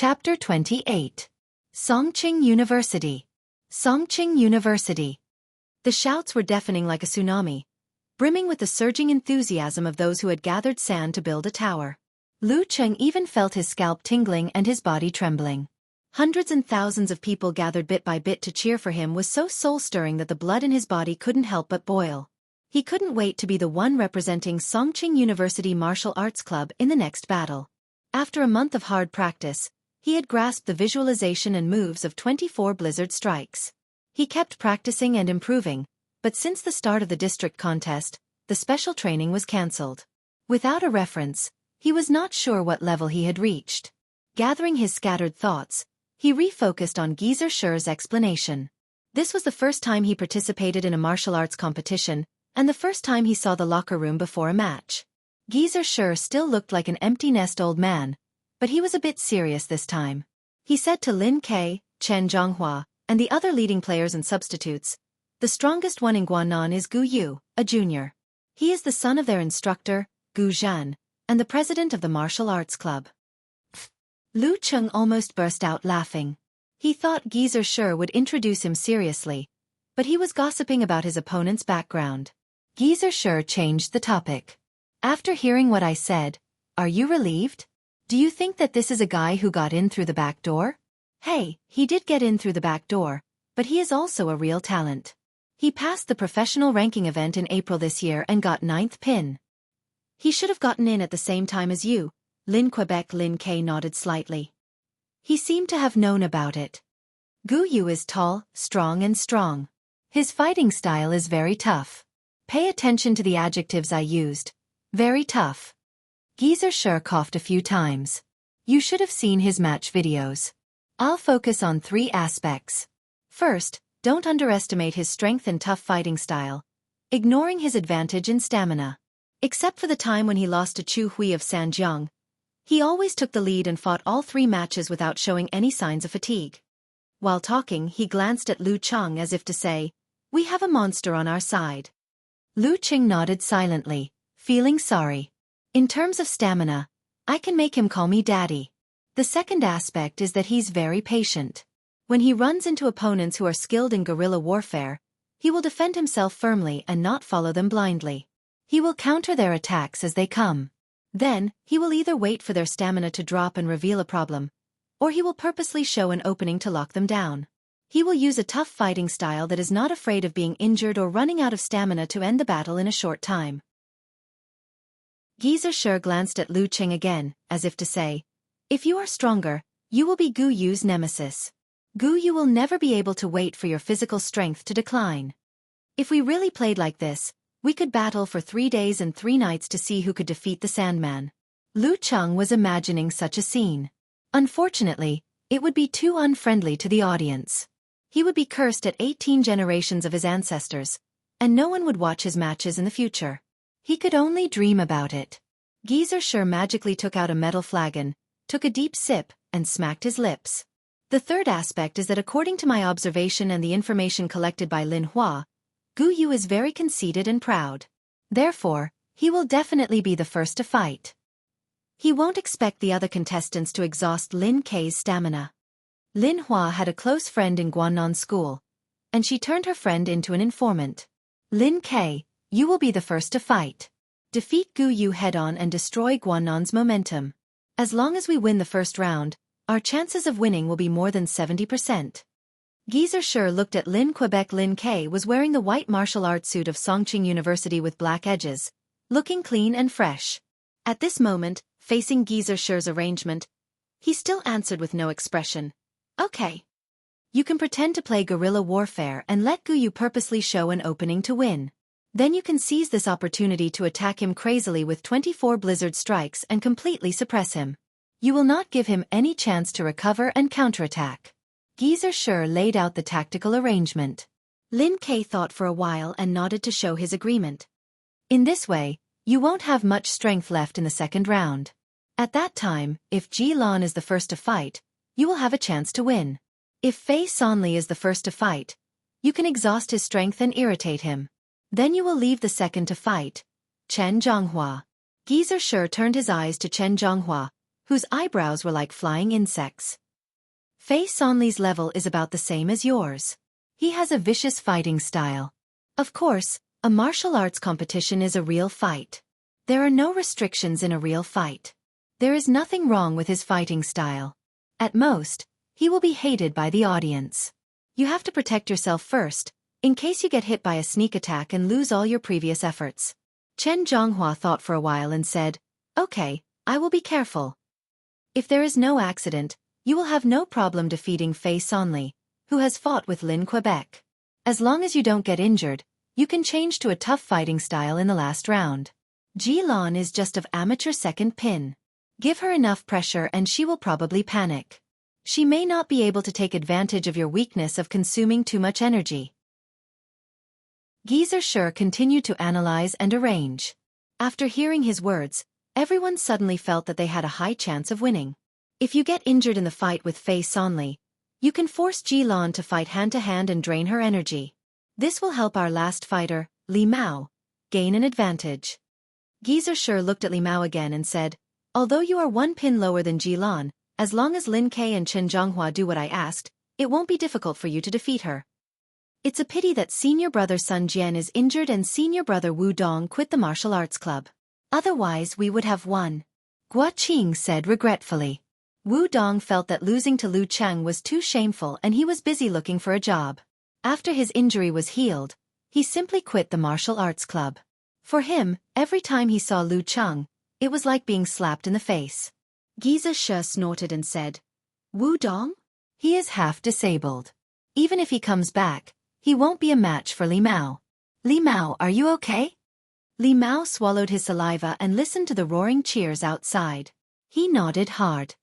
Chapter 28. Songqing University. Songqing University. The shouts were deafening like a tsunami, brimming with the surging enthusiasm of those who had gathered sand to build a tower. Lu Cheng even felt his scalp tingling and his body trembling. Hundreds and thousands of people gathered bit by bit to cheer for him was so soul-stirring that the blood in his body couldn't help but boil. He couldn't wait to be the one representing Songqing University Martial Arts Club in the next battle. After a month of hard practice, he had grasped the visualization and moves of 24 blizzard strikes. He kept practicing and improving, but since the start of the district contest, the special training was cancelled. Without a reference, he was not sure what level he had reached. Gathering his scattered thoughts, he refocused on Geyser Shi's explanation. This was the first time he participated in a martial arts competition, and the first time he saw the locker room before a match. Geyser Shi still looked like an empty-nest old man, but he was a bit serious this time. He said to Lin Ke, Chen Zhonghua, and the other leading players and substitutes, "The strongest one in Guanan is Gu Yu, a junior. He is the son of their instructor, Gu Zhan, and the president of the martial arts club." Lu Cheng almost burst out laughing. He thought Geyser Shi would introduce him seriously, but he was gossiping about his opponent's background. Geyser Shi changed the topic. "After hearing what I said, are you relieved? Do you think that this is a guy who got in through the back door? Hey, he did get in through the back door, but he is also a real talent. He passed the professional ranking event in April this year and got 9th pin. He should have gotten in at the same time as you." Lin Ke nodded slightly. He seemed to have known about it. "Gu Yu is tall, strong and strong. His fighting style is very tough. Pay attention to the adjectives I used. Very tough." Geyser Shi coughed a few times. "You should have seen his match videos. I'll focus on 3 aspects. First, don't underestimate his strength and tough fighting style, ignoring his advantage in stamina. Except for the time when he lost to Chu Hui of Sanjiang, he always took the lead and fought all 3 matches without showing any signs of fatigue." While talking, he glanced at Lu Cheng as if to say, "We have a monster on our side." Lu Cheng nodded silently, feeling sorry. "In terms of stamina, I can make him call me daddy. The second aspect is that he's very patient. When he runs into opponents who are skilled in guerrilla warfare, he will defend himself firmly and not follow them blindly. He will counter their attacks as they come. Then, he will either wait for their stamina to drop and reveal a problem, or he will purposely show an opening to lock them down. He will use a tough fighting style that is not afraid of being injured or running out of stamina to end the battle in a short time." Geyser Shi glanced at Lu Cheng again, as if to say, "If you are stronger, you will be Gu Yu's nemesis. Gu Yu will never be able to wait for your physical strength to decline. If we really played like this, we could battle for 3 days and 3 nights to see who could defeat the Sandman." Lu Cheng was imagining such a scene. Unfortunately, it would be too unfriendly to the audience. He would be cursed at 18 generations of his ancestors, and no one would watch his matches in the future. He could only dream about it. Geyser Shi magically took out a metal flagon, took a deep sip, and smacked his lips. "The third aspect is that according to my observation and the information collected by Lin Hua, Gu Yu is very conceited and proud. Therefore, he will definitely be the first to fight. He won't expect the other contestants to exhaust Lin Ke's stamina." Lin Hua had a close friend in Guanan school, and she turned her friend into an informant. "Lin Ke, you will be the first to fight. Defeat Gu Yu head-on and destroy Guanan's momentum. As long as we win the first round, our chances of winning will be more than 70%. Geyser Shi looked at Lin Ke was wearing the white martial arts suit of Songqing University with black edges, looking clean and fresh. At this moment, facing Geyser Shi's arrangement, he still answered with no expression. "Okay. You can pretend to play guerrilla warfare and let Gu Yu purposely show an opening to win. Then you can seize this opportunity to attack him crazily with 24 blizzard strikes and completely suppress him. You will not give him any chance to recover and counterattack." Geyser Shi laid out the tactical arrangement. Lin Ke thought for a while and nodded to show his agreement. "In this way, you won't have much strength left in the second round. At that time, if Ji Lan is the first to fight, you will have a chance to win. If Fei Sanli is the first to fight, you can exhaust his strength and irritate him. Then you will leave the second to fight, Chen Zhonghua." Geyser Shi turned his eyes to Chen Zhonghua, whose eyebrows were like flying insects. Fei Sonli's level is about the same as yours. He has a vicious fighting style. Of course, a martial arts competition is a real fight. There are no restrictions in a real fight. There is nothing wrong with his fighting style. At most, he will be hated by the audience. You have to protect yourself first, in case you get hit by a sneak attack and lose all your previous efforts. Chen Zhonghua thought for a while and said, "Okay, I will be careful." If there is no accident, you will have no problem defeating Fei Sonli, who has fought with Lin Quebec. As long as you don't get injured, you can change to a tough fighting style in the last round. Ji Lan is just of amateur second pin. Give her enough pressure and she will probably panic. She may not be able to take advantage of your weakness of consuming too much energy. Geezer Shi continued to analyze and arrange. After hearing his words, everyone suddenly felt that they had a high chance of winning. If you get injured in the fight with Fei Sonli, you can force Ji Lan to fight hand-to-hand and drain her energy. This will help our last fighter, Li Mao, gain an advantage. Geezer Shi looked at Li Mao again and said, "Although you are one pin lower than Ji Lan, as long as Lin Ke and Chen Zhonghua do what I asked, it won't be difficult for you to defeat her. It's a pity that senior brother Sun Jian is injured and senior brother Wu Dong quit the martial arts club. Otherwise we would have won," Guo Qing said regretfully. Wu Dong felt that losing to Lu Cheng was too shameful and he was busy looking for a job. After his injury was healed, he simply quit the martial arts club. For him, every time he saw Lu Cheng, it was like being slapped in the face. Geezer Shi snorted and said, "Wu Dong? He is half disabled. Even if he comes back, he won't be a match for Li Mao. Li Mao, are you okay?" Li Mao swallowed his saliva and listened to the roaring cheers outside. He nodded hard.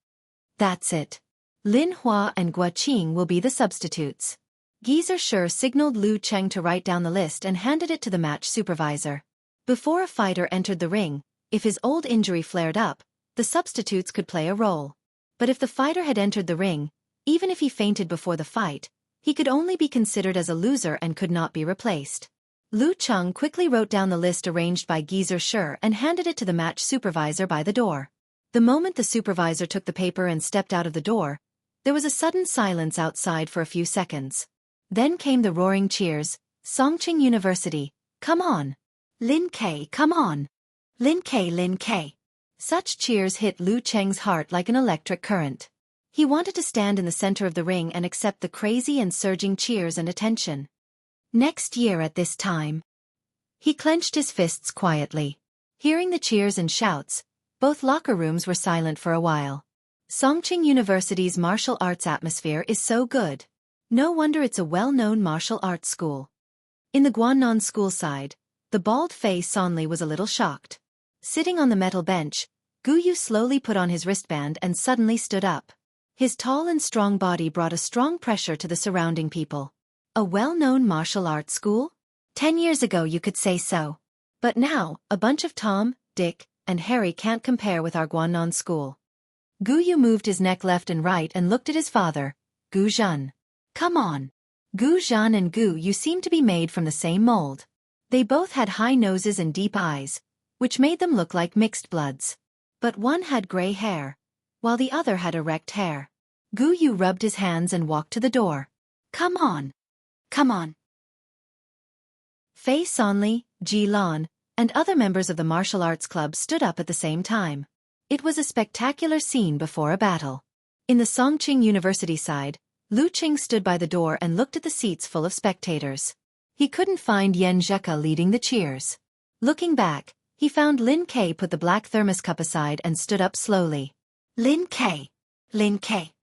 "That's it. Lin Hua and Guo Qing will be the substitutes." Geezer Shi signaled Lu Cheng to write down the list and handed it to the match supervisor. Before a fighter entered the ring, if his old injury flared up, the substitutes could play a role. But if the fighter had entered the ring, even if he fainted before the fight, he could only be considered as a loser and could not be replaced. Lu Cheng quickly wrote down the list arranged by Geezer Shi and handed it to the match supervisor by the door. The moment the supervisor took the paper and stepped out of the door, there was a sudden silence outside for a few seconds. Then came the roaring cheers, "Songqing University, come on! Lin Ke, come on! Lin Ke, Lin Ke!" Such cheers hit Lu Cheng's heart like an electric current. He wanted to stand in the center of the ring and accept the crazy and surging cheers and attention. Next year at this time. He clenched his fists quietly. Hearing the cheers and shouts, both locker rooms were silent for a while. Songqing University's martial arts atmosphere is so good. No wonder it's a well-known martial arts school. In the Guannan school side, the bald Fei Sonli was a little shocked. Sitting on the metal bench, Gu Yu slowly put on his wristband and suddenly stood up. His tall and strong body brought a strong pressure to the surrounding people. A well-known martial arts school? 10 years ago you could say so. But now, a bunch of Tom, Dick, and Harry can't compare with our Guannan school. Gu Yu moved his neck left and right and looked at his father, Gu Zhan. "Come on. Gu Zhan and Gu Yu seem to be made from the same mold." They both had high noses and deep eyes, which made them look like mixed bloods. But one had gray hair, while the other had erect hair. Gu Yu rubbed his hands and walked to the door. "Come on. Come on." Fei Sonli, Ji Lan, and other members of the martial arts club stood up at the same time. It was a spectacular scene before a battle. In the Songqing University side, Lu Qing stood by the door and looked at the seats full of spectators. He couldn't find Yan Zheka leading the cheers. Looking back, he found Lin Ke put the black thermos cup aside and stood up slowly. "Lin Ke! Lin Ke!"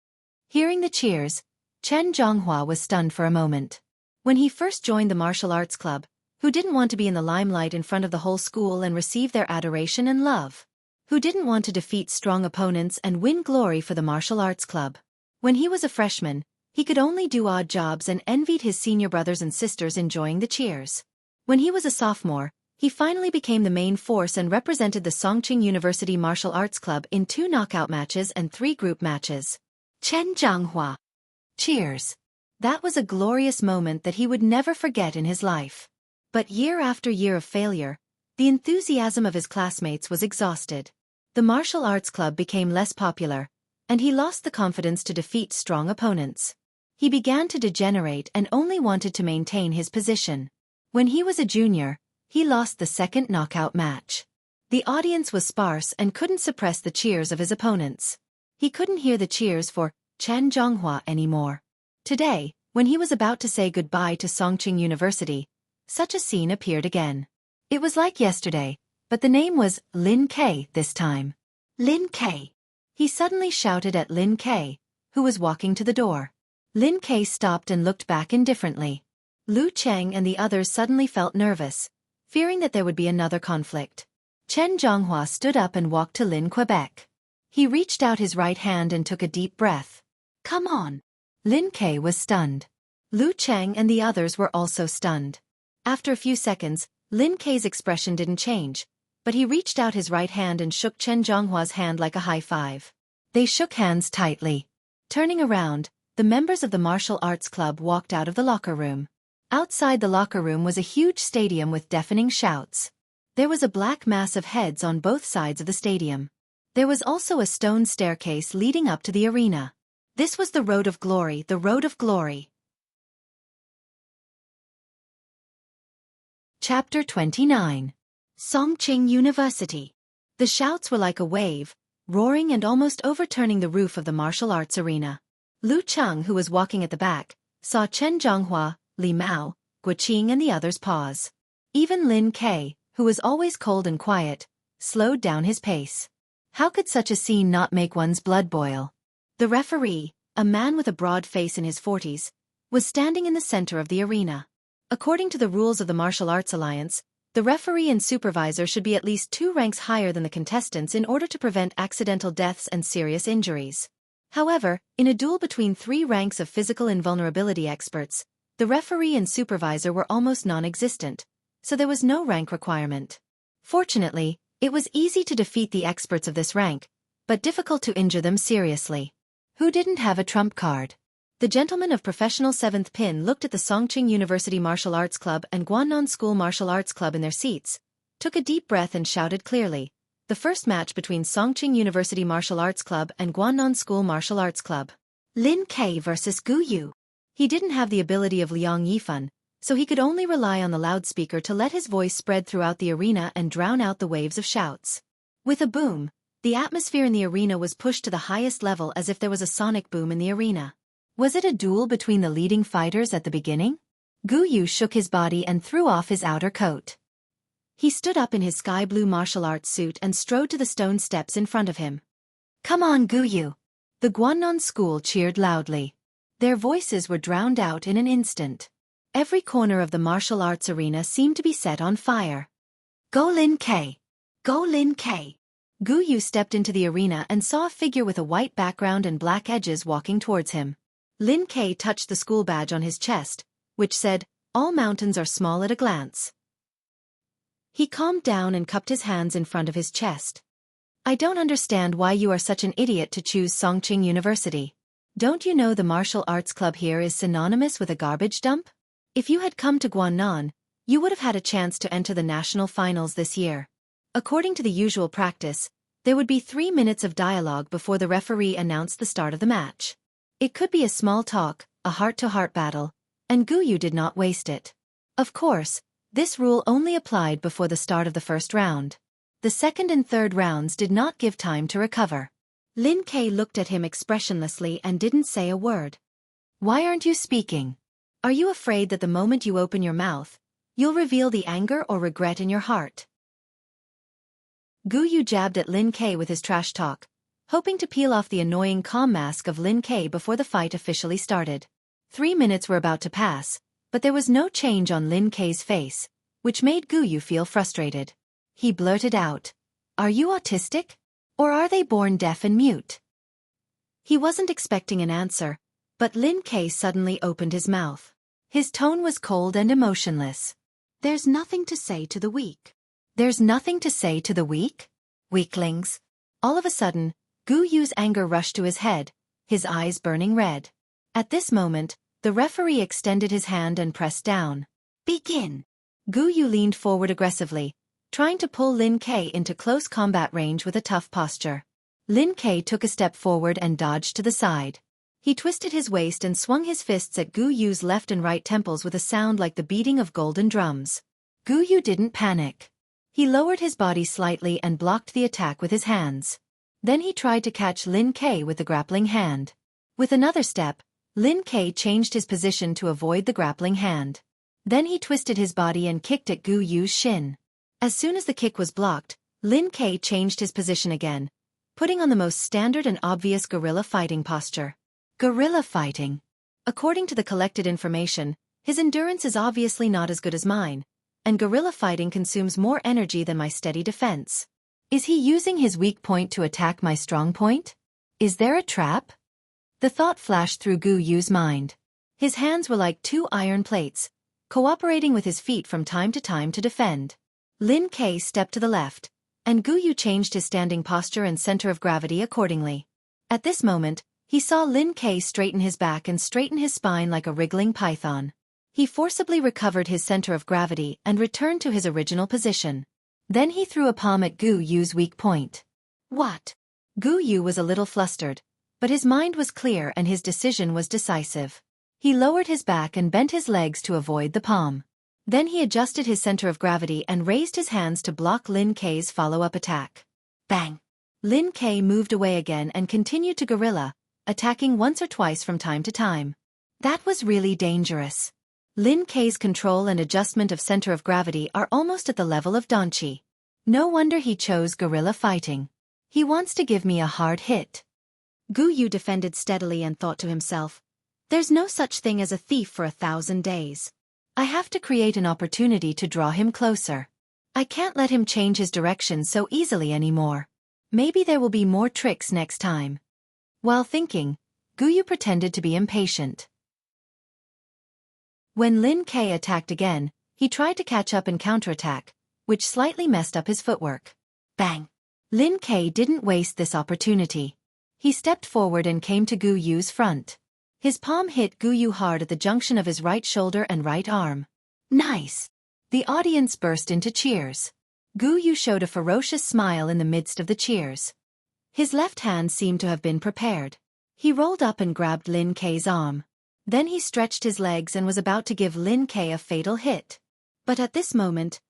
Hearing the cheers, Chen Zhonghua was stunned for a moment. When he first joined the martial arts club, who didn't want to be in the limelight in front of the whole school and receive their adoration and love? Who didn't want to defeat strong opponents and win glory for the martial arts club? When he was a freshman, he could only do odd jobs and envied his senior brothers and sisters enjoying the cheers. When he was a sophomore, he finally became the main force and represented the Songqing University Martial Arts Club in 2 knockout matches and 3 group matches. Chen Zhonghua. Cheers. That was a glorious moment that he would never forget in his life. But year after year of failure, the enthusiasm of his classmates was exhausted. The martial arts club became less popular, and he lost the confidence to defeat strong opponents. He began to degenerate and only wanted to maintain his position. When he was a junior, he lost the second knockout match. The audience was sparse and couldn't suppress the cheers of his opponents. He couldn't hear the cheers for Chen Zhonghua anymore. Today, when he was about to say goodbye to Songqing University, such a scene appeared again. It was like yesterday, but the name was Lin Ke this time. Lin Ke! He suddenly shouted at Lin Ke, who was walking to the door. Lin Ke stopped and looked back indifferently. Lu Cheng and the others suddenly felt nervous, fearing that there would be another conflict. Chen Zhonghua stood up and walked to Lin Quebec. He reached out his right hand and took a deep breath. Come on! Lin Ke was stunned. Lu Cheng and the others were also stunned. After a few seconds, Lin Ke's expression didn't change, but he reached out his right hand and shook Chen Zhonghua's hand like a high five. They shook hands tightly. Turning around, the members of the martial arts club walked out of the locker room. Outside the locker room was a huge stadium with deafening shouts. There was a black mass of heads on both sides of the stadium. There was also a stone staircase leading up to the arena. This was the road of glory, the road of glory. Chapter 29. Songqing University. The shouts were like a wave, roaring and almost overturning the roof of the martial arts arena. Lu Cheng, who was walking at the back, saw Chen Zhonghua, Li Mao, Guoqing and the others pause. Even Lin Ke, who was always cold and quiet, slowed down his pace. How could such a scene not make one's blood boil? The referee, a man with a broad face in his 40s, was standing in the center of the arena. According to the rules of the Martial Arts Alliance, the referee and supervisor should be at least 2 ranks higher than the contestants in order to prevent accidental deaths and serious injuries. However, in a duel between 3 ranks of physical invulnerability experts, the referee and supervisor were almost non-existent, so there was no rank requirement. Fortunately, it was easy to defeat the experts of this rank, but difficult to injure them seriously. Who didn't have a trump card? The gentlemen of Professional 7th Pin looked at the Songqing University Martial Arts Club and Guangnan School Martial Arts Club in their seats, took a deep breath and shouted clearly, the first match between Songqing University Martial Arts Club and Guangnan School Martial Arts Club. Lin Ke versus Gu Yu. He didn't have the ability of Liang Yifan, so he could only rely on the loudspeaker to let his voice spread throughout the arena and drown out the waves of shouts. With a boom, the atmosphere in the arena was pushed to the highest level as if there was a sonic boom in the arena. Was it a duel between the leading fighters at the beginning? Gu Yu shook his body and threw off his outer coat. He stood up in his sky blue martial arts suit and strode to the stone steps in front of him. Come on, Gu Yu! The Guangnan school cheered loudly. Their voices were drowned out in an instant. Every corner of the martial arts arena seemed to be set on fire. Go Lin Ke! Go Lin Ke! Gu Yu stepped into the arena and saw a figure with a white background and black edges walking towards him. Lin Ke touched the school badge on his chest, which said, "All mountains are small at a glance." He calmed down and cupped his hands in front of his chest. I don't understand why you are such an idiot to choose Songqing University. Don't you know the martial arts club here is synonymous with a garbage dump? If you had come to Guangnan, you would have had a chance to enter the national finals this year. According to the usual practice, there would be 3 minutes of dialogue before the referee announced the start of the match. It could be a small talk, a heart-to-heart battle, and Gu Yu did not waste it. Of course, this rule only applied before the start of the first round. The second and third rounds did not give time to recover. Lin Ke looked at him expressionlessly and didn't say a word. Why aren't you speaking? Are you afraid that the moment you open your mouth, you'll reveal the anger or regret in your heart? Gu Yu jabbed at Lin Ke with his trash talk, hoping to peel off the annoying calm mask of Lin Ke before the fight officially started. 3 minutes were about to pass, but there was no change on Lin Ke's face, which made Gu Yu feel frustrated. He blurted out, "Are you autistic? Or are they born deaf and mute?" He wasn't expecting an answer, but Lin Ke suddenly opened his mouth. His tone was cold and emotionless. "There's nothing to say to the weak." There's nothing to say to the weak? Weaklings. All of a sudden, Gu Yu's anger rushed to his head, his eyes burning red. At this moment, the referee extended his hand and pressed down. Begin. Gu Yu leaned forward aggressively, trying to pull Lin Ke into close combat range with a tough posture. Lin Ke took a step forward and dodged to the side. He twisted his waist and swung his fists at Gu Yu's left and right temples with a sound like the beating of golden drums. Gu Yu didn't panic. He lowered his body slightly and blocked the attack with his hands. Then he tried to catch Lin Ke with the grappling hand. With another step, Lin Ke changed his position to avoid the grappling hand. Then he twisted his body and kicked at Gu Yu's shin. As soon as the kick was blocked, Lin Ke changed his position again, putting on the most standard and obvious guerrilla fighting posture. Guerrilla fighting. According to the collected information, his endurance is obviously not as good as mine, and guerrilla fighting consumes more energy than my steady defense. Is he using his weak point to attack my strong point? Is there a trap? The thought flashed through Gu Yu's mind. His hands were like two iron plates, cooperating with his feet from time to defend. Lin Ke stepped to the left, and Gu Yu changed his standing posture and center of gravity accordingly. At this moment, he saw Lin Ke straighten his back and straighten his spine like a wriggling python. He forcibly recovered his center of gravity and returned to his original position. Then he threw a palm at Gu Yu's weak point. What? Gu Yu was a little flustered, but his mind was clear and his decision was decisive. He lowered his back and bent his legs to avoid the palm. Then he adjusted his center of gravity and raised his hands to block Lin Ke's follow-up attack. Bang! Lin Ke moved away again and continued to guerrilla, attacking once or twice from time to time. That was really dangerous. Lin Ke's control and adjustment of center of gravity are almost at the level of Danqi. No wonder he chose guerrilla fighting. He wants to give me a hard hit. Gu Yu defended steadily and thought to himself, there's no such thing as a thief for 1,000 days. I have to create an opportunity to draw him closer. I can't let him change his direction so easily anymore. Maybe there will be more tricks next time. While thinking, Gu Yu pretended to be impatient. When Lin Ke attacked again, he tried to catch up and counterattack, which slightly messed up his footwork. Bang! Lin Ke didn't waste this opportunity. He stepped forward and came to Gu Yu's front. His palm hit Gu Yu hard at the junction of his right shoulder and right arm. Nice! The audience burst into cheers. Gu Yu showed a ferocious smile in the midst of the cheers. His left hand seemed to have been prepared. He rolled up and grabbed Lin Ke's arm. Then he stretched his legs and was about to give Lin Ke a fatal hit. But at this moment,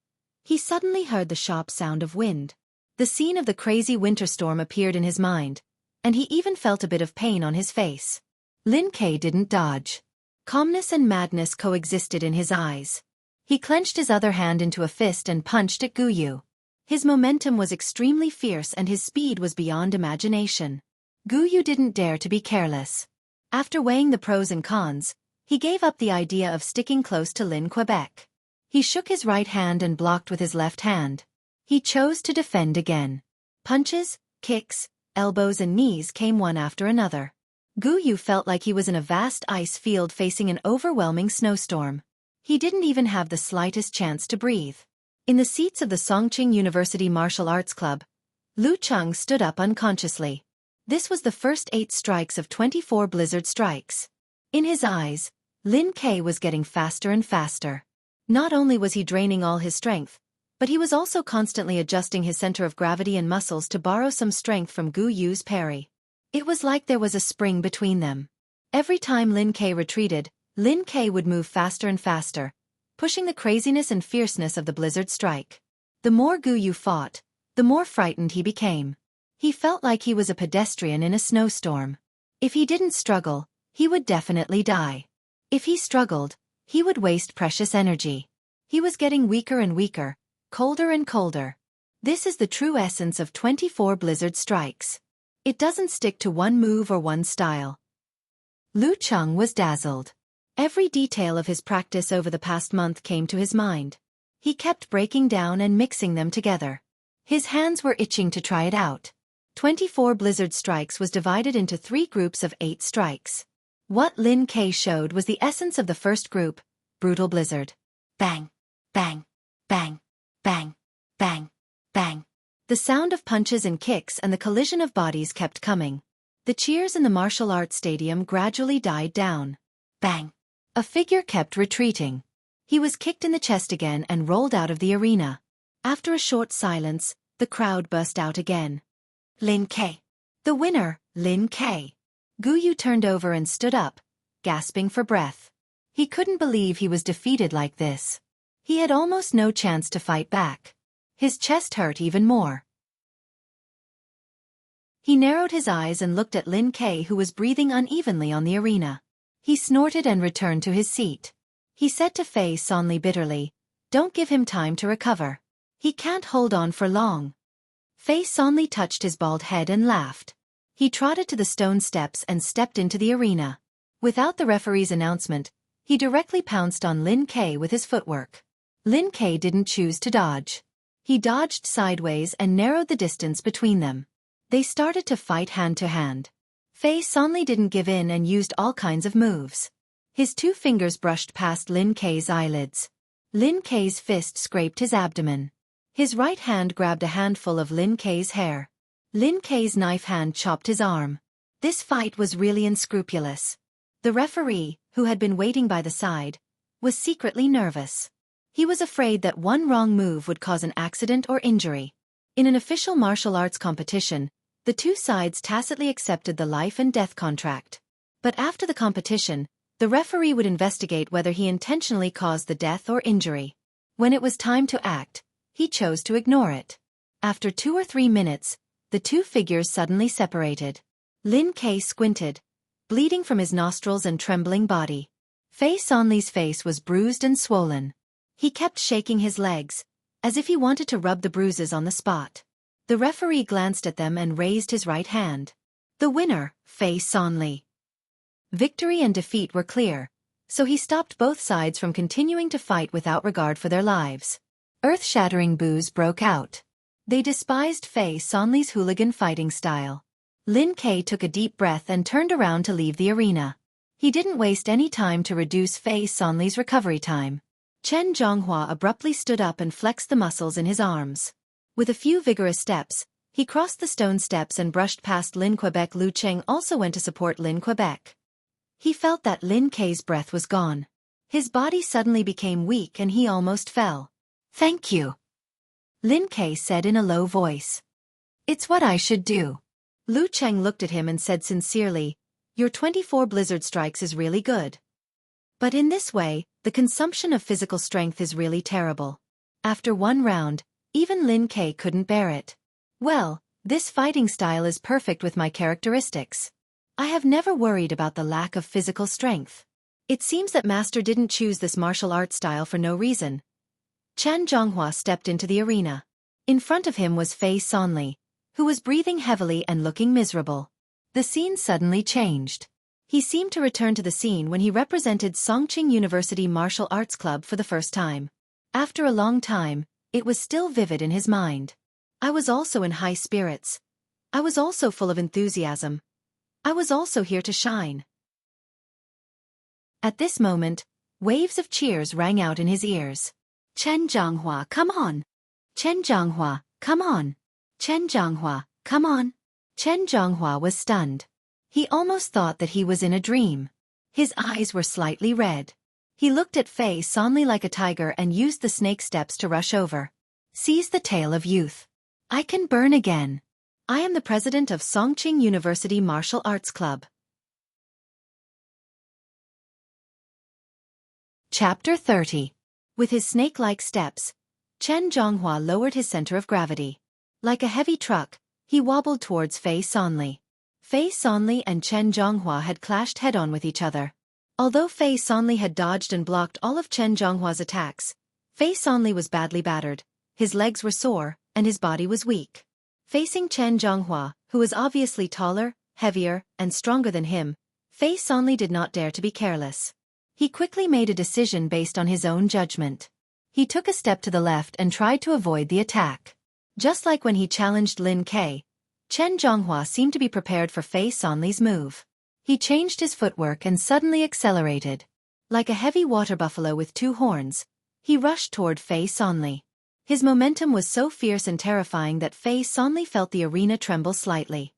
he suddenly heard the sharp sound of wind. The scene of the crazy winter storm appeared in his mind, and he even felt a bit of pain on his face. Lin Ke didn't dodge. Calmness and madness coexisted in his eyes. He clenched his other hand into a fist and punched at Gu Yu. His momentum was extremely fierce and his speed was beyond imagination. Gu Yu didn't dare to be careless. After weighing the pros and cons, he gave up the idea of sticking close to Lin Quebec. He shook his right hand and blocked with his left hand. He chose to defend again. Punches, kicks, elbows and knees came one after another. Gu Yu felt like he was in a vast ice field facing an overwhelming snowstorm. He didn't even have the slightest chance to breathe. In the seats of the Songqing University Martial Arts Club, Lu Cheng stood up unconsciously. This was the first 8 strikes of 24 blizzard strikes. In his eyes, Lin Ke was getting faster and faster. Not only was he draining all his strength, but he was also constantly adjusting his center of gravity and muscles to borrow some strength from Gu Yu's parry. It was like there was a spring between them. Every time Lin Ke retreated, Lin Ke would move faster and faster, pushing the craziness and fierceness of the blizzard strike. The more Gu Yu fought, the more frightened he became. He felt like he was a pedestrian in a snowstorm. If he didn't struggle, he would definitely die. If he struggled, he would waste precious energy. He was getting weaker and weaker, colder and colder. This is the true essence of 24 blizzard strikes. It doesn't stick to one move or one style. Lu Cheng was dazzled. Every detail of his practice over the past month came to his mind. He kept breaking down and mixing them together. His hands were itching to try it out. 24 blizzard strikes was divided into 3 groups of 8 strikes. What Lin Ke showed was the essence of the first group, brutal blizzard. Bang, bang, bang, bang, bang, bang. The sound of punches and kicks and the collision of bodies kept coming. The cheers in the martial arts stadium gradually died down. Bang. A figure kept retreating. He was kicked in the chest again and rolled out of the arena. After a short silence, the crowd burst out again. Lin Ke. The winner, Lin Ke. Gu Yu turned over and stood up, gasping for breath. He couldn't believe he was defeated like this. He had almost no chance to fight back. His chest hurt even more. He narrowed his eyes and looked at Lin Ke, who was breathing unevenly on the arena. He snorted and returned to his seat. He said to Fei Sonli bitterly, "Don't give him time to recover. He can't hold on for long." Fei Sonli touched his bald head and laughed. He trotted to the stone steps and stepped into the arena. Without the referee's announcement, he directly pounced on Lin Ke with his footwork. Lin Ke didn't choose to dodge. He dodged sideways and narrowed the distance between them. They started to fight hand to hand. Fei Sonli didn't give in and used all kinds of moves. His 2 fingers brushed past Lin Ke's eyelids. Lin Ke's fist scraped his abdomen. His right hand grabbed a handful of Lin Ke's hair. Lin Ke's knife hand chopped his arm. This fight was really unscrupulous. The referee, who had been waiting by the side, was secretly nervous. He was afraid that one wrong move would cause an accident or injury. In an official martial arts competition, the 2 sides tacitly accepted the life and death contract. But after the competition, the referee would investigate whether he intentionally caused the death or injury. When it was time to act, he chose to ignore it. After 2 or 3 minutes, the 2 figures suddenly separated. Lin Ke squinted, bleeding from his nostrils and trembling body. Fei Sonli's face was bruised and swollen. He kept shaking his legs, as if he wanted to rub the bruises on the spot. The referee glanced at them and raised his right hand. The winner, Fei Sonli. Victory and defeat were clear, so he stopped both sides from continuing to fight without regard for their lives. Earth-shattering boos broke out. They despised Fei Sonli's hooligan fighting style. Lin Ke took a deep breath and turned around to leave the arena. He didn't waste any time to reduce Fei Sonli's recovery time. Chen Zhonghua abruptly stood up and flexed the muscles in his arms. With a few vigorous steps, he crossed the stone steps and brushed past Lin Quebec. Lu Cheng also went to support Lin Quebec. He felt that Lin Ke's breath was gone. His body suddenly became weak and he almost fell. "Thank you," Lin Ke said in a low voice. "It's what I should do." Lu Cheng looked at him and said sincerely, "Your 24 blizzard strikes is really good. But in this way, the consumption of physical strength is really terrible." After 1 round, even Lin Ke couldn't bear it. "Well, this fighting style is perfect with my characteristics. I have never worried about the lack of physical strength. It seems that Master didn't choose this martial art style for no reason." Chen Zhonghua stepped into the arena. In front of him was Fei Sonli, who was breathing heavily and looking miserable. The scene suddenly changed. He seemed to return to the scene when he represented Songqing University Martial Arts Club for the first time. After a long time, it was still vivid in his mind. "I was also in high spirits. I was also full of enthusiasm. I was also here to shine." At this moment, waves of cheers rang out in his ears. "Chen Zhonghua, come on! Chen Zhonghua, come on! Chen Zhonghua, come on!" Chen Zhonghua was stunned. He almost thought that he was in a dream. His eyes were slightly red. He looked at Fei Sonli like a tiger and used the snake steps to rush over. "Seize the tail of youth. I can burn again. I am the president of Songqing University Martial Arts Club." Chapter 30. With his snake-like steps, Chen Zhonghua lowered his center of gravity. Like a heavy truck, he wobbled towards Fei Sonli. Fei Sonli and Chen Zhonghua had clashed head-on with each other. Although Fei Sonli had dodged and blocked all of Chen Zhonghua's attacks, Fei Sonli was badly battered, his legs were sore, and his body was weak. Facing Chen Zhonghua, who was obviously taller, heavier, and stronger than him, Fei Sonli did not dare to be careless. He quickly made a decision based on his own judgment. He took a step to the left and tried to avoid the attack. Just like when he challenged Lin Ke, Chen Zhonghua seemed to be prepared for Fei Sonli's move. He changed his footwork and suddenly accelerated. Like a heavy water buffalo with 2 horns, he rushed toward Fei Sonli. His momentum was so fierce and terrifying that Fei Sonli felt the arena tremble slightly.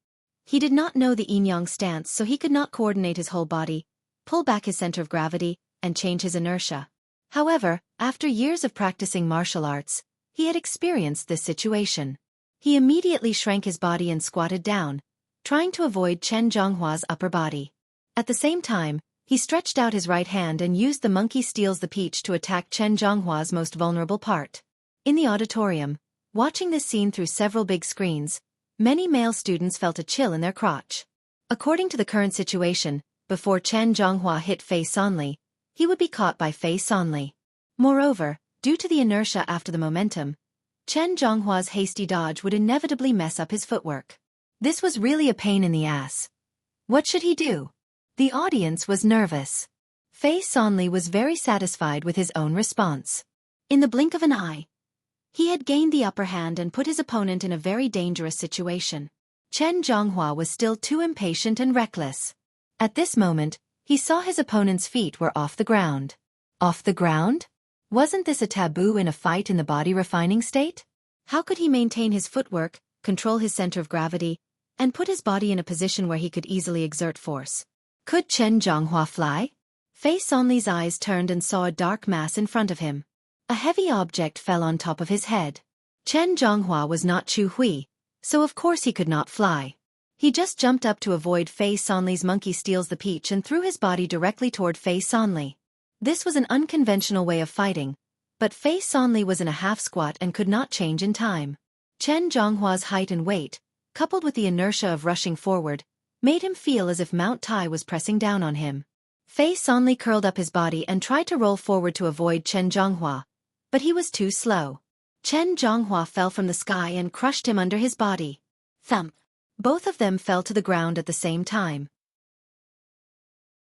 He did not know the yin-yang stance, so he could not coordinate his whole body, pull back his center of gravity, and change his inertia. However, after years of practicing martial arts, He had experienced this situation. He immediately shrank his body and squatted down, trying to avoid Chen Zhonghua's upper body. At the same time, he stretched out his right hand and used the monkey steals the peach to attack Chen Zhonghua's most vulnerable part. In the auditorium, watching this scene through several big screens, many male students felt a chill in their crotch. According to the current situation, before Chen Zhonghua hit Fei Sonli, he would be caught by Fei Sonli. Moreover, due to the inertia after the momentum, Chen Zhonghua's hasty dodge would inevitably mess up his footwork. This was really a pain in the ass. What should he do? The audience was nervous. Fei Sonli was very satisfied with his own response. In the blink of an eye, he had gained the upper hand and put his opponent in a very dangerous situation. Chen Zhonghua was still too impatient and reckless. At this moment, he saw his opponent's feet were off the ground. Off the ground? Wasn't this a taboo in a fight in the body refining state? How could he maintain his footwork, control his center of gravity, and put his body in a position where he could easily exert force? Could Chen Zhonghua fly? Fei Sonli's eyes turned and saw a dark mass in front of him. A heavy object fell on top of his head. Chen Zhonghua was not Chu Hui, so of course he could not fly. He just jumped up to avoid Fei Sonli's monkey steals the peach and threw his body directly toward Fei Sonli. This was an unconventional way of fighting, but Fei Sonli was in a half squat and could not change in time. Chen Zhonghua's height and weight, coupled with the inertia of rushing forward, made him feel as if Mount Tai was pressing down on him. Fei Sonli curled up his body and tried to roll forward to avoid Chen Zhonghua, but he was too slow. Chen Zhonghua fell from the sky and crushed him under his body. Thump! Both of them fell to the ground at the same time.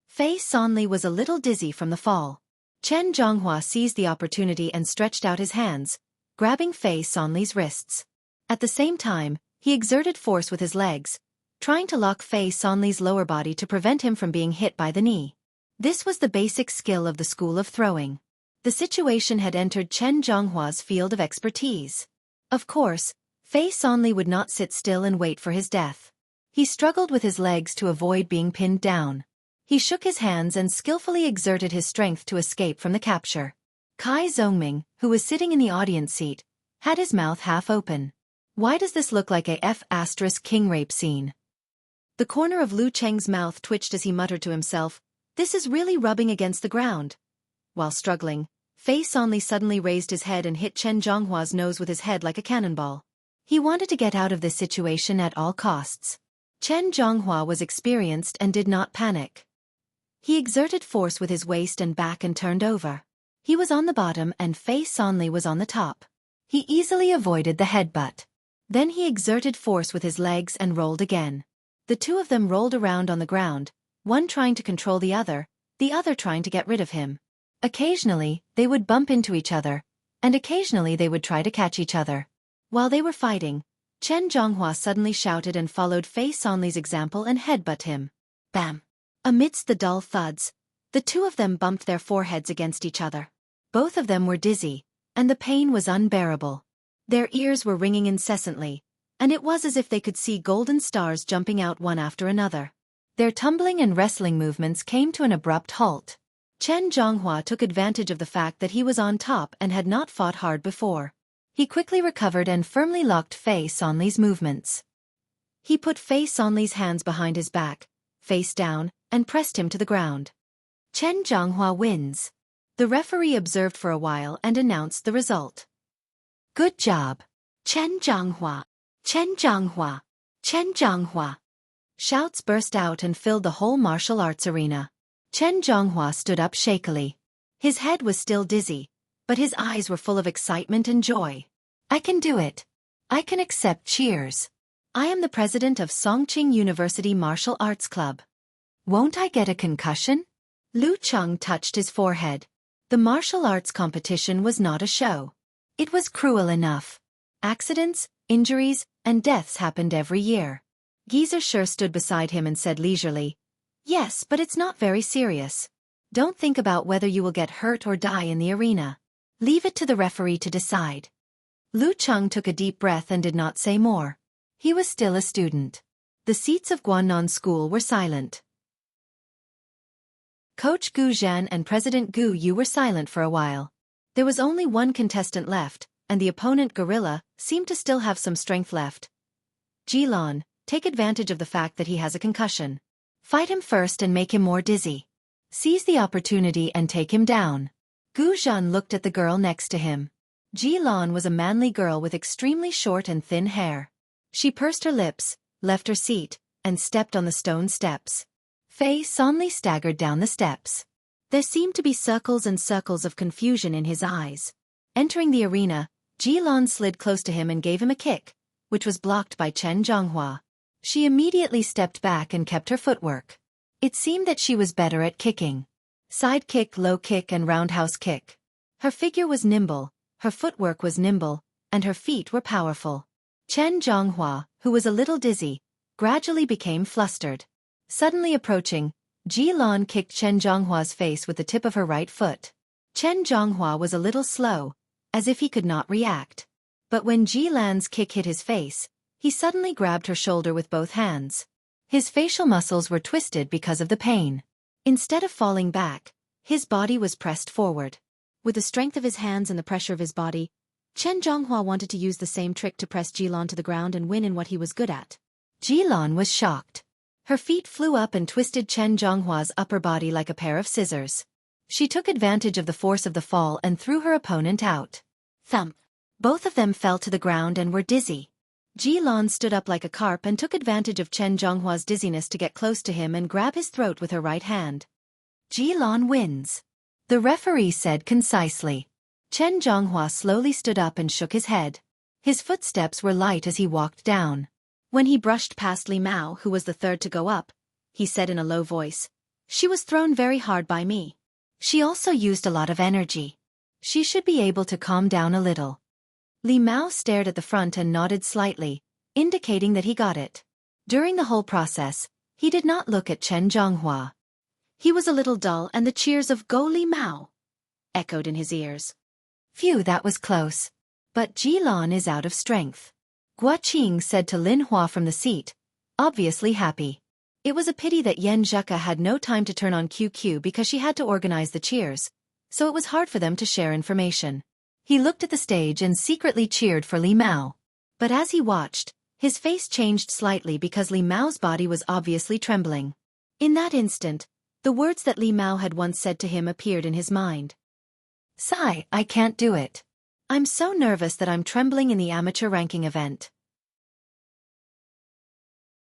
Fei Sonli was a little dizzy from the fall. Chen Zhonghua seized the opportunity and stretched out his hands, grabbing Fei Sonli's wrists. At the same time, he exerted force with his legs, trying to lock Fei Sonli's lower body to prevent him from being hit by the knee. This was the basic skill of the school of throwing. The situation had entered Chen Zhonghua's field of expertise. Of course, Fei Sonli would not sit still and wait for his death. He struggled with his legs to avoid being pinned down. He shook his hands and skillfully exerted his strength to escape from the capture. Kai Zhongming, who was sitting in the audience seat, had his mouth half open. Why does this look like a king rape scene? The corner of Lu Cheng's mouth twitched as he muttered to himself, "This is really rubbing against the ground." While struggling, Fei Sonli suddenly raised his head and hit Chen Zhonghua's nose with his head like a cannonball. He wanted to get out of this situation at all costs. Chen Zhonghua was experienced and did not panic. He exerted force with his waist and back and turned over. He was on the bottom and Fei Sonli was on the top. He easily avoided the headbutt. Then he exerted force with his legs and rolled again. The two of them rolled around on the ground, one trying to control the other trying to get rid of him. Occasionally, they would bump into each other, and occasionally they would try to catch each other. While they were fighting, Chen Zhonghua suddenly shouted and followed Fei Sonli's example and headbutt him. Bam! Amidst the dull thuds, the two of them bumped their foreheads against each other. Both of them were dizzy, and the pain was unbearable. Their ears were ringing incessantly, and it was as if they could see golden stars jumping out one after another. Their tumbling and wrestling movements came to an abrupt halt. Chen Zhonghua took advantage of the fact that he was on top and had not fought hard before. He quickly recovered and firmly locked Fei Sonli's movements. He put Fei Sonli's hands behind his back, face down, and pressed him to the ground. Chen Zhonghua wins. The referee observed for a while and announced the result. Good job. Chen Zhonghua. Chen Zhonghua. Chen Zhonghua. Shouts burst out and filled the whole martial arts arena. Chen Zhonghua stood up shakily. His head was still dizzy, but his eyes were full of excitement and joy. I can do it. I can accept cheers. I am the president of Songqing University Martial Arts Club. Won't I get a concussion? Lu Cheng touched his forehead. The martial arts competition was not a show. It was cruel enough. Accidents, injuries, and deaths happened every year. Geezer Sher stood beside him and said leisurely, "Yes, but it's not very serious. Don't think about whether you will get hurt or die in the arena. Leave it to the referee to decide." Lu Cheng took a deep breath and did not say more. He was still a student. The seats of Guannan School were silent. Coach Gu Zhan and President Gu Yu were silent for a while. There was only one contestant left, and the opponent gorilla seemed to still have some strength left. Jilan, take advantage of the fact that he has a concussion. Fight him first and make him more dizzy. Seize the opportunity and take him down. Gu Zhan looked at the girl next to him. Jilan was a manly girl with extremely short and thin hair. She pursed her lips, left her seat, and stepped on the stone steps. Fei Sonli staggered down the steps. There seemed to be circles and circles of confusion in his eyes. Entering the arena, Jilan slid close to him and gave him a kick, which was blocked by Chen Zhonghua. She immediately stepped back and kept her footwork. It seemed that she was better at kicking. Side kick, low kick, and roundhouse kick. Her figure was nimble, her footwork was nimble, and her feet were powerful. Chen Zhonghua, who was a little dizzy, gradually became flustered. Suddenly approaching, Jilan kicked Chen Zhonghua's face with the tip of her right foot. Chen Zhonghua was a little slow, as if he could not react. But when Jilan's kick hit his face, he suddenly grabbed her shoulder with both hands. His facial muscles were twisted because of the pain. Instead of falling back, his body was pressed forward. With the strength of his hands and the pressure of his body, Chen Zhonghua wanted to use the same trick to press Jilan to the ground and win in what he was good at. Jilan was shocked. Her feet flew up and twisted Chen Zhonghua's upper body like a pair of scissors. She took advantage of the force of the fall and threw her opponent out. Thump! Both of them fell to the ground and were dizzy. Jilan stood up like a carp and took advantage of Chen Zhonghua's dizziness to get close to him and grab his throat with her right hand. Jilan wins. The referee said concisely. Chen Zhonghua slowly stood up and shook his head. His footsteps were light as he walked down. When he brushed past Li Mao, who was the third to go up, he said in a low voice, "She was thrown very hard by me. She also used a lot of energy. She should be able to calm down a little." Li Mao stared at the front and nodded slightly, indicating that he got it. During the whole process, he did not look at Chen Zhonghua. He was a little dull and the cheers of "Go Li Mao" echoed in his ears. Phew, that was close. But Jilan is out of strength. Guo Qing said to Lin Hua from the seat, obviously happy. It was a pity that Yan Zheka had no time to turn on QQ because she had to organize the cheers, so it was hard for them to share information. He looked at the stage and secretly cheered for Li Mao. But as he watched, his face changed slightly because Li Mao's body was obviously trembling. In that instant, the words that Li Mao had once said to him appeared in his mind. "Sigh, I can't do it. I'm so nervous that I'm trembling in the amateur ranking event.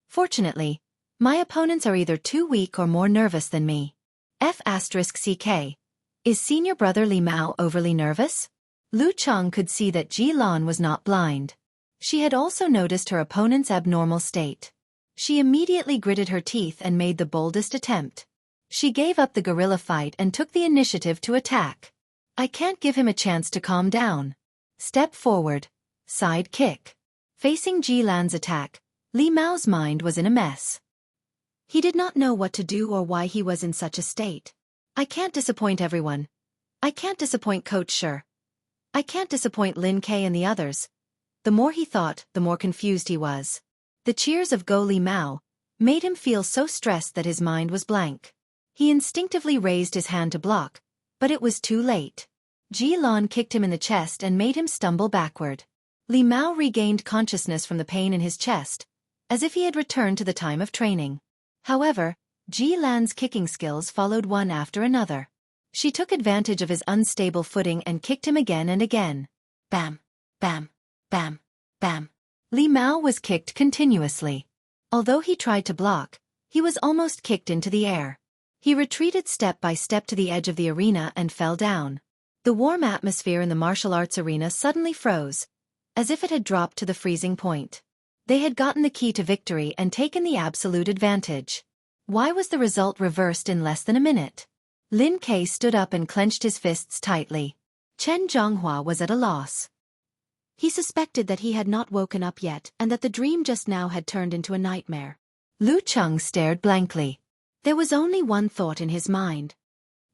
Fortunately, my opponents are either too weak or more nervous than me. F***CK. Is senior brother Li Mao overly nervous?" Lu Cheng could see that Jilan was not blind. She had also noticed her opponent's abnormal state. She immediately gritted her teeth and made the boldest attempt. She gave up the guerrilla fight and took the initiative to attack. "I can't give him a chance to calm down." Step forward. Side kick. Facing Jilan's attack, Li Mao's mind was in a mess. He did not know what to do or why he was in such a state. "I can't disappoint everyone. I can't disappoint Coach Shi. I can't disappoint Lin K and the others." The more he thought, the more confused he was. The cheers of "Go Li Mao" made him feel so stressed that his mind was blank. He instinctively raised his hand to block, but it was too late. Jilan kicked him in the chest and made him stumble backward. Li Mao regained consciousness from the pain in his chest, as if he had returned to the time of training. However, Jilan's kicking skills followed one after another. She took advantage of his unstable footing and kicked him again and again. Bam, bam, bam, bam. Li Mao was kicked continuously. Although he tried to block, he was almost kicked into the air. He retreated step by step to the edge of the arena and fell down. The warm atmosphere in the martial arts arena suddenly froze, as if it had dropped to the freezing point. They had gotten the key to victory and taken the absolute advantage. Why was the result reversed in less than a minute? Lin K stood up and clenched his fists tightly. Chen Zhonghua was at a loss. He suspected that he had not woken up yet and that the dream just now had turned into a nightmare. Lu Cheng stared blankly. There was only one thought in his mind.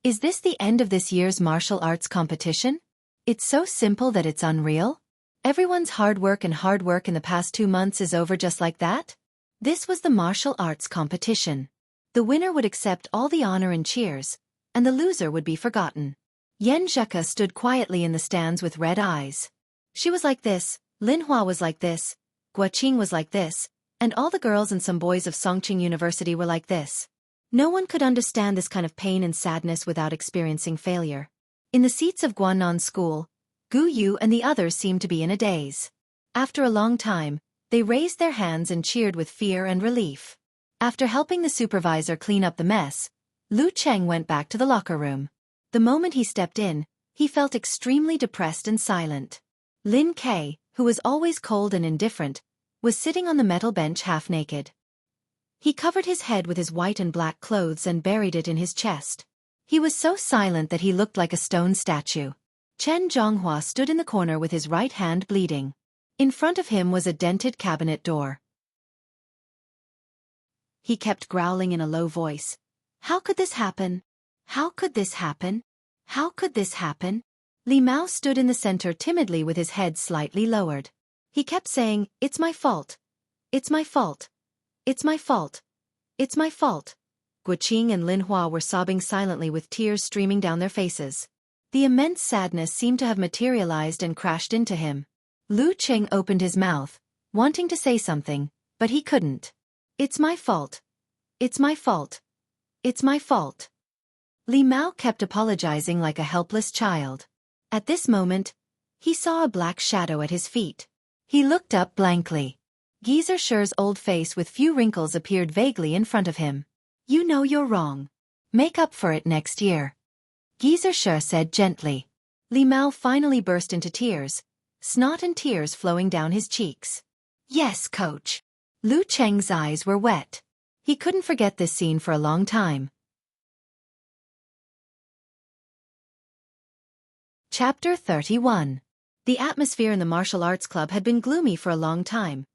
Is this the end of this year's martial arts competition? It's so simple that it's unreal. Everyone's hard work in the past 2 months is over just like that? This was the martial arts competition. The winner would accept all the honor and cheers, and the loser would be forgotten. Yan Zheka stood quietly in the stands with red eyes. She was like this, Lin Hua was like this, Guaqing was like this, and all the girls and some boys of Songqing University were like this. No one could understand this kind of pain and sadness without experiencing failure. In the seats of Guanan School, Gu Yu and the others seemed to be in a daze. After a long time, they raised their hands and cheered with fear and relief. After helping the supervisor clean up the mess, Lu Cheng went back to the locker room. The moment he stepped in, he felt extremely depressed and silent. Lin Kei, who was always cold and indifferent, was sitting on the metal bench half-naked. He covered his head with his white and black clothes and buried it in his chest. He was so silent that he looked like a stone statue. Chen Zhonghua stood in the corner with his right hand bleeding. In front of him was a dented cabinet door. He kept growling in a low voice. How could this happen? How could this happen? How could this happen? Li Mao stood in the center timidly with his head slightly lowered. He kept saying, "It's my fault. It's my fault. It's my fault. It's my fault." Guaqing and Lin Hua were sobbing silently with tears streaming down their faces. The immense sadness seemed to have materialized and crashed into him. Lu Qing opened his mouth, wanting to say something, but he couldn't. "It's my fault. It's my fault. It's my fault." Li Mao kept apologizing like a helpless child. At this moment, he saw a black shadow at his feet. He looked up blankly. Geezer Shi's old face with few wrinkles appeared vaguely in front of him. "You know you're wrong. Make up for it next year," Geezer Shi said gently. Li Mao finally burst into tears, snot and tears flowing down his cheeks. "Yes, coach." Lu Cheng's eyes were wet. He couldn't forget this scene for a long time. Chapter 31. The atmosphere in the martial arts club had been gloomy for a long time,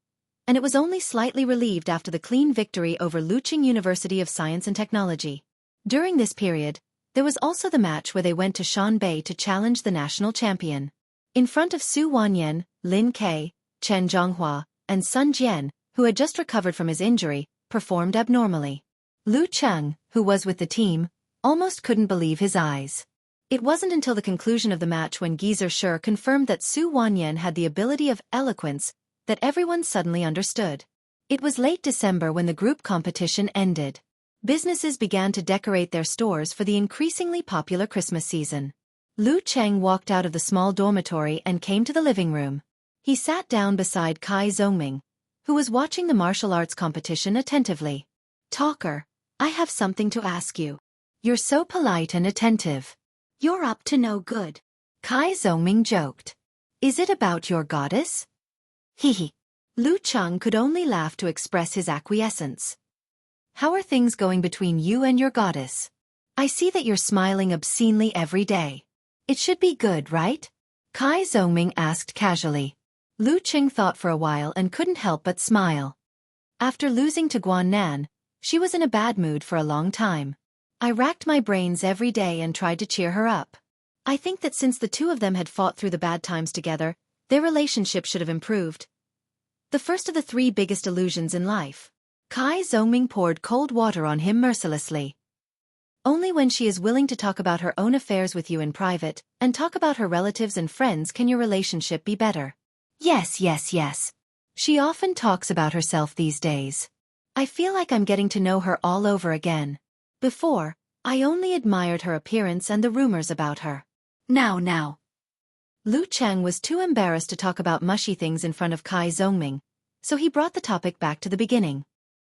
and it was only slightly relieved after the clean victory over Luqing University of Science and Technology. During this period, there was also the match where they went to Shanbei to challenge the national champion. In front of Su Wanyan, Lin Kei, Chen Zhonghua, and Sun Jian, who had just recovered from his injury, performed abnormally. Lu Cheng, who was with the team, almost couldn't believe his eyes. It wasn't until the conclusion of the match when Geezer Shi confirmed that Su Wanyan had the ability of eloquence that everyone suddenly understood. It was late December when the group competition ended. Businesses began to decorate their stores for the increasingly popular Christmas season. Lu Cheng walked out of the small dormitory and came to the living room. He sat down beside Kai Zongming, who was watching the martial arts competition attentively. "Talker, I have something to ask you. You're so polite and attentive. You're up to no good," Kai Zongming joked. "Is it about your goddess?" Hee. Lu Cheng could only laugh to express his acquiescence. "How are things going between you and your goddess? I see that you're smiling obscenely every day. It should be good, right?" Kai Zongming asked casually. Lu Cheng thought for a while and couldn't help but smile. After losing to Guanan, she was in a bad mood for a long time. I racked my brains every day and tried to cheer her up. I think that since the two of them had fought through the bad times together, their relationship should have improved. The first of the three biggest illusions in life. Kai Zongming poured cold water on him mercilessly. Only when she is willing to talk about her own affairs with you in private, and talk about her relatives and friends, can your relationship be better. Yes. She often talks about herself these days. I feel like I'm getting to know her all over again. Before, I only admired her appearance and the rumors about her. Now. Lu Cheng was too embarrassed to talk about mushy things in front of Kai Zongming, so he brought the topic back to the beginning.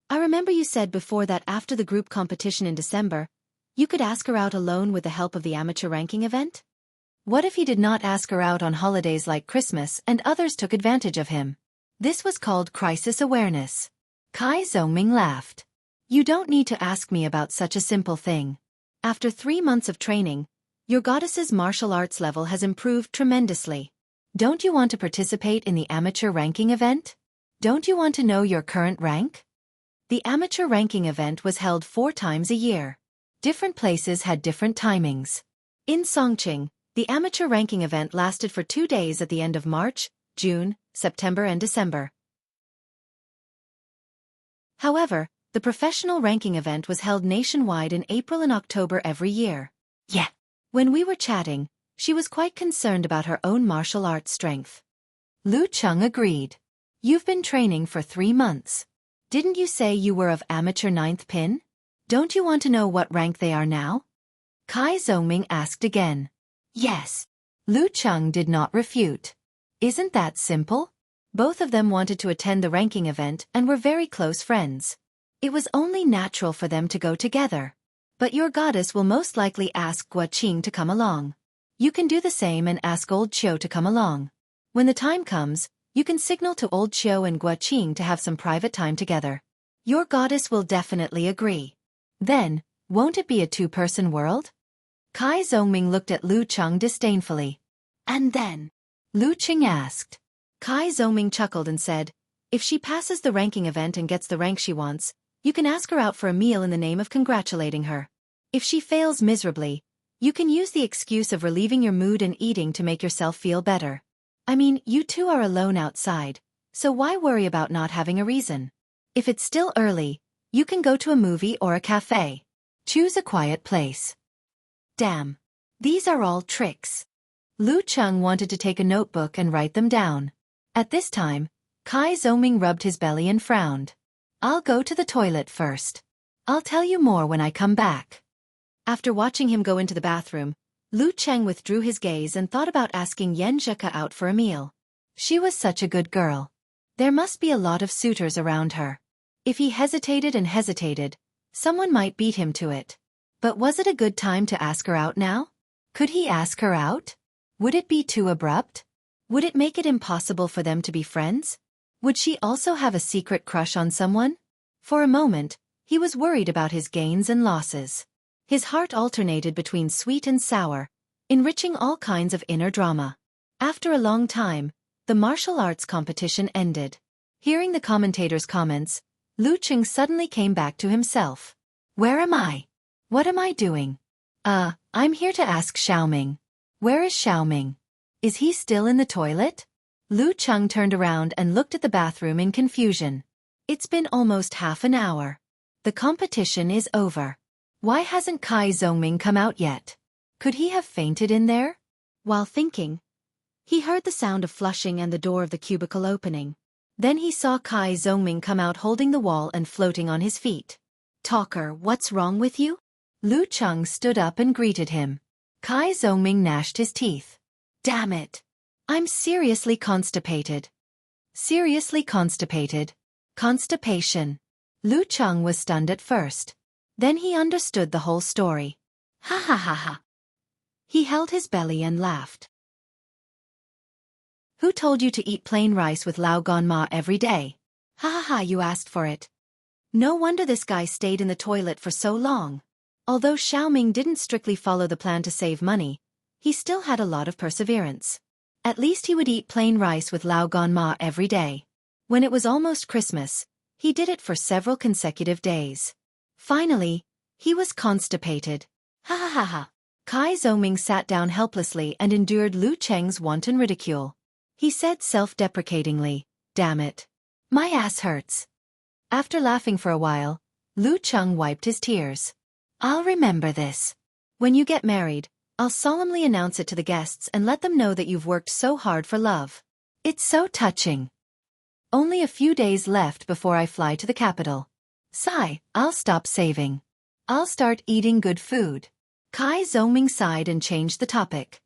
I remember you said before that after the group competition in December, you could ask her out alone with the help of the amateur ranking event? What if he did not ask her out on holidays like Christmas and others took advantage of him? This was called crisis awareness. Kai Zongming laughed. You don't need to ask me about such a simple thing. After 3 months of training, your goddess's martial arts level has improved tremendously. Don't you want to participate in the amateur ranking event? Don't you want to know your current rank? The amateur ranking event was held 4 times a year. Different places had different timings. In Songqing, the amateur ranking event lasted for 2 days at the end of March, June, September and December. However, the professional ranking event was held nationwide in April and October every year. Yeah. When we were chatting, she was quite concerned about her own martial arts strength. Lu Cheng agreed. You've been training for 3 months. Didn't you say you were of amateur 9th pin? Don't you want to know what rank they are now? Kai Zongming asked again. Yes. Lu Cheng did not refute. Isn't that simple? Both of them wanted to attend the ranking event and were very close friends. It was only natural for them to go together. But your goddess will most likely ask Gua Qing to come along. You can do the same and ask Old Qiu to come along. When the time comes, you can signal to Old Qiu and Gua Qing to have some private time together. Your goddess will definitely agree. Then, won't it be a 2-person world? Kai Zongming looked at Lu Cheng disdainfully. And then? Lu Cheng asked. Kai Zongming chuckled and said, if she passes the ranking event and gets the rank she wants, you can ask her out for a meal in the name of congratulating her. If she fails miserably, you can use the excuse of relieving your mood and eating to make yourself feel better. I mean, you two are alone outside, so why worry about not having a reason? If it's still early, you can go to a movie or a cafe. Choose a quiet place. Damn. These are all tricks. Lu Cheng wanted to take a notebook and write them down. At this time, Kai Zongming rubbed his belly and frowned. I'll go to the toilet first. I'll tell you more when I come back. After watching him go into the bathroom, Lu Cheng withdrew his gaze and thought about asking Yan Zheke out for a meal. She was such a good girl. There must be a lot of suitors around her. If he hesitated and hesitated, someone might beat him to it. But was it a good time to ask her out now? Could he ask her out? Would it be too abrupt? Would it make it impossible for them to be friends? Would she also have a secret crush on someone? For a moment, he was worried about his gains and losses. His heart alternated between sweet and sour, enriching all kinds of inner drama. After a long time, the martial arts competition ended. Hearing the commentators' comments, Lu Cheng suddenly came back to himself. Where am I? What am I doing? I'm here to ask Xiaoming. Where is Xiaoming? Is he still in the toilet? Lu Cheng turned around and looked at the bathroom in confusion. It's been almost half an hour. The competition is over. Why hasn't Kai Zongming come out yet? Could he have fainted in there? While thinking, he heard the sound of flushing and the door of the cubicle opening. Then he saw Kai Zongming come out holding the wall and floating on his feet. Talker, what's wrong with you? Lu Cheng stood up and greeted him. Kai Zongming gnashed his teeth. Damn it. I'm seriously constipated. Seriously constipated. Constipation. Lu Cheng was stunned at first. Then he understood the whole story. Ha ha ha ha. He held his belly and laughed. Who told you to eat plain rice with lao gan ma every day? Ha ha ha, you asked for it. No wonder this guy stayed in the toilet for so long. Although Xiaoming didn't strictly follow the plan to save money, he still had a lot of perseverance. At least he would eat plain rice with lao gan ma every day. When it was almost Christmas, he did it for several consecutive days. Finally, he was constipated. Ha ha ha ha. Kai Zongming sat down helplessly and endured Lu Cheng's wanton ridicule. He said self-deprecatingly, damn it. My ass hurts. After laughing for a while, Lu Cheng wiped his tears. I'll remember this. When you get married, I'll solemnly announce it to the guests and let them know that you've worked so hard for love. It's so touching. Only a few days left before I fly to the capital. Sigh, I'll stop saving. I'll start eating good food. Kai Zongming sighed and changed the topic.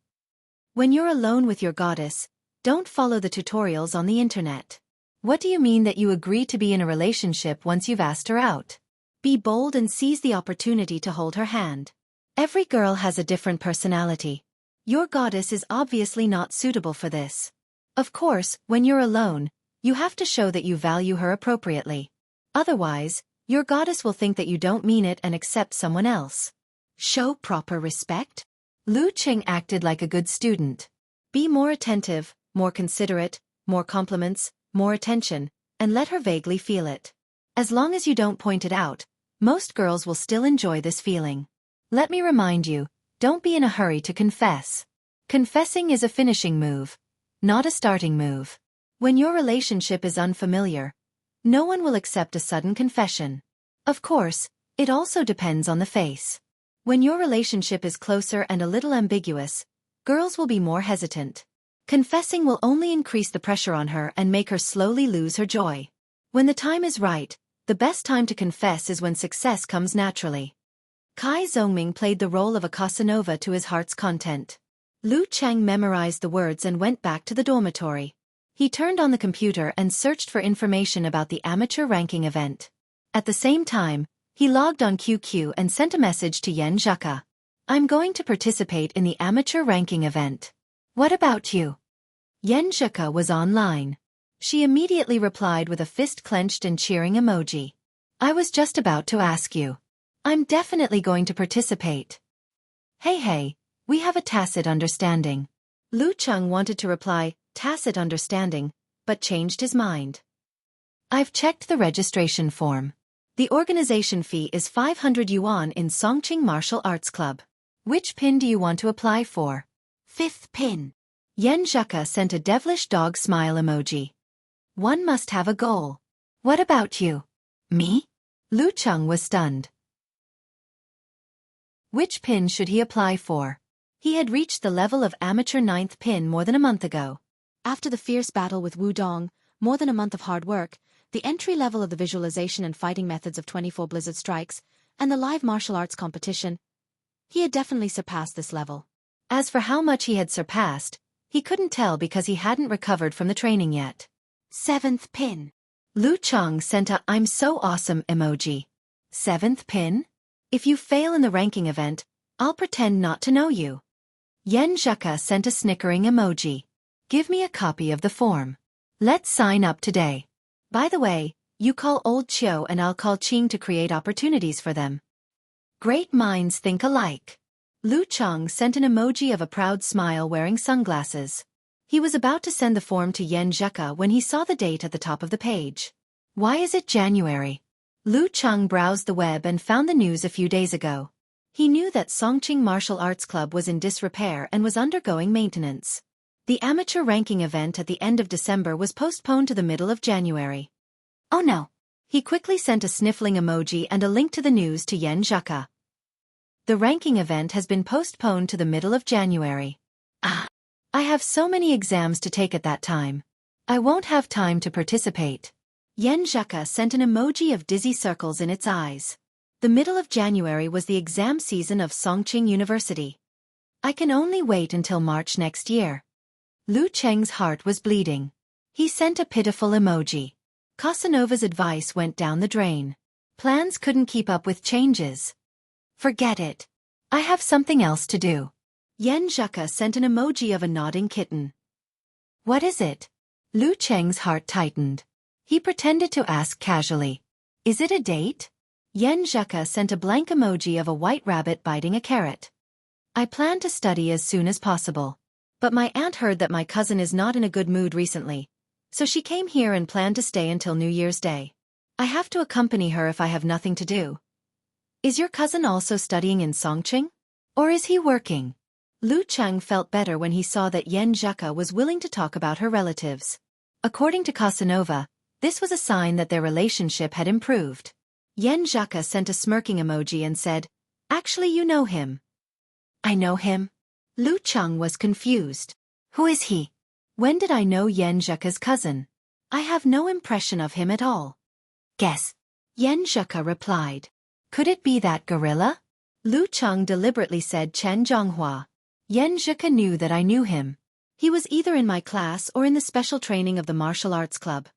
When you're alone with your goddess, don't follow the tutorials on the internet. What do you mean that you agree to be in a relationship once you've asked her out? Be bold and seize the opportunity to hold her hand. Every girl has a different personality. Your goddess is obviously not suitable for this. Of course, when you're alone, you have to show that you value her appropriately. Otherwise, your goddess will think that you don't mean it and accept someone else. Show proper respect. Lu Cheng acted like a good student. Be more attentive, more considerate, more compliments, more attention, and let her vaguely feel it. As long as you don't point it out, most girls will still enjoy this feeling. Let me remind you, don't be in a hurry to confess. Confessing is a finishing move, not a starting move. When your relationship is unfamiliar, no one will accept a sudden confession. Of course, it also depends on the face. When your relationship is closer and a little ambiguous, girls will be more hesitant. Confessing will only increase the pressure on her and make her slowly lose her joy. When the time is right, the best time to confess is when success comes naturally. Kai Zhongming played the role of a Casanova to his heart's content. Lu Cheng memorized the words and went back to the dormitory. He turned on the computer and searched for information about the amateur ranking event. At the same time, he logged on QQ and sent a message to Yen Zheka. I'm going to participate in the amateur ranking event. What about you? Yen Zheka was online. She immediately replied with a fist clenched and cheering emoji. I was just about to ask you. I'm definitely going to participate. Hey, we have a tacit understanding. Lu Cheng wanted to reply, tacit understanding, but changed his mind. I've checked the registration form. The organization fee is 500 yuan in Songqing Martial Arts Club. Which pin do you want to apply for? 5th pin. Yen Zheka sent a devilish dog smile emoji. One must have a goal. What about you? Me? Lu Cheng was stunned. Which pin should he apply for? He had reached the level of amateur 9th pin more than a month ago. After the fierce battle with Wu Dong, more than a month of hard work, the entry level of the visualization and fighting methods of 24 Blizzard Strikes, and the live martial arts competition, he had definitely surpassed this level. As for how much he had surpassed, he couldn't tell because he hadn't recovered from the training yet. 7th pin. Lu Cheng sent a I'm so awesome emoji. 7th pin? If you fail in the ranking event, I'll pretend not to know you. Yen Zheka sent a snickering emoji. Give me a copy of the form. Let's sign up today. By the way, you call old Chiu and I'll call Qing to create opportunities for them. Great minds think alike. Lu Cheng sent an emoji of a proud smile wearing sunglasses. He was about to send the form to Yen Zheka when he saw the date at the top of the page. Why is it January? Lu Cheng browsed the web and found the news a few days ago. He knew that Songqing Martial Arts Club was in disrepair and was undergoing maintenance. The amateur ranking event at the end of December was postponed to the middle of January. Oh no! He quickly sent a sniffling emoji and a link to the news to Yen Zheka. The ranking event has been postponed to the middle of January. I have so many exams to take at that time. I won't have time to participate. Yen Zheka sent an emoji of dizzy circles in its eyes. The middle of January was the exam season of Songqing University. I can only wait until March next year. Lu Cheng's heart was bleeding. He sent a pitiful emoji. Casanova's advice went down the drain. Plans couldn't keep up with changes. Forget it. I have something else to do. Yen Zheka sent an emoji of a nodding kitten. What is it? Lu Cheng's heart tightened. He pretended to ask casually. Is it a date? Yen Zheka sent a blank emoji of a white rabbit biting a carrot. I plan to study as soon as possible. But my aunt heard that my cousin is not in a good mood recently, so she came here and planned to stay until New Year's Day. I have to accompany her if I have nothing to do. Is your cousin also studying in Songqing? Or is he working? Lu Cheng felt better when he saw that Yen Zheka was willing to talk about her relatives. According to Casanova, this was a sign that their relationship had improved. Yen Zheka sent a smirking emoji and said, Actually you know him. I know him? Lu Cheng was confused. Who is he? When did I know Yen Zheka's cousin? I have no impression of him at all. Guess. Yen Zheka replied. Could it be that gorilla? Lu Cheng deliberately said Chen Zhonghua. Yen Zheka knew that I knew him. He was either in my class or in the special training of the martial arts club.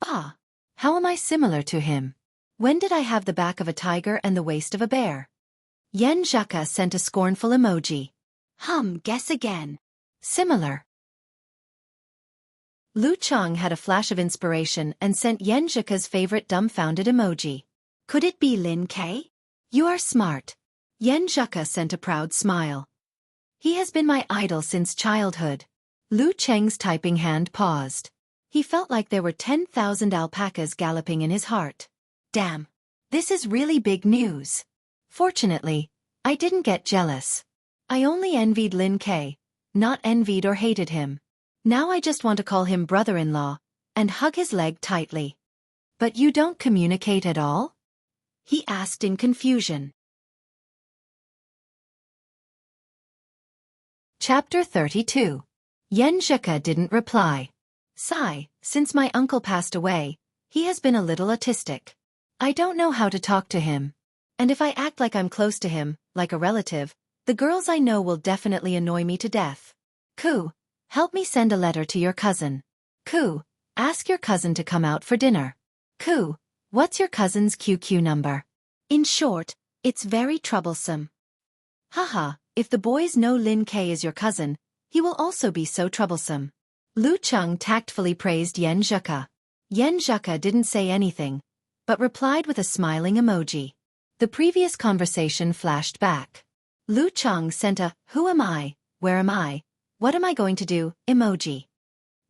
Ah, how am I similar to him? When did I have the back of a tiger and the waist of a bear? Yen Zheka sent a scornful emoji. Guess again. Similar. Lu Cheng had a flash of inspiration and sent Yen Zheka's favorite dumbfounded emoji. Could it be Lin K? You are smart. Yen Zheka sent a proud smile. He has been my idol since childhood. Lu Cheng's typing hand paused. He felt like there were 10,000 alpacas galloping in his heart. Damn. This is really big news. Fortunately, I didn't get jealous. I only envied Lin K, not envied or hated him. Now I just want to call him brother-in-law, and hug his leg tightly. But you don't communicate at all? He asked in confusion. Chapter 32. Yen Zheke didn't reply. Sigh, since my uncle passed away, he has been a little autistic. I don't know how to talk to him. And if I act like I'm close to him, like a relative, the girls I know will definitely annoy me to death. Ku, help me send a letter to your cousin. Ku, ask your cousin to come out for dinner. Ku, what's your cousin's QQ number? In short, it's very troublesome. Haha, if the boys know Lin K is your cousin, he will also be so troublesome. Lu Cheng tactfully praised Yen Zheke. Yen Zheke didn't say anything, but replied with a smiling emoji. The previous conversation flashed back. Lu Cheng sent a, "Who am I? Where am I? What am I going to do?" emoji.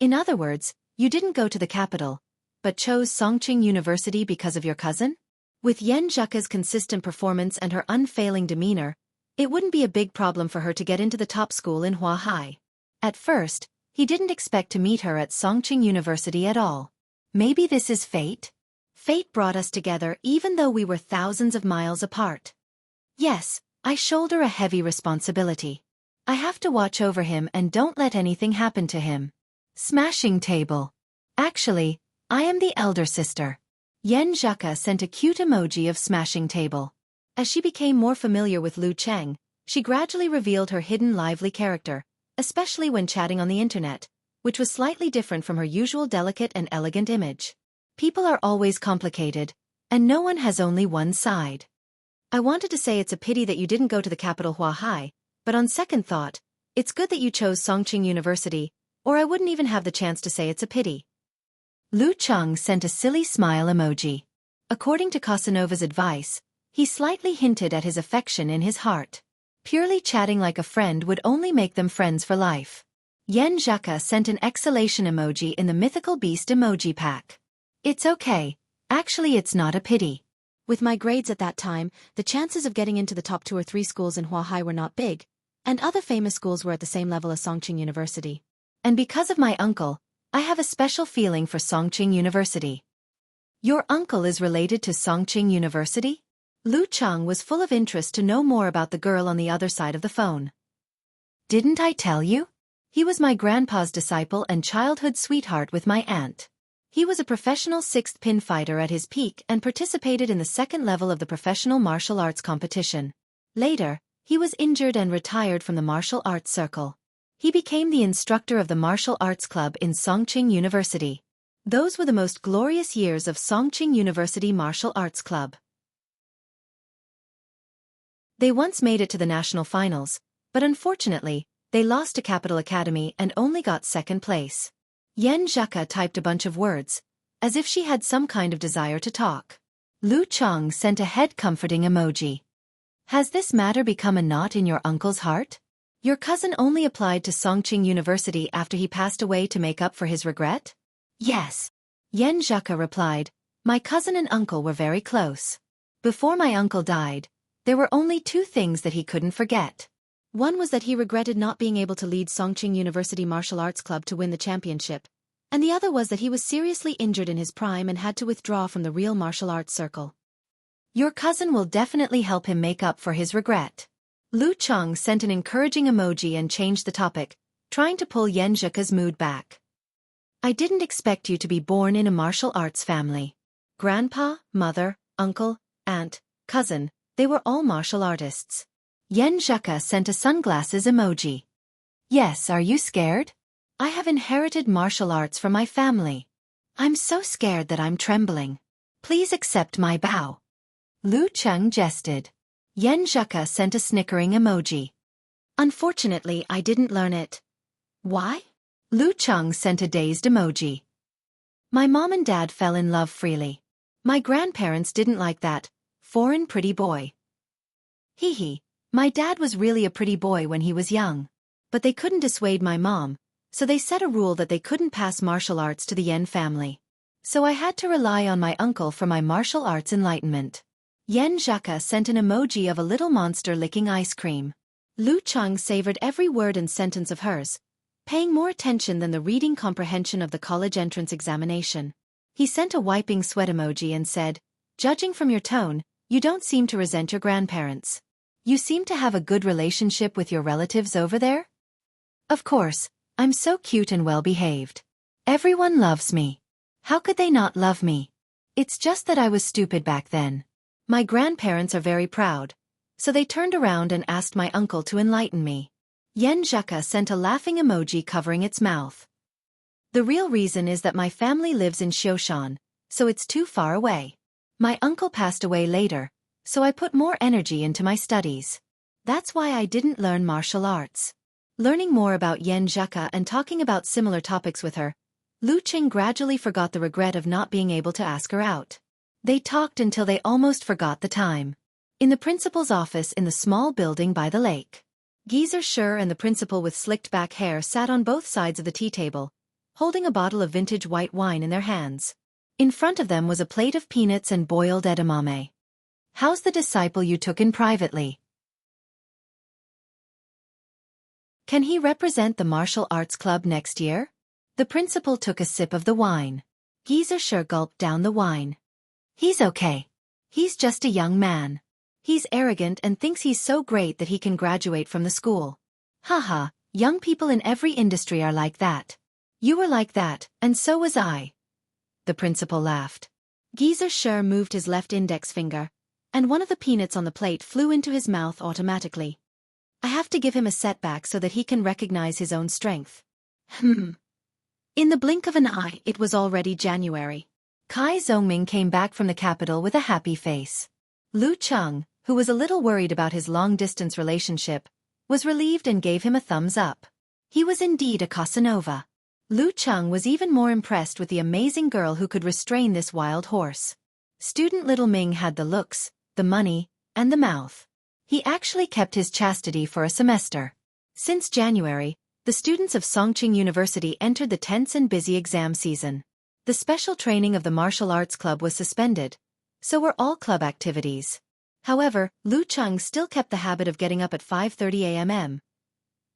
In other words, you didn't go to the capital, but chose Songqing University because of your cousin? With Yen Zheke's consistent performance and her unfailing demeanor, it wouldn't be a big problem for her to get into the top school in Huahai. At first, he didn't expect to meet her at Songqing University at all. Maybe this is fate? Fate brought us together even though we were thousands of miles apart. Yes, I shoulder a heavy responsibility. I have to watch over him and don't let anything happen to him. Smashing table. Actually, I am the elder sister. Yen Zheke sent a cute emoji of smashing table. As she became more familiar with Lu Cheng, she gradually revealed her hidden lively character, especially when chatting on the internet, which was slightly different from her usual delicate and elegant image. People are always complicated, and no one has only one side. I wanted to say it's a pity that you didn't go to the capital Huahai, but on second thought, it's good that you chose Songqing University, or I wouldn't even have the chance to say it's a pity. Lu Cheng sent a silly smile emoji. According to Casanova's advice, he slightly hinted at his affection in his heart. Purely chatting like a friend would only make them friends for life. Yen Zheke sent an exhalation emoji in the mythical beast emoji pack. It's okay. Actually, it's not a pity. With my grades at that time, the chances of getting into the top 2 or 3 schools in Huahai were not big, and other famous schools were at the same level as Songqing University. And because of my uncle, I have a special feeling for Songqing University. Your uncle is related to Songqing University? Lu Cheng was full of interest to know more about the girl on the other side of the phone. Didn't I tell you? He was my grandpa's disciple and childhood sweetheart with my aunt. He was a professional 6th pin fighter at his peak and participated in the 2nd level of the professional martial arts competition. Later, he was injured and retired from the martial arts circle. He became the instructor of the martial arts club in Songqing University. Those were the most glorious years of Songqing University Martial Arts Club. They once made it to the national finals, but unfortunately, they lost to Capital Academy and only got 2nd place. Yen Zheke typed a bunch of words, as if she had some kind of desire to talk. Lu Cheng sent a head-comforting emoji. Has this matter become a knot in your uncle's heart? Your cousin only applied to Songqing University after he passed away to make up for his regret? Yes. Yen Zheke replied, my cousin and uncle were very close. Before my uncle died, there were only 2 things that he couldn't forget. One was that he regretted not being able to lead Songqing University Martial Arts Club to win the championship, and the other was that he was seriously injured in his prime and had to withdraw from the real martial arts circle. Your cousin will definitely help him make up for his regret. Lu Cheng sent an encouraging emoji and changed the topic, trying to pull Yen Zheke's mood back. I didn't expect you to be born in a martial arts family. Grandpa, mother, uncle, aunt, cousin, they were all martial artists. Yen Zheke sent a sunglasses emoji. Yes, are you scared? I have inherited martial arts from my family. I'm so scared that I'm trembling. Please accept my bow. Lu Cheng jested. Yen Zheke sent a snickering emoji. Unfortunately, I didn't learn it. Why? Lu Cheng sent a dazed emoji. My mom and dad fell in love freely. My grandparents didn't like that foreign pretty boy. Hee hee. My dad was really a pretty boy when he was young. But they couldn't dissuade my mom, so they set a rule that they couldn't pass martial arts to the Yen family. So I had to rely on my uncle for my martial arts enlightenment. Yen Zheke sent an emoji of a little monster licking ice cream. Lu Cheng savored every word and sentence of hers, paying more attention than the reading comprehension of the college entrance examination. He sent a wiping sweat emoji and said, judging from your tone, you don't seem to resent your grandparents. You seem to have a good relationship with your relatives over there? Of course, I'm so cute and well-behaved. Everyone loves me. How could they not love me? It's just that I was stupid back then. My grandparents are very proud, so they turned around and asked my uncle to enlighten me. Yen Zheka sent a laughing emoji covering its mouth. The real reason is that my family lives in Xiaofan, so it's too far away. My uncle passed away later, so I put more energy into my studies. That's why I didn't learn martial arts. Learning more about Yen Zheka and talking about similar topics with her, Lu Qing gradually forgot the regret of not being able to ask her out. They talked until they almost forgot the time. In the principal's office in the small building by the lake, Geezer Sher and the principal with slicked back hair sat on both sides of the tea table, holding a bottle of vintage white wine in their hands. In front of them was a plate of peanuts and boiled edamame. How's the disciple you took in privately? Can he represent the martial arts club next year? The principal took a sip of the wine. Geezer Sher gulped down the wine. He's okay. He's just a young man. He's arrogant and thinks he's so great that he can graduate from the school. Haha, young people in every industry are like that. You were like that, and so was I. The principal laughed. Geezer Sher moved his left index finger, and one of the peanuts on the plate flew into his mouth automatically. I have to give him a setback so that he can recognize his own strength. In the blink of an eye, it was already January. Kai Zhongming came back from the capital with a happy face. Lu Cheng, who was a little worried about his long-distance relationship, was relieved and gave him a thumbs up. He was indeed a Casanova. Lu Cheng was even more impressed with the amazing girl who could restrain this wild horse. Student Little Ming had the looks, the money, and the mouth. He actually kept his chastity for a semester. Since January, the students of Songqing University entered the tense and busy exam season. The special training of the martial arts club was suspended, so were all club activities. However, Lu Cheng still kept the habit of getting up at 5:30 a.m.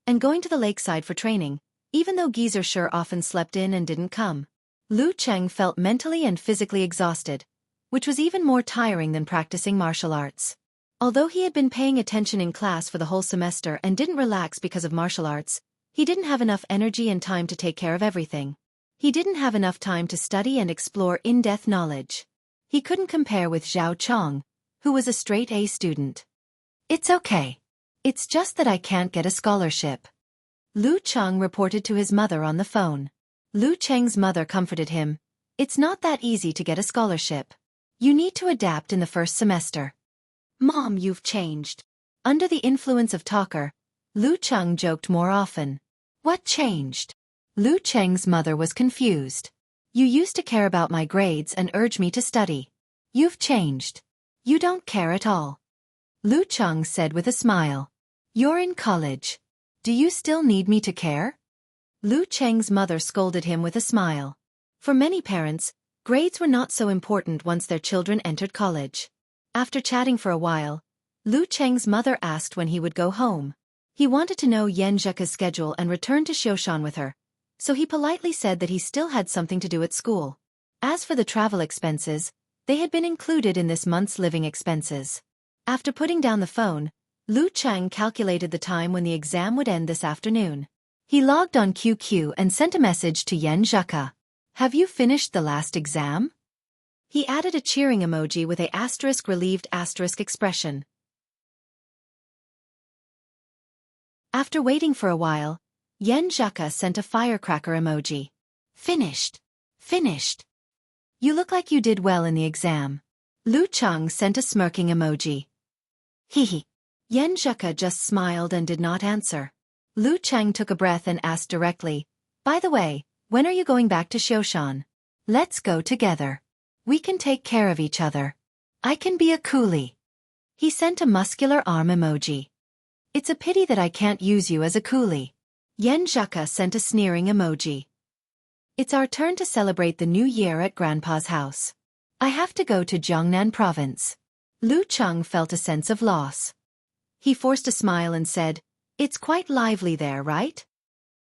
and going to the lakeside for training, even though Geezer Sher often slept in and didn't come. Lu Cheng felt mentally and physically exhausted, which was even more tiring than practicing martial arts. Although he had been paying attention in class for the whole semester and didn't relax because of martial arts, he didn't have enough energy and time to take care of everything. He didn't have enough time to study and explore in-depth knowledge. He couldn't compare with Zhao Chong, who was a straight-A student. It's okay. It's just that I can't get a scholarship. Lu Cheng reported to his mother on the phone. Lu Cheng's mother comforted him. It's not that easy to get a scholarship. You need to adapt in the first semester. Mom, you've changed. Under the influence of talker, Lu Cheng joked more often. What changed? Lu Cheng's mother was confused. You used to care about my grades and urge me to study. You've changed. You don't care at all. Lu Cheng said with a smile. You're in college. Do you still need me to care? Lu Cheng's mother scolded him with a smile. For many parents, grades were not so important once their children entered college. After chatting for a while, Lu Cheng's mother asked when he would go home. He wanted to know Yen Zheka's schedule and return to Xiaoshan with her, so he politely said that he still had something to do at school. As for the travel expenses, they had been included in this month's living expenses. After putting down the phone, Lu Cheng calculated the time when the exam would end this afternoon. He logged on QQ and sent a message to Yen Zheka. Have you finished the last exam? He added a cheering emoji with a relieved expression. After waiting for a while, Yen Zheka sent a firecracker emoji. Finished. Finished. You look like you did well in the exam. Lu Cheng sent a smirking emoji. Hehe. Yen Zheka just smiled and did not answer. Lu Cheng took a breath and asked directly, by the way, when are you going back to Xiaoshan? Let's go together. We can take care of each other. I can be a coolie. He sent a muscular arm emoji. It's a pity that I can't use you as a coolie. Yen Zheka sent a sneering emoji. It's our turn to celebrate the new year at Grandpa's house. I have to go to Jiangnan province. Lu Cheng felt a sense of loss. He forced a smile and said, it's quite lively there, right?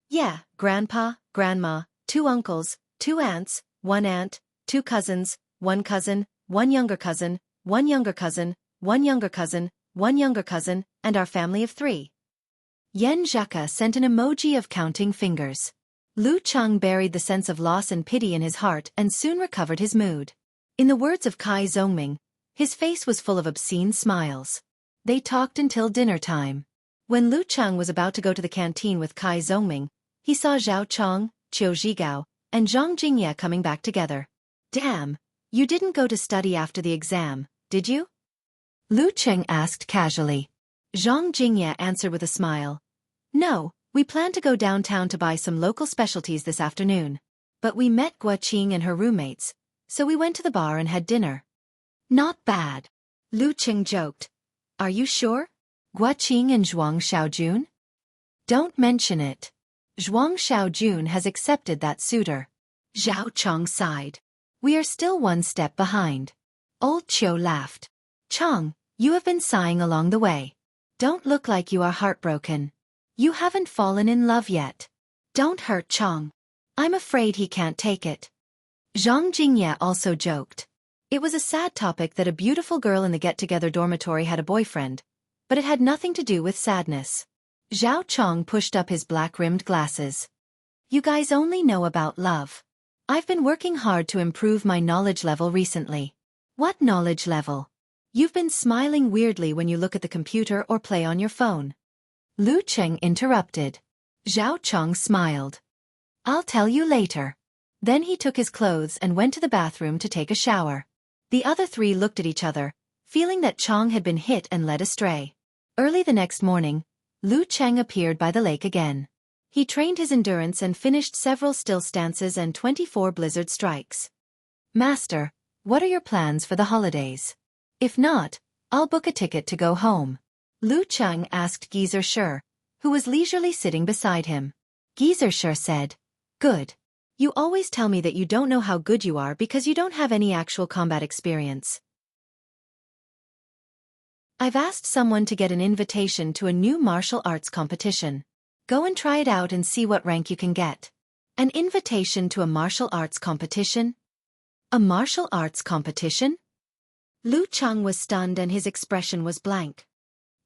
Yeah, Grandpa, Grandma, 2 uncles, 2 aunts, 1 aunt, 2 cousins, 1 cousin, 1 younger cousin, 1 younger cousin, 1 younger cousin, 1 younger cousin, and our family of 3. Yen Zhaka sent an emoji of counting fingers. Lu Cheng buried the sense of loss and pity in his heart and soon recovered his mood. In the words of Kai Zhongming, his face was full of obscene smiles. They talked until dinner time. When Lu Cheng was about to go to the canteen with Kai Zhongming, he saw Zhao Chong, Qiu Zhigao, and Zhang Jingye coming back together. Damn, you didn't go to study after the exam, did you? Lu Cheng asked casually. Zhang Jingye answered with a smile. No, we planned to go downtown to buy some local specialties this afternoon. But we met Guo Qing and her roommates, so we went to the bar and had dinner. Not bad. Lu Cheng joked. Are you sure? Guo Qing and Zhuang Xiaojun? Don't mention it. Zhuang Xiaojun has accepted that suitor. Zhao Chong sighed. We are still one step behind. Old Qiu laughed. Chong, you have been sighing along the way. Don't look like you are heartbroken. You haven't fallen in love yet. Don't hurt Chong. I'm afraid he can't take it. Zhang Jingye also joked. It was a sad topic that a beautiful girl in the get-together dormitory had a boyfriend, but it had nothing to do with sadness. Zhao Chong pushed up his black-rimmed glasses. You guys only know about love. I've been working hard to improve my knowledge level recently. What knowledge level? You've been smiling weirdly when you look at the computer or play on your phone. Lu Cheng interrupted. Zhao Chong smiled. I'll tell you later. Then he took his clothes and went to the bathroom to take a shower. The other three looked at each other, feeling that Chong had been hit and led astray. Early the next morning, Lu Cheng appeared by the lake again. He trained his endurance and finished several still stances and 24 blizzard strikes. Master, what are your plans for the holidays? If not, I'll book a ticket to go home. Lu Cheng asked Geezer Shi, who was leisurely sitting beside him. Geezer Shi said, Good. You always tell me that you don't know how good you are because you don't have any actual combat experience. I've asked someone to get an invitation to a new martial arts competition. Go and try it out and see what rank you can get. An invitation to a martial arts competition? A martial arts competition? Lu Cheng was stunned and his expression was blank.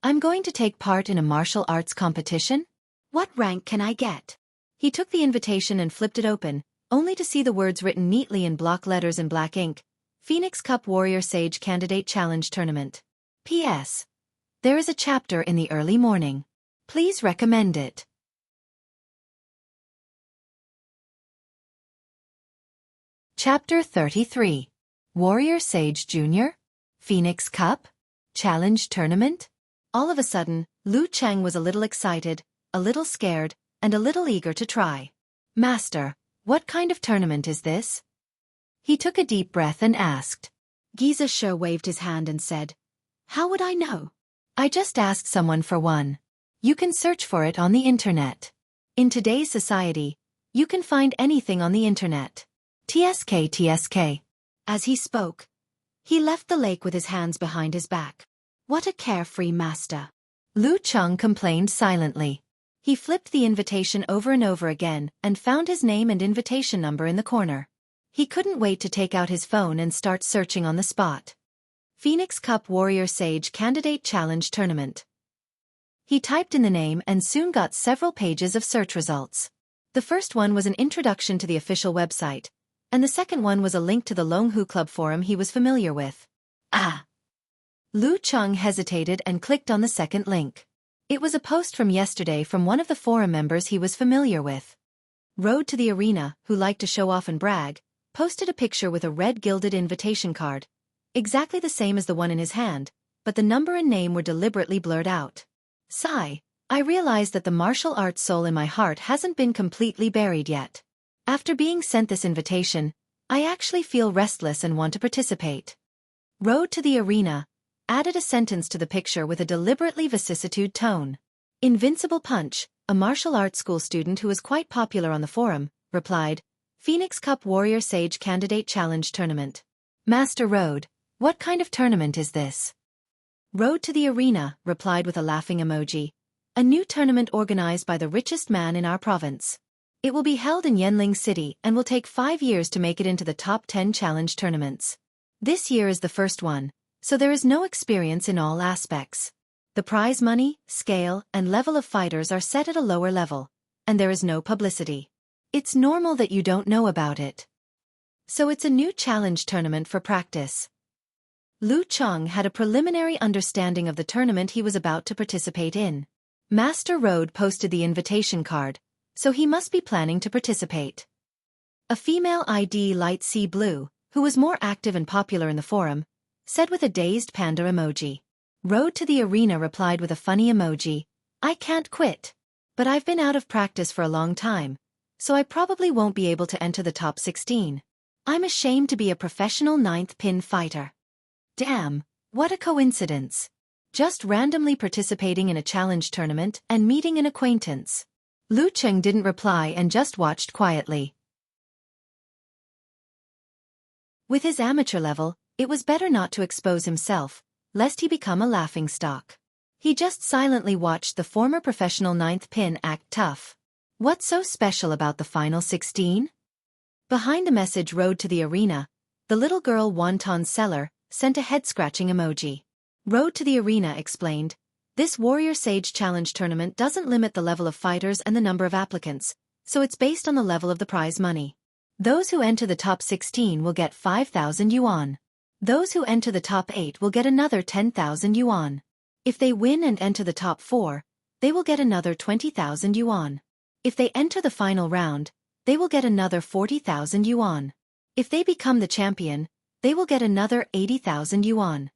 I'm going to take part in a martial arts competition? What rank can I get? He took the invitation and flipped it open, only to see the words written neatly in block letters in black ink. Phoenix Cup Warrior Sage Candidate Challenge Tournament. P.S. There is a chapter in the early morning. Please recommend it. Chapter 33. Warrior Sage Jr.? Phoenix Cup? Challenge Tournament? All of a sudden, Lu Cheng was a little excited, a little scared, and a little eager to try. Master, what kind of tournament is this? He took a deep breath and asked. Geezer Shi waved his hand and said, How would I know? I just asked someone for one. You can search for it on the internet. In today's society, you can find anything on the internet. TSK. As he spoke, he left the lake with his hands behind his back. What a carefree master. Lu Cheng complained silently. He flipped the invitation over and over again and found his name and invitation number in the corner. He couldn't wait to take out his phone and start searching on the spot. Phoenix Cup Warrior Sage Candidate Challenge Tournament. He typed in the name and soon got several pages of search results. The first one was an introduction to the official website, and the second one was a link to the Longhu Club forum he was familiar with. Lu Cheng hesitated and clicked on the second link. It was a post from yesterday from one of the forum members he was familiar with. Road to the Arena, who liked to show off and brag, posted a picture with a red gilded invitation card, exactly the same as the one in his hand, but the number and name were deliberately blurred out. Sigh, I realized that the martial arts soul in my heart hasn't been completely buried yet. After being sent this invitation, I actually feel restless and want to participate. Road to the Arena added a sentence to the picture with a deliberately vicissitude tone. Invincible Punch, a martial arts school student who is quite popular on the forum, replied, Phoenix Cup Warrior Sage Candidate Challenge Tournament. Master Road, what kind of tournament is this? Road to the Arena replied with a laughing emoji. A new tournament organized by the richest man in our province. It will be held in Yanling City and will take 5 years to make it into the top 10 challenge tournaments. This year is the first one, so there is no experience in all aspects. The prize money, scale, and level of fighters are set at a lower level, and there is no publicity. It's normal that you don't know about it. So it's a new challenge tournament for practice. Lu Cheng had a preliminary understanding of the tournament he was about to participate in. Master Road posted the invitation card, so he must be planning to participate. A female ID light sea blue, who was more active and popular in the forum, said with a dazed panda emoji. Road to the Arena replied with a funny emoji. I can't quit. But I've been out of practice for a long time, so I probably won't be able to enter the top 16. I'm ashamed to be a professional 9th pin fighter. Damn, what a coincidence. Just randomly participating in a challenge tournament and meeting an acquaintance. Lu Cheng didn't reply and just watched quietly. With his amateur level, it was better not to expose himself, lest he become a laughingstock. He just silently watched the former professional 9th pin act tough. What's so special about the final 16? Behind the message Road to the Arena, the little girl Wonton Seller sent a head-scratching emoji. Road to the Arena explained, this Warrior Sage Challenge tournament doesn't limit the level of fighters and the number of applicants, so it's based on the level of the prize money. Those who enter the top 16 will get 5,000 yuan. Those who enter the top 8 will get another 10,000 yuan. If they win and enter the top 4, they will get another 20,000 yuan. If they enter the final round, they will get another 40,000 yuan. If they become the champion, they will get another 80,000 yuan.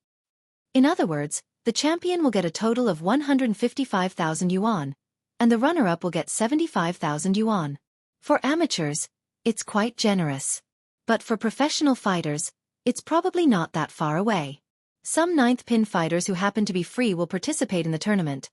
In other words, the champion will get a total of 155,000 yuan, and the runner-up will get 75,000 yuan. For amateurs, it's quite generous. But for professional fighters, it's probably not that far away. Some 9th pin fighters who happen to be free will participate in the tournament,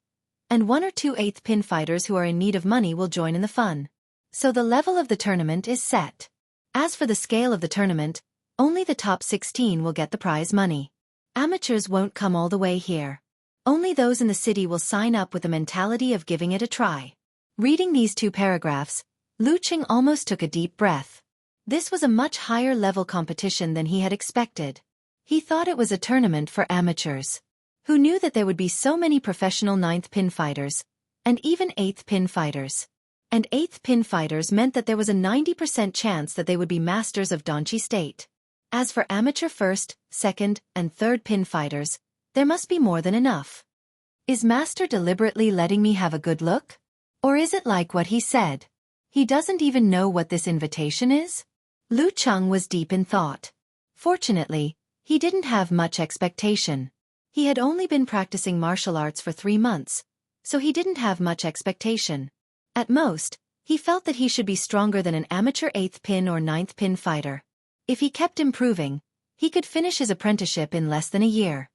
and 1 or 2 8th pin fighters who are in need of money will join in the fun. So the level of the tournament is set. As for the scale of the tournament, only the top 16 will get the prize money. Amateurs won't come all the way here. Only those in the city will sign up with the mentality of giving it a try. Reading these 2 paragraphs, Lu Cheng almost took a deep breath. This was a much higher level competition than he had expected. He thought it was a tournament for amateurs. Who knew that there would be so many professional 9th pin fighters, and even 8th pin fighters? And 8th pin fighters meant that there was a 90% chance that they would be masters of Donchi State. As for amateur 1st, 2nd, and 3rd pin fighters, there must be more than enough. Is Master deliberately letting me have a good look? Or is it like what he said? He doesn't even know what this invitation is? Lu Cheng was deep in thought. Fortunately, he didn't have much expectation. He had only been practicing martial arts for 3 months, so he didn't have much expectation. At most, he felt that he should be stronger than an amateur 8th pin or 9th pin fighter. If he kept improving, he could finish his apprenticeship in less than a year.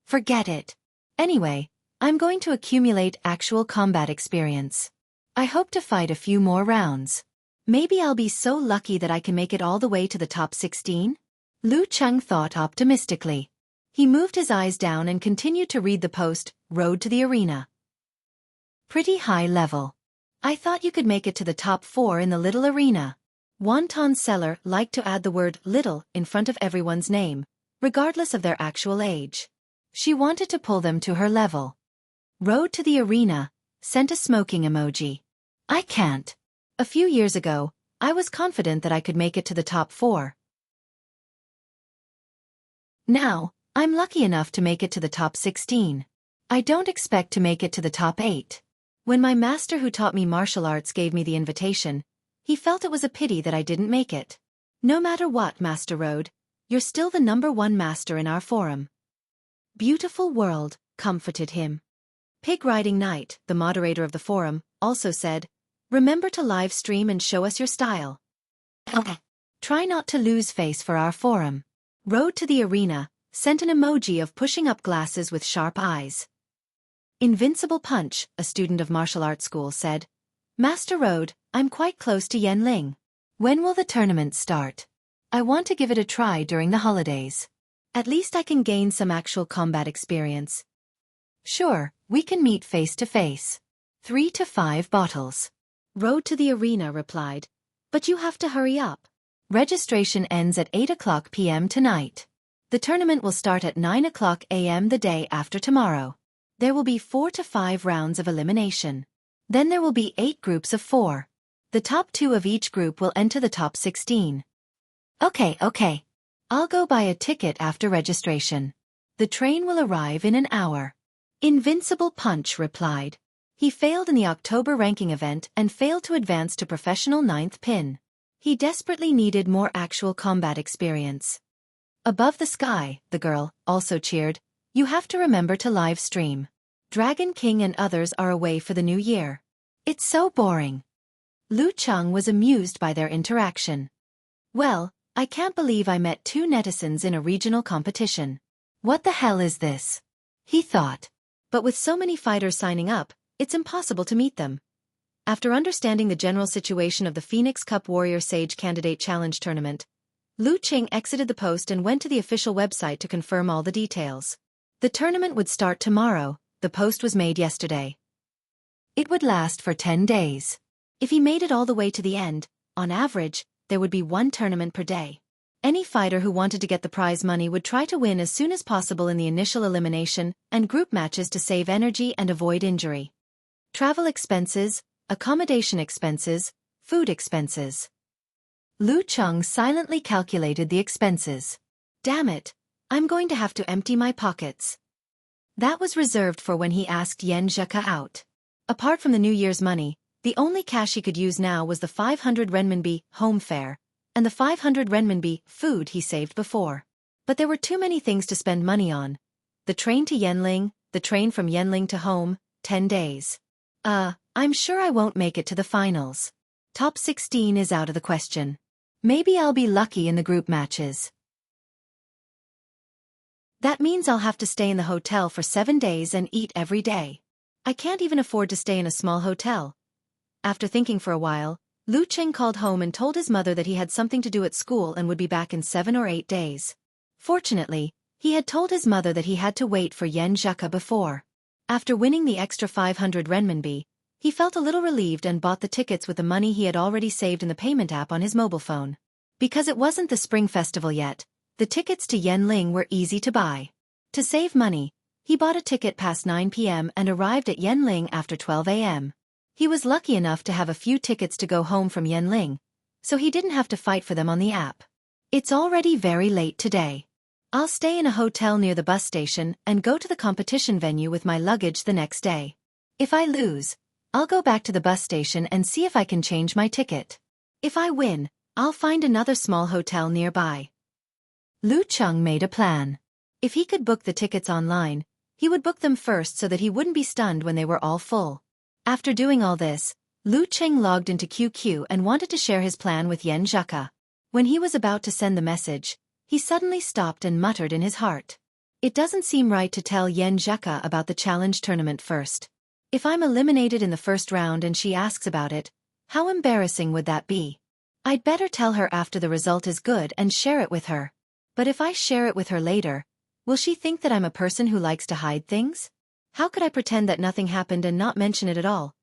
Forget it. Anyway, I'm going to accumulate actual combat experience. I hope to fight a few more rounds. Maybe I'll be so lucky that I can make it all the way to the top 16? Lu Cheng thought optimistically. He moved his eyes down and continued to read the post, Road to the Arena. Pretty high level. I thought you could make it to the top 4 in the little arena. Wonton Seller liked to add the word little in front of everyone's name, regardless of their actual age. She wanted to pull them to her level. Road to the Arena sent a smoking emoji. I can't. A few years ago, I was confident that I could make it to the top 4. Now, I'm lucky enough to make it to the top 16. I don't expect to make it to the top 8. When my master who taught me martial arts gave me the invitation, he felt it was a pity that I didn't make it. No matter what, Master Road, you're still the #1 master in our forum. Beautiful World comforted him. Pig Riding Night, the moderator of the forum, also said, remember to live stream and show us your style. Try not to lose face for our forum. Road to the Arena sent an emoji of pushing up glasses with sharp eyes. Invincible Punch, a student of martial arts school, said, Master Road, I'm quite close to Yenling. When will the tournament start? I want to give it a try during the holidays. At least I can gain some actual combat experience. Sure, we can meet face to face. 3 to 5 bottles. Road to the Arena replied, but you have to hurry up. Registration ends at 8:00 p.m. tonight. The tournament will start at 9:00 a.m. the day after tomorrow. There will be 4 to 5 rounds of elimination. Then there will be 8 groups of 4. The top 2 of each group will enter the top 16. Okay. I'll go buy a ticket after registration. The train will arrive in an hour. Invincible Punch replied. He failed in the October ranking event and failed to advance to professional 9th pin. He desperately needed more actual combat experience. Above the sky, the girl also cheered. You have to remember to live stream. Dragon King and others are away for the new year. It's so boring. Lu Cheng was amused by their interaction. Well, I can't believe I met 2 netizens in a regional competition. What the hell is this? He thought. But with so many fighters signing up, it's impossible to meet them. After understanding the general situation of the Phoenix Cup Warrior Sage Candidate Challenge Tournament, Lu Cheng exited the post and went to the official website to confirm all the details. The tournament would start tomorrow, the post was made yesterday. It would last for 10 days. If he made it all the way to the end, on average, there would be 1 tournament per day. Any fighter who wanted to get the prize money would try to win as soon as possible in the initial elimination and group matches to save energy and avoid injury. Travel expenses, accommodation expenses, food expenses. Lu Cheng silently calculated the expenses. Damn it, I'm going to have to empty my pockets. That was reserved for when he asked Yan Zheka out. Apart from the New Year's money, the only cash he could use now was the 500 renminbi home fare, and the 500 renminbi food he saved before. But there were too many things to spend money on. The train to Yanling, the train from Yanling to home, 10 days. I'm sure I won't make it to the finals. Top 16 is out of the question. Maybe I'll be lucky in the group matches. That means I'll have to stay in the hotel for 7 days and eat every day. I can't even afford to stay in a small hotel. After thinking for a while, Lu Cheng called home and told his mother that he had something to do at school and would be back in 7 or 8 days. Fortunately, he had told his mother that he had to wait for Yan Zheka before. After winning the extra 500 renminbi, he felt a little relieved and bought the tickets with the money he had already saved in the payment app on his mobile phone. Because it wasn't the Spring Festival yet, the tickets to Yanling were easy to buy. To save money, he bought a ticket past 9 p.m. and arrived at Yanling after 12 a.m. He was lucky enough to have a few tickets to go home from Yanling, so he didn't have to fight for them on the app. It's already very late today. I'll stay in a hotel near the bus station and go to the competition venue with my luggage the next day. If I lose, I'll go back to the bus station and see if I can change my ticket. If I win, I'll find another small hotel nearby. Lu Cheng made a plan. If he could book the tickets online, he would book them first so that he wouldn't be stunned when they were all full. After doing all this, Lu Cheng logged into QQ and wanted to share his plan with Yan Zheka. When he was about to send the message, he suddenly stopped and muttered in his heart. It doesn't seem right to tell Yan Zheka about the challenge tournament first. If I'm eliminated in the first round and she asks about it, how embarrassing would that be? I'd better tell her after the result is good and share it with her. But if I share it with her later, will she think that I'm a person who likes to hide things? How could I pretend that nothing happened and not mention it at all?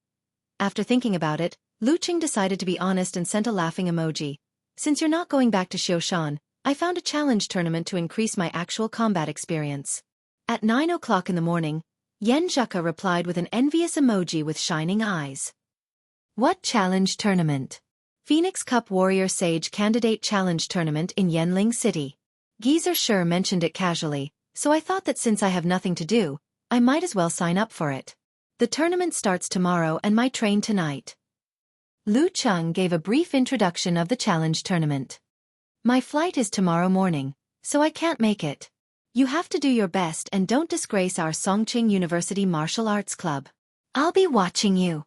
After thinking about it, Lu Cheng decided to be honest and sent a laughing emoji. Since you're not going back to Xiaofan, I found a challenge tournament to increase my actual combat experience. At 9 o'clock in the morning, Yan Zheka replied with an envious emoji with shining eyes. What challenge tournament? Phoenix Cup Warrior Sage Candidate Challenge Tournament in Yanling City. Geezer sure mentioned it casually, so I thought that since I have nothing to do, I might as well sign up for it. The tournament starts tomorrow and my train tonight. Lu Cheng gave a brief introduction of the challenge tournament. My flight is tomorrow morning, so I can't make it. You have to do your best and don't disgrace our Songqing University Martial Arts Club. I'll be watching you.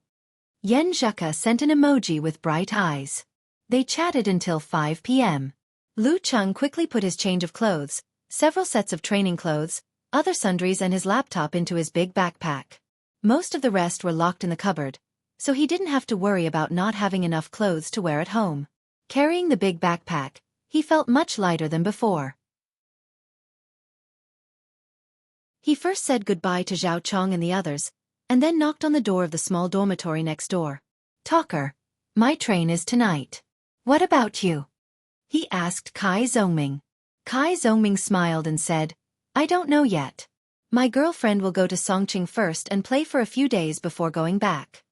Yan Zheka sent an emoji with bright eyes. They chatted until 5 p.m. Lu Cheng quickly put his change of clothes, several sets of training clothes, other sundries and his laptop into his big backpack. Most of the rest were locked in the cupboard, so he didn't have to worry about not having enough clothes to wear at home. Carrying the big backpack, he felt much lighter than before. He first said goodbye to Zhao Chong and the others, and then knocked on the door of the small dormitory next door. Talker, my train is tonight. What about you? He asked Kai Zhongming. Kai Zhongming smiled and said, I don't know yet. My girlfriend will go to Songqing first and play for a few days before going back.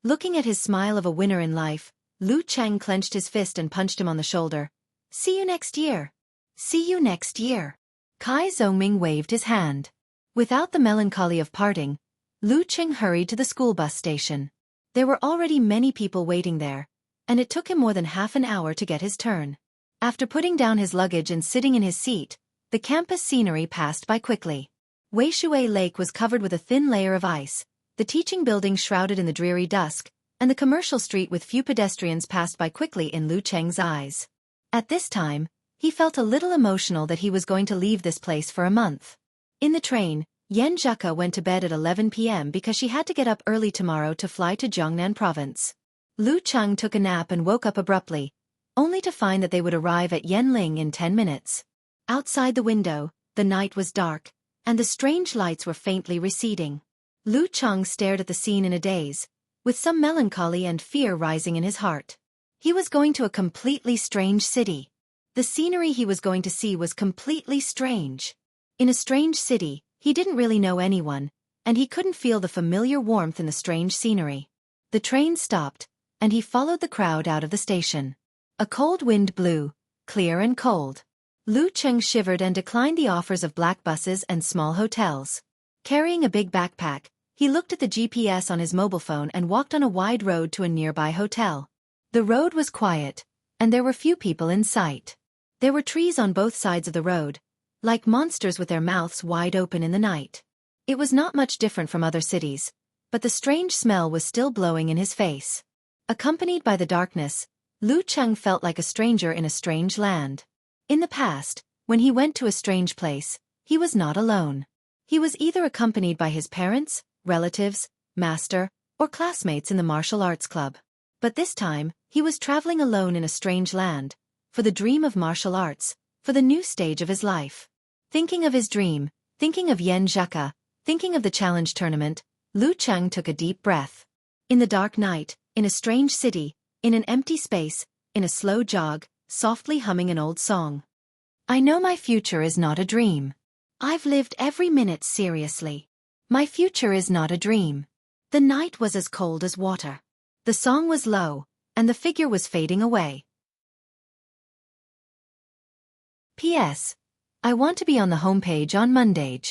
Looking at his smile of a winner in life, Lu Cheng clenched his fist and punched him on the shoulder. See you next year. See you next year. Kai Zhongming waved his hand. Without the melancholy of parting, Lu Cheng hurried to the school bus station. There were already many people waiting there, and it took him more than half an hour to get his turn. After putting down his luggage and sitting in his seat, the campus scenery passed by quickly. Weishui Lake was covered with a thin layer of ice, the teaching building shrouded in the dreary dusk, and the commercial street with few pedestrians passed by quickly in Lu Cheng's eyes. At this time, he felt a little emotional that he was going to leave this place for a month. In the train, Yan Zheka went to bed at 11 p.m. because she had to get up early tomorrow to fly to Jiangnan province. Lu Cheng took a nap and woke up abruptly, only to find that they would arrive at Yanling in 10 minutes. Outside the window, the night was dark, and the strange lights were faintly receding. Lu Cheng stared at the scene in a daze, with some melancholy and fear rising in his heart. He was going to a completely strange city. The scenery he was going to see was completely strange. In a strange city, he didn't really know anyone, and he couldn't feel the familiar warmth in the strange scenery. The train stopped, and he followed the crowd out of the station. A cold wind blew, clear and cold. Lu Cheng shivered and declined the offers of black buses and small hotels. Carrying a big backpack, he looked at the GPS on his mobile phone and walked on a wide road to a nearby hotel. The road was quiet, and there were few people in sight. There were trees on both sides of the road, like monsters with their mouths wide open in the night. It was not much different from other cities, but the strange smell was still blowing in his face. Accompanied by the darkness, Lu Cheng felt like a stranger in a strange land. In the past, when he went to a strange place, he was not alone. He was either accompanied by his parents, relatives, master, or classmates in the martial arts club. But this time, he was traveling alone in a strange land, for the dream of martial arts, for the new stage of his life. Thinking of his dream, thinking of Yan Zheka, thinking of the challenge tournament, Lu Cheng took a deep breath. In the dark night, in a strange city, in an empty space, in a slow jog, softly humming an old song. I know my future is not a dream. I've lived every minute seriously. My future is not a dream. The night was as cold as water. The song was low, and the figure was fading away. P.S. I want to be on the homepage on Monday.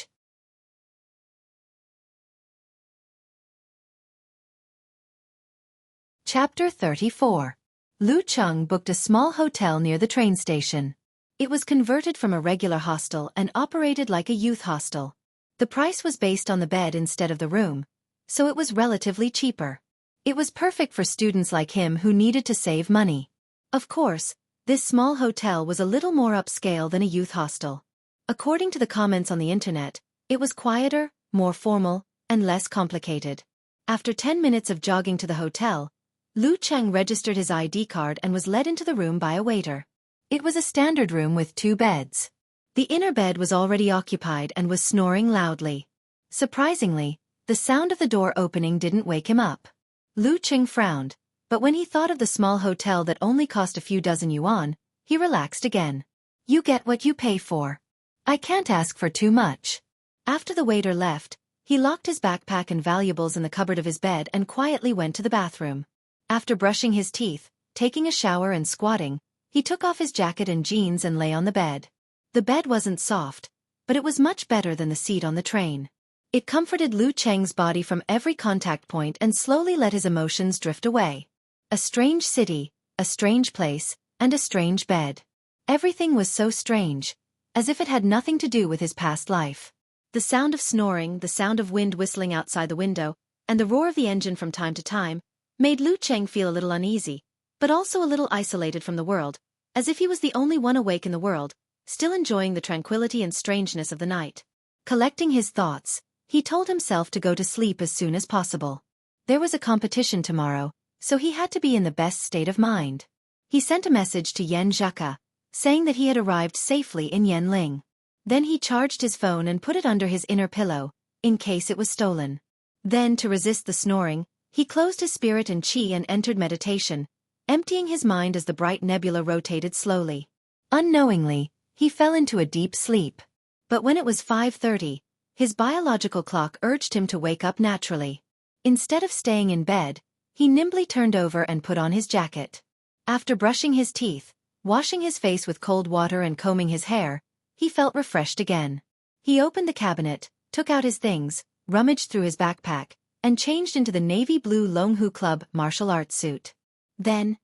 Chapter 34. Lu Cheng booked a small hotel near the train station. It was converted from a regular hostel and operated like a youth hostel. The price was based on the bed instead of the room, so it was relatively cheaper. It was perfect for students like him who needed to save money. Of course, this small hotel was a little more upscale than a youth hostel. According to the comments on the internet, it was quieter, more formal, and less complicated. After 10 minutes of jogging to the hotel, Lu Cheng registered his ID card and was led into the room by a waiter. It was a standard room with 2 beds. The inner bed was already occupied and was snoring loudly. Surprisingly, the sound of the door opening didn't wake him up. Lu Cheng frowned, but when he thought of the small hotel that only cost a few dozen yuan, he relaxed again. You get what you pay for. I can't ask for too much. After the waiter left, he locked his backpack and valuables in the cupboard of his bed and quietly went to the bathroom. After brushing his teeth, taking a shower and squatting, he took off his jacket and jeans and lay on the bed. The bed wasn't soft, but it was much better than the seat on the train. It comforted Lu Cheng's body from every contact point and slowly let his emotions drift away. A strange city, a strange place, and a strange bed. Everything was so strange, as if it had nothing to do with his past life. The sound of snoring, the sound of wind whistling outside the window, and the roar of the engine from time to time, made Lu Cheng feel a little uneasy, but also a little isolated from the world, as if he was the only one awake in the world, still enjoying the tranquility and strangeness of the night. Collecting his thoughts, he told himself to go to sleep as soon as possible. There was a competition tomorrow, so he had to be in the best state of mind. He sent a message to Yan Zheka, saying that he had arrived safely in Yanling. Then he charged his phone and put it under his inner pillow, in case it was stolen. Then, to resist the snoring, he closed his spirit and qi and entered meditation, emptying his mind as the bright nebula rotated slowly. Unknowingly, he fell into a deep sleep. But when it was 5:30, His biological clock urged him to wake up naturally. Instead of staying in bed, he nimbly turned over and put on his jacket. After brushing his teeth, washing his face with cold water and combing his hair, he felt refreshed again. He opened the cabinet, took out his things, rummaged through his backpack, and changed into the navy blue Longhu Club martial arts suit. Then,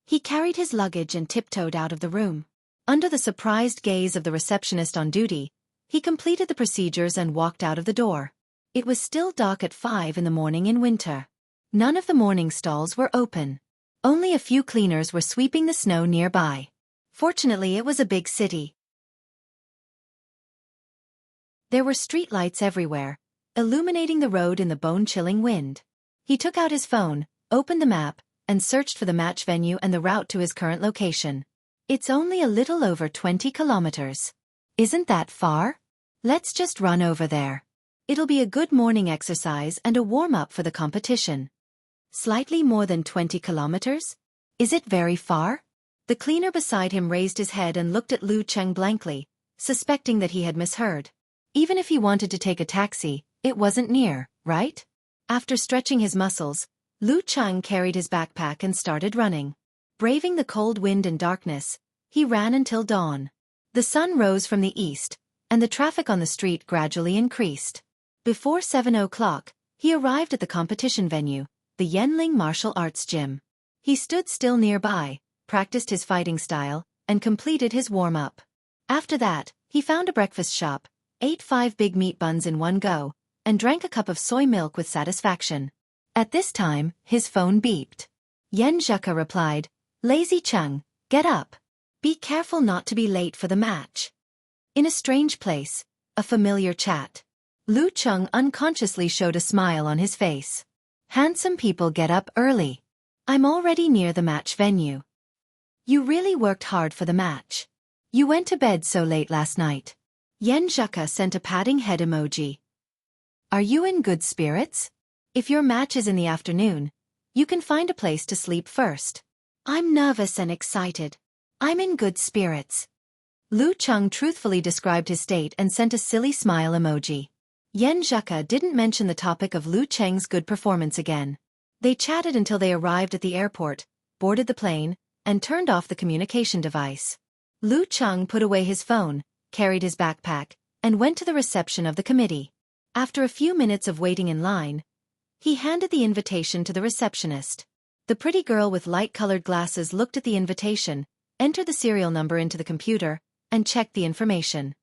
he carried his luggage and tiptoed out of the room. Under the surprised gaze of the receptionist on duty, he completed the procedures and walked out of the door. It was still dark at 5 in the morning in winter. None of the morning stalls were open. Only a few cleaners were sweeping the snow nearby. Fortunately, it was a big city. There were streetlights everywhere, illuminating the road in the bone-chilling wind. He took out his phone, opened the map, and searched for the match venue and the route to his current location. It's only a little over 20 kilometers. Isn't that far? Let's just run over there. It'll be a good morning exercise and a warm-up for the competition. Slightly more than 20 kilometers? Is it very far? The cleaner beside him raised his head and looked at Lu Cheng blankly, suspecting that he had misheard. Even if he wanted to take a taxi, it wasn't near, right? After stretching his muscles, Lu Cheng carried his backpack and started running. Braving the cold wind and darkness, he ran until dawn. The sun rose from the east, and the traffic on the street gradually increased. Before 7 o'clock, he arrived at the competition venue, the Yanling Martial Arts Gym. He stood still nearby, practiced his fighting style, and completed his warm-up. After that, he found a breakfast shop, ate 5 big meat buns in one go, and drank a cup of soy milk with satisfaction. At this time, his phone beeped. Yen Zhuke replied, "Lazy Cheng, get up. Be careful not to be late for the match." In a strange place, a familiar chat. Lu Cheng unconsciously showed a smile on his face. Handsome people get up early. I'm already near the match venue. You really worked hard for the match. You went to bed so late last night. Yen Zhuke sent a patting head emoji. Are you in good spirits? If your match is in the afternoon, you can find a place to sleep first. I'm nervous and excited. I'm in good spirits. Lu Cheng truthfully described his state and sent a silly smile emoji. Yen Zhuke didn't mention the topic of Lu Cheng's good performance again. They chatted until they arrived at the airport, boarded the plane, and turned off the communication device. Lu Cheng put away his phone, carried his backpack, and went to the reception of the committee. After a few minutes of waiting in line, he handed the invitation to the receptionist. The pretty girl with light-colored glasses looked at the invitation, entered the serial number into the computer, and checked the information.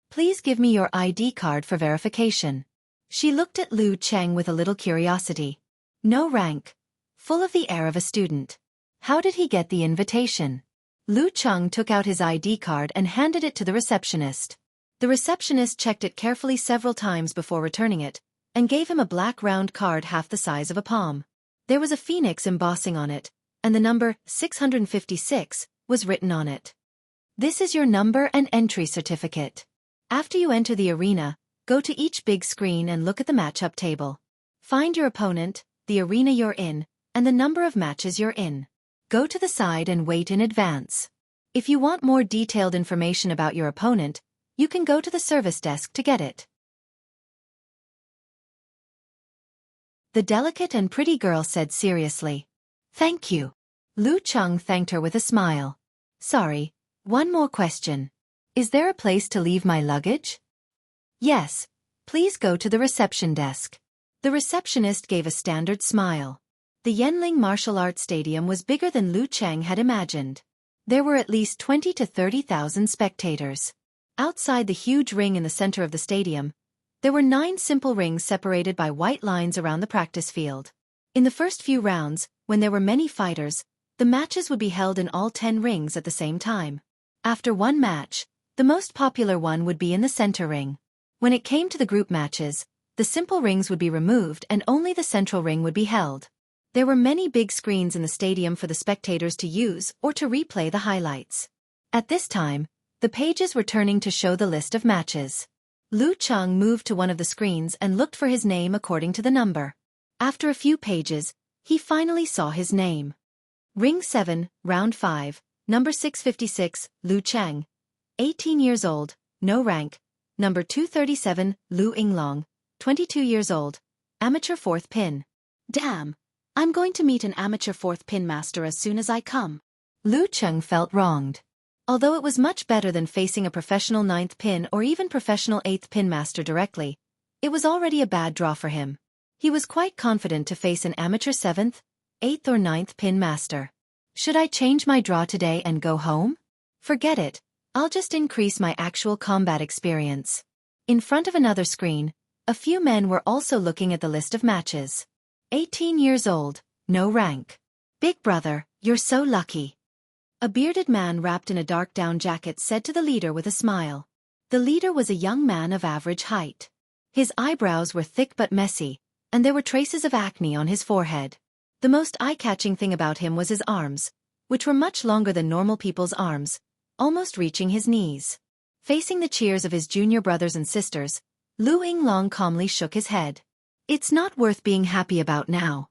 Please give me your ID card for verification. She looked at Lu Cheng with a little curiosity. No rank. Full of the air of a student. How did he get the invitation? Lu Cheng took out his ID card and handed it to the receptionist. The receptionist checked it carefully several times before returning it, and gave him a black round card half the size of a palm. There was a phoenix embossing on it, and the number 656 was written on it. This is your number and entry certificate. After you enter the arena, go to each big screen and look at the matchup table. Find your opponent, the arena you're in, and the number of matches you're in. Go to the side and wait in advance. If you want more detailed information about your opponent, you can go to the service desk to get it. The delicate and pretty girl said seriously. Thank you. Lu Cheng thanked her with a smile. Sorry, one more question. Is there a place to leave my luggage? Yes, please go to the reception desk. The receptionist gave a standard smile. The Yanling Martial Arts Stadium was bigger than Lu Cheng had imagined. There were at least 20 to 30,000 spectators. Outside the huge ring in the center of the stadium, there were 9 simple rings separated by white lines around the practice field. In the first few rounds, when there were many fighters, the matches would be held in all 10 rings at the same time. After one match, the most popular one would be in the center ring. When it came to the group matches, the simple rings would be removed and only the central ring would be held. There were many big screens in the stadium for the spectators to use or to replay the highlights. At this time, the pages were turning to show the list of matches. Lu Cheng moved to one of the screens and looked for his name according to the number. After a few pages, he finally saw his name. Ring 7, Round 5, Number 656, Lu Cheng. 18 years old, no rank, Number 237, Lu Yinglong, 22 years old, amateur 4th pin. Damn, I'm going to meet an amateur 4th pin master as soon as I come. Lu Cheng felt wronged. Although it was much better than facing a professional 9th pin or even professional 8th pin master directly, it was already a bad draw for him. He was quite confident to face an amateur 7th, 8th or 9th pin master. Should I change my draw today and go home? Forget it, I'll just increase my actual combat experience. In front of another screen, a few men were also looking at the list of matches. 18 years old, no rank. Big brother, you're so lucky. A bearded man wrapped in a dark down jacket said to the leader with a smile. The leader was a young man of average height. His eyebrows were thick but messy, and there were traces of acne on his forehead. The most eye-catching thing about him was his arms, which were much longer than normal people's arms, almost reaching his knees. Facing the cheers of his junior brothers and sisters, Lu Yinglong calmly shook his head. It's not worth being happy about now.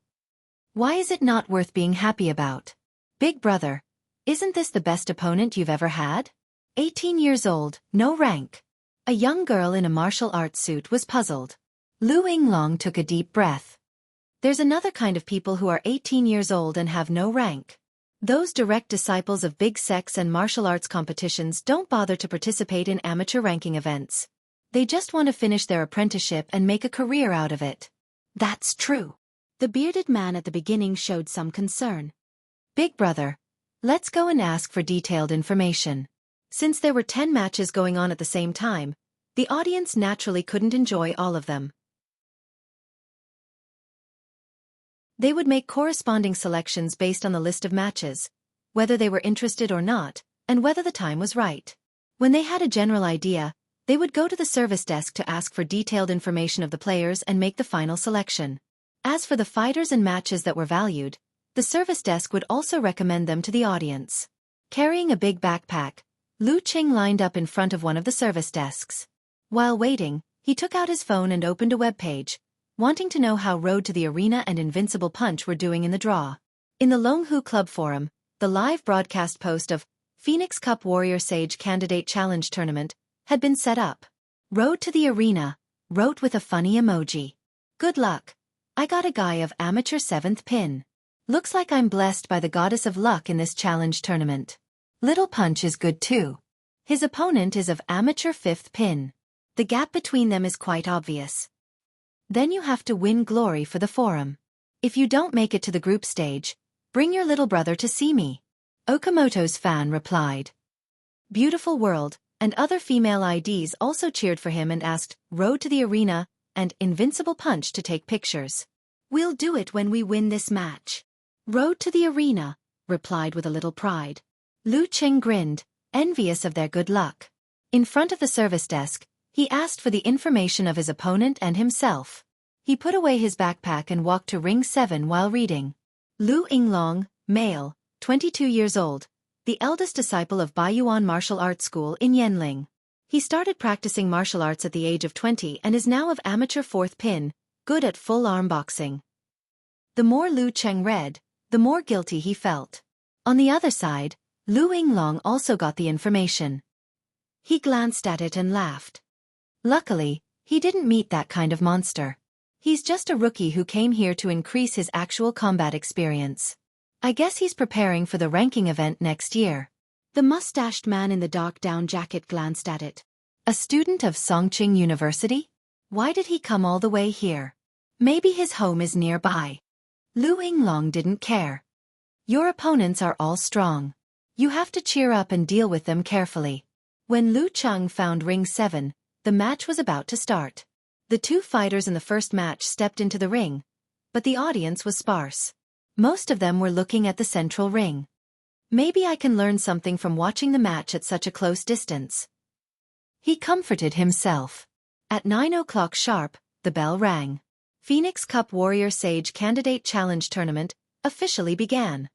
Why is it not worth being happy about? Big brother, isn't this the best opponent you've ever had? 18 years old, no rank. A young girl in a martial arts suit was puzzled. Lu Yinglong took a deep breath. There's another kind of people who are 18 years old and have no rank. Those direct disciples of big sex and martial arts competitions don't bother to participate in amateur ranking events. They just want to finish their apprenticeship and make a career out of it. That's true. The bearded man at the beginning showed some concern. Big brother, let's go and ask for detailed information. Since there were 10 matches going on at the same time, the audience naturally couldn't enjoy all of them. They would make corresponding selections based on the list of matches, whether they were interested or not, and whether the time was right. When they had a general idea, they would go to the service desk to ask for detailed information of the players and make the final selection. As for the fighters and matches that were valued, the service desk would also recommend them to the audience. Carrying a big backpack, Lu Qing lined up in front of one of the service desks. While waiting, he took out his phone and opened a web page, wanting to know how Road to the Arena and Invincible Punch were doing in the draw. In the Longhu Club forum, the live broadcast post of Phoenix Cup Warrior Sage Candidate Challenge Tournament had been set up. Road to the Arena wrote with a funny emoji. Good luck. I got a guy of amateur 7th pin. Looks like I'm blessed by the goddess of luck in this challenge tournament. Little Punch is good too. His opponent is of amateur 5th pin. The gap between them is quite obvious. Then you have to win glory for the forum. If you don't make it to the group stage, bring your little brother to see me. Okamoto's fan replied. Beautiful World, and other female IDs also cheered for him and asked Road to the Arena and Invincible Punch to take pictures. We'll do it when we win this match. Road to the Arena replied with a little pride. Lu Qing grinned, envious of their good luck. In front of the service desk, he asked for the information of his opponent and himself. He put away his backpack and walked to ring 7 while reading. Lu Yinglong, male, 22 years old, the eldest disciple of Baiyuan Martial Arts School in Yanling. He started practicing martial arts at the age of 20 and is now of amateur 4th pin, good at full arm boxing. The more Lu Cheng read, the more guilty he felt. On the other side, Lu Yinglong also got the information. He glanced at it and laughed. Luckily, he didn't meet that kind of monster. He's just a rookie who came here to increase his actual combat experience. I guess he's preparing for the ranking event next year. The mustached man in the dark down jacket glanced at it. A student of Songqing University? Why did he come all the way here? Maybe his home is nearby. Lu Yinglong didn't care. Your opponents are all strong. You have to cheer up and deal with them carefully. When Lu Cheng found ring 7, the match was about to start. The two fighters in the first match stepped into the ring, but the audience was sparse. Most of them were looking at the central ring. Maybe I can learn something from watching the match at such a close distance. He comforted himself. At 9 o'clock sharp, the bell rang. Phoenix Cup Warrior Sage Candidate Challenge Tournament officially began.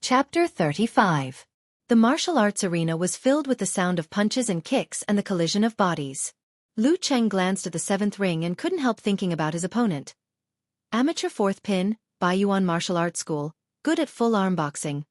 Chapter 35. The martial arts arena was filled with the sound of punches and kicks and the collision of bodies. Lu Cheng glanced at the 7th ring and couldn't help thinking about his opponent. Amateur 4th pin, Baiyuan Martial Arts School, good at full arm boxing.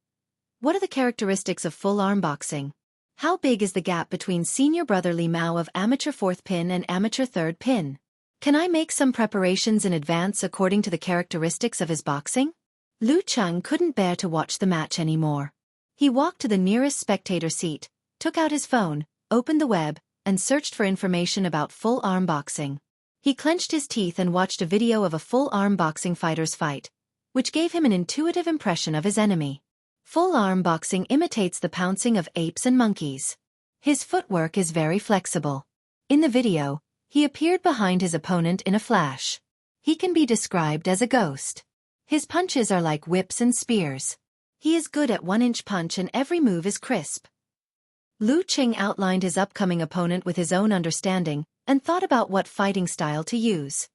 What are the characteristics of full arm boxing? How big is the gap between senior brother Li Mao of amateur 4th pin and amateur 3rd pin? Can I make some preparations in advance according to the characteristics of his boxing? Lu Cheng couldn't bear to watch the match anymore. He walked to the nearest spectator seat, took out his phone, opened the web, and searched for information about full arm boxing. He clenched his teeth and watched a video of a full arm boxing fighter's fight, which gave him an intuitive impression of his enemy. Full arm boxing imitates the pouncing of apes and monkeys. His footwork is very flexible. In the video, he appeared behind his opponent in a flash. He can be described as a ghost. His punches are like whips and spears. He is good at 1-inch punch and every move is crisp. Lu Cheng outlined his upcoming opponent with his own understanding and thought about what fighting style to use.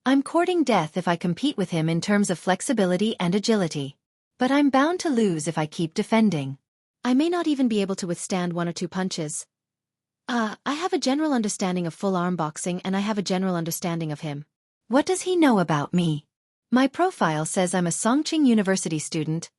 I'm courting death if I compete with him in terms of flexibility and agility. But I'm bound to lose if I keep defending. I may not even be able to withstand 1 or 2 punches. I have a general understanding of full arm boxing and I have a general understanding of him. What does he know about me? My profile says I'm a Songqing University student.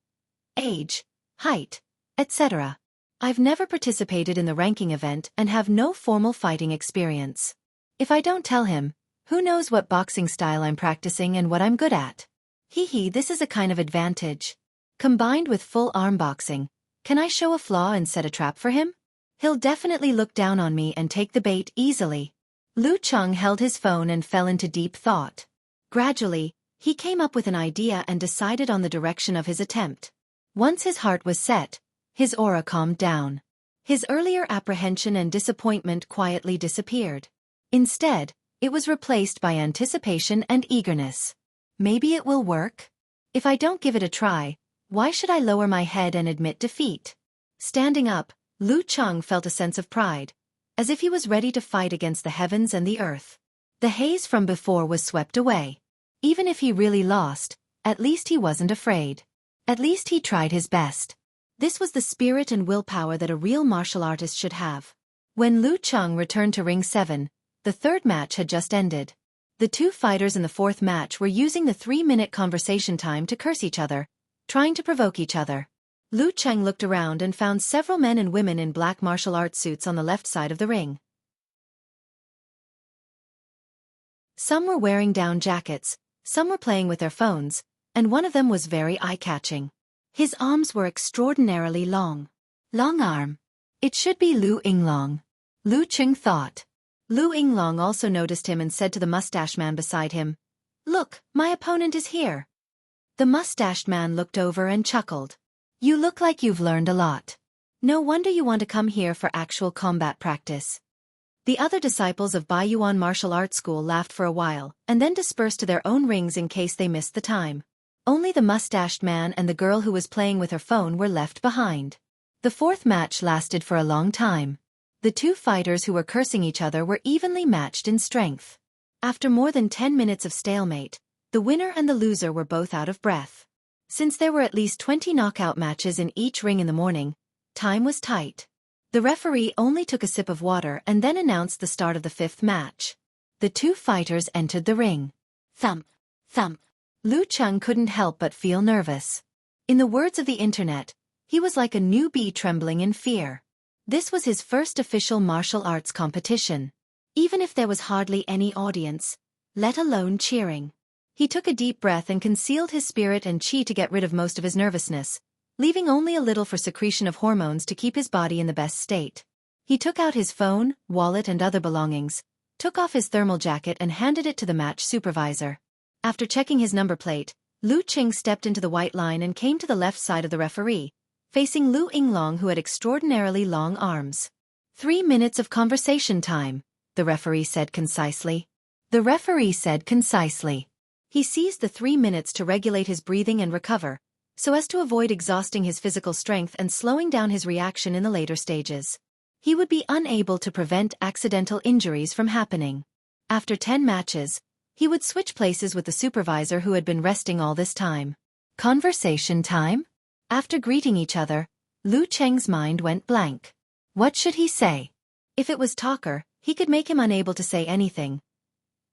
Age, height, etc. I've never participated in the ranking event and have no formal fighting experience. If I don't tell him, who knows what boxing style I'm practicing and what I'm good at? This is a kind of advantage. Combined with full arm boxing, can I show a flaw and set a trap for him? He'll definitely look down on me and take the bait easily. Lu Cheng held his phone and fell into deep thought. Gradually, he came up with an idea and decided on the direction of his attempt. Once his heart was set, his aura calmed down. His earlier apprehension and disappointment quietly disappeared. Instead, it was replaced by anticipation and eagerness. Maybe it will work? If I don't give it a try, why should I lower my head and admit defeat? Standing up, Lu Cheng felt a sense of pride, as if he was ready to fight against the heavens and the earth. The haze from before was swept away. Even if he really lost, at least he wasn't afraid. At least he tried his best. This was the spirit and willpower that a real martial artist should have. When Lu Cheng returned to Ring 7, the 3rd match had just ended. The 2 fighters in the 4th match were using the 3-minute conversation time to curse each other, trying to provoke each other. Lu Cheng looked around and found several men and women in black martial arts suits on the left side of the ring. Some were wearing down jackets, some were playing with their phones, and one of them was very eye-catching. His arms were extraordinarily long. Long arm. It should be Lu Yinglong. Lu Cheng thought. Lu Yinglong also noticed him and said to the mustached man beside him, "Look, my opponent is here." The mustached man looked over and chuckled. "You look like you've learned a lot. No wonder you want to come here for actual combat practice." The other disciples of Bai Yuan Martial Arts School laughed for a while, and then dispersed to their own rings in case they missed the time. Only the mustached man and the girl who was playing with her phone were left behind. The 4th match lasted for a long time. The 2 fighters who were cursing each other were evenly matched in strength. After more than 10 minutes of stalemate, the winner and the loser were both out of breath. Since there were at least 20 knockout matches in each ring in the morning, time was tight. The referee only took a sip of water and then announced the start of the 5th match. The 2 fighters entered the ring. Thump, thump. Lu Cheng couldn't help but feel nervous. In the words of the internet, he was like a newbie trembling in fear. This was his first official martial arts competition. Even if there was hardly any audience, let alone cheering. He took a deep breath and concealed his spirit and chi to get rid of most of his nervousness, leaving only a little for secretion of hormones to keep his body in the best state. He took out his phone, wallet and other belongings, took off his thermal jacket and handed it to the match supervisor. After checking his number plate, Lu Cheng stepped into the white line and came to the left side of the referee, facing Lu Yinglong who had extraordinarily long arms. 3 minutes of conversation time, the referee said concisely. He seized the 3 minutes to regulate his breathing and recover, so as to avoid exhausting his physical strength and slowing down his reaction in the later stages. He would be unable to prevent accidental injuries from happening. After 10 matches, he would switch places with the supervisor who had been resting all this time. Conversation time? After greeting each other, Lu Cheng's mind went blank. What should he say? If it was talker, he could make him unable to say anything.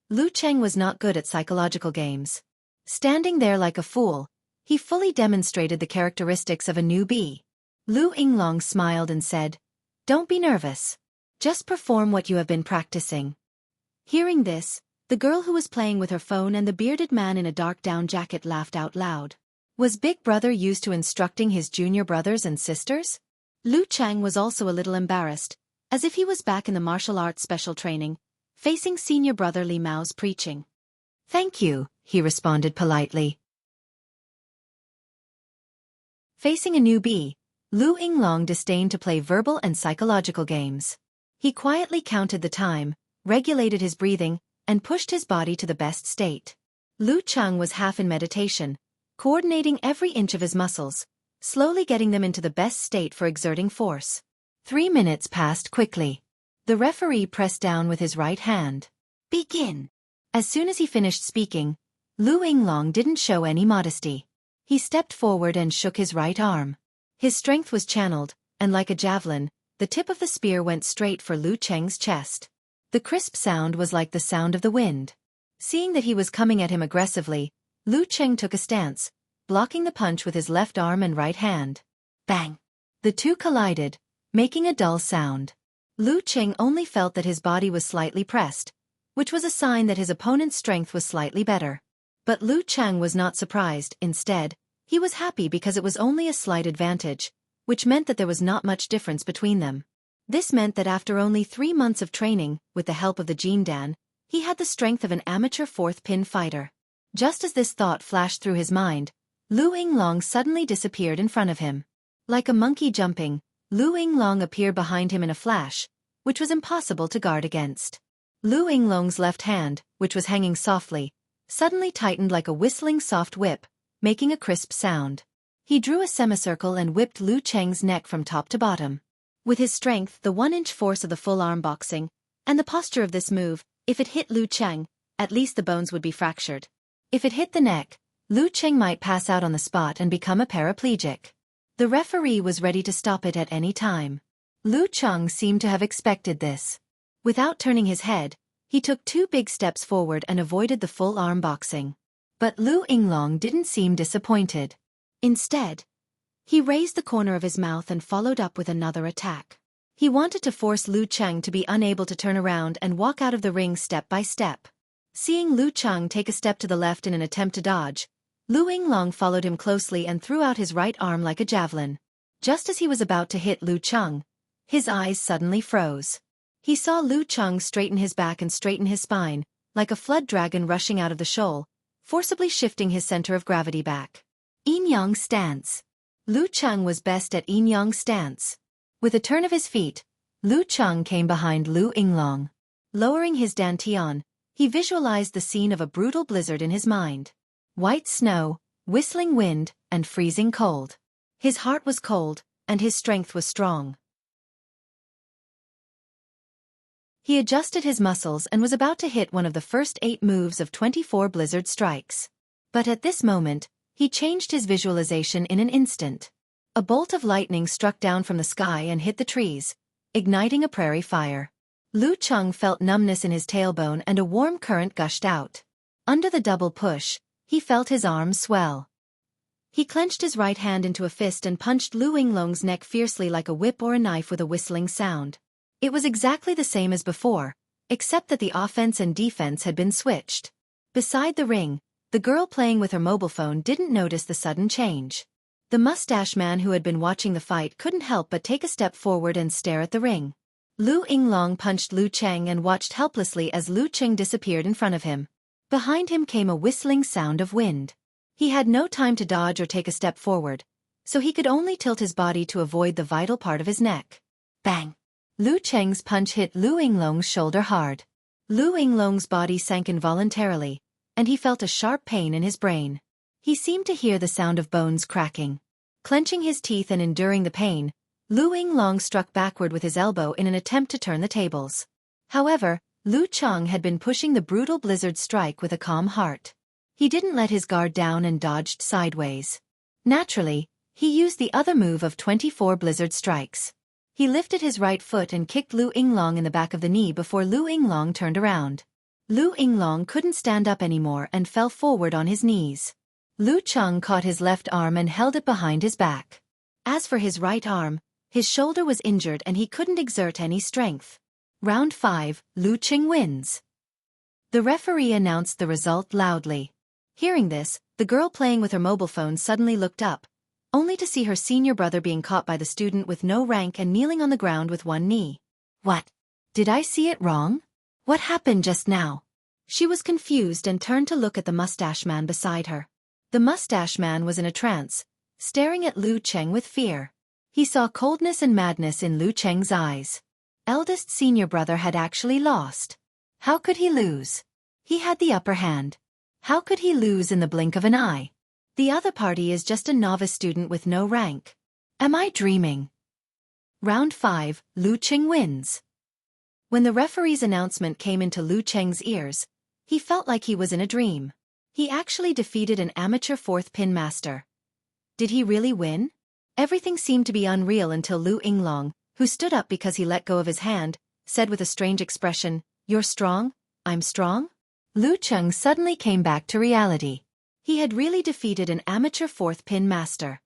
Lu Cheng was not good at psychological games. Standing there like a fool, he fully demonstrated the characteristics of a newbie. Lu Yinglong smiled and said, "Don't be nervous. Just perform what you have been practicing." Hearing this, the girl who was playing with her phone and the bearded man in a dark down jacket laughed out loud. Was Big Brother used to instructing his junior brothers and sisters? Lu Chang was also a little embarrassed, as if he was back in the martial arts special training, facing senior brother Li Mao's preaching. "Thank you," he responded politely. Facing a newbie, Lu Yinglong disdained to play verbal and psychological games. He quietly counted the time, regulated his breathing, and pushed his body to the best state. Lu Chang was half in meditation, coordinating every inch of his muscles, slowly getting them into the best state for exerting force. 3 minutes passed quickly. The referee pressed down with his right hand. "Begin." As soon as he finished speaking, Lu Yinglong didn't show any modesty. He stepped forward and shook his right arm. His strength was channeled, and like a javelin, the tip of the spear went straight for Lu Cheng's chest. The crisp sound was like the sound of the wind. Seeing that he was coming at him aggressively, Lu Cheng took a stance, blocking the punch with his left arm and right hand. Bang! The two collided, making a dull sound. Lu Cheng only felt that his body was slightly pressed, which was a sign that his opponent's strength was slightly better. But Lu Cheng was not surprised. Instead, he was happy because it was only a slight advantage, which meant that there was not much difference between them. This meant that after only 3 months of training, with the help of the Jindan, he had the strength of an amateur fourth-pin fighter. Just as this thought flashed through his mind, Lu Yinglong suddenly disappeared in front of him. Like a monkey jumping, Lu Yinglong appeared behind him in a flash, which was impossible to guard against. Lu Yinglong's left hand, which was hanging softly, suddenly tightened like a whistling soft whip, making a crisp sound. He drew a semicircle and whipped Lu Cheng's neck from top to bottom. With his strength, the 1-inch force of the full-arm boxing, and the posture of this move, if it hit Lu Cheng, at least the bones would be fractured. If it hit the neck, Lu Cheng might pass out on the spot and become a paraplegic. The referee was ready to stop it at any time. Lu Cheng seemed to have expected this. Without turning his head, he took 2 big steps forward and avoided the full-arm boxing. But Lu Yinglong didn't seem disappointed. Instead, he raised the corner of his mouth and followed up with another attack. He wanted to force Lu Cheng to be unable to turn around and walk out of the ring step by step. Seeing Lu Cheng take a step to the left in an attempt to dodge, Lu Yinglong followed him closely and threw out his right arm like a javelin. Just as he was about to hit Lu Cheng, his eyes suddenly froze. He saw Lu Cheng straighten his back and straighten his spine, like a flood dragon rushing out of the shoal, forcibly shifting his center of gravity back. Yin-yang stance. Lu Cheng was best at yin-yang stance. With a turn of his feet, Lu Cheng came behind Lu Yinglong. Lowering his dantian, he visualized the scene of a brutal blizzard in his mind. White snow, whistling wind, and freezing cold. His heart was cold, and his strength was strong. He adjusted his muscles and was about to hit one of the first 8 moves of 24 blizzard strikes. But at this moment, he changed his visualization in an instant. A bolt of lightning struck down from the sky and hit the trees, igniting a prairie fire. Lu Cheng felt numbness in his tailbone and a warm current gushed out. Under the double push, he felt his arms swell. He clenched his right hand into a fist and punched Lu Yinglong's neck fiercely like a whip or a knife with a whistling sound. It was exactly the same as before, except that the offense and defense had been switched. Beside the ring, the girl playing with her mobile phone didn't notice the sudden change. The mustache man who had been watching the fight couldn't help but take a step forward and stare at the ring. Lu Yinglong punched Lu Cheng and watched helplessly as Lu Cheng disappeared in front of him. Behind him came a whistling sound of wind. He had no time to dodge or take a step forward, so he could only tilt his body to avoid the vital part of his neck. Bang! Lu Cheng's punch hit Lu Yinglong's shoulder hard. Lu Yinglong's body sank involuntarily, and he felt a sharp pain in his brain. He seemed to hear the sound of bones cracking. Clenching his teeth and enduring the pain, Lu Yinglong struck backward with his elbow in an attempt to turn the tables. However, Lu Cheng had been pushing the brutal blizzard strike with a calm heart. He didn't let his guard down and dodged sideways. Naturally, he used the other move of 24 blizzard strikes. He lifted his right foot and kicked Lu Yinglong in the back of the knee before Lu Yinglong turned around. Lu Yinglong couldn't stand up anymore and fell forward on his knees. Lu Cheng caught his left arm and held it behind his back. As for his right arm, his shoulder was injured and he couldn't exert any strength. Round 5, Lu Qing wins. The referee announced the result loudly. Hearing this, the girl playing with her mobile phone suddenly looked up, only to see her senior brother being caught by the student with no rank and kneeling on the ground with one knee. What? Did I see it wrong? What happened just now? She was confused and turned to look at the mustache man beside her. The mustache man was in a trance, staring at Lu Cheng with fear. He saw coldness and madness in Lu Cheng's eyes. Eldest senior brother had actually lost. How could he lose? He had the upper hand. How could he lose in the blink of an eye? The other party is just a novice student with no rank. Am I dreaming? Round 5, Lu Qing wins. When the referee's announcement came into Lu Cheng's ears, he felt like he was in a dream. He actually defeated an amateur fourth pin master. Did he really win? Everything seemed to be unreal until Lu Yinglong, who stood up because he let go of his hand, said with a strange expression, "You're strong? I'm strong?" Lu Cheng suddenly came back to reality. He had really defeated an amateur fourth pin master.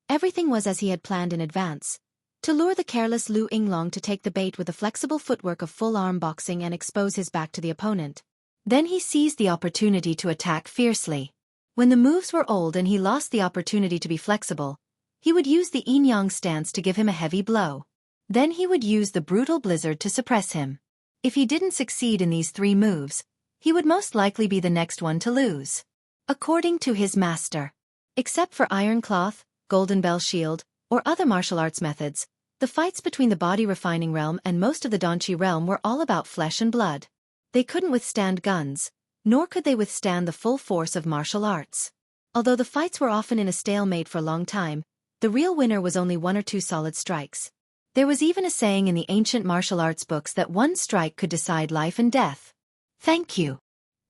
Everything was as he had planned in advance. To lure the careless Lu Yinglong to take the bait with the flexible footwork of full-arm boxing and expose his back to the opponent. Then he seized the opportunity to attack fiercely. When the moves were old and he lost the opportunity to be flexible, he would use the yin-yang stance to give him a heavy blow. Then he would use the brutal blizzard to suppress him. If he didn't succeed in these 3 moves, he would most likely be the next one to lose. According to his master. Except for iron cloth, golden bell shield, or other martial arts methods, the fights between the body refining realm and most of the Danqi realm were all about flesh and blood. They couldn't withstand guns, nor could they withstand the full force of martial arts. Although the fights were often in a stalemate for a long time, the real winner was only 1 or 2 solid strikes. There was even a saying in the ancient martial arts books that 1 strike could decide life and death. Thank you.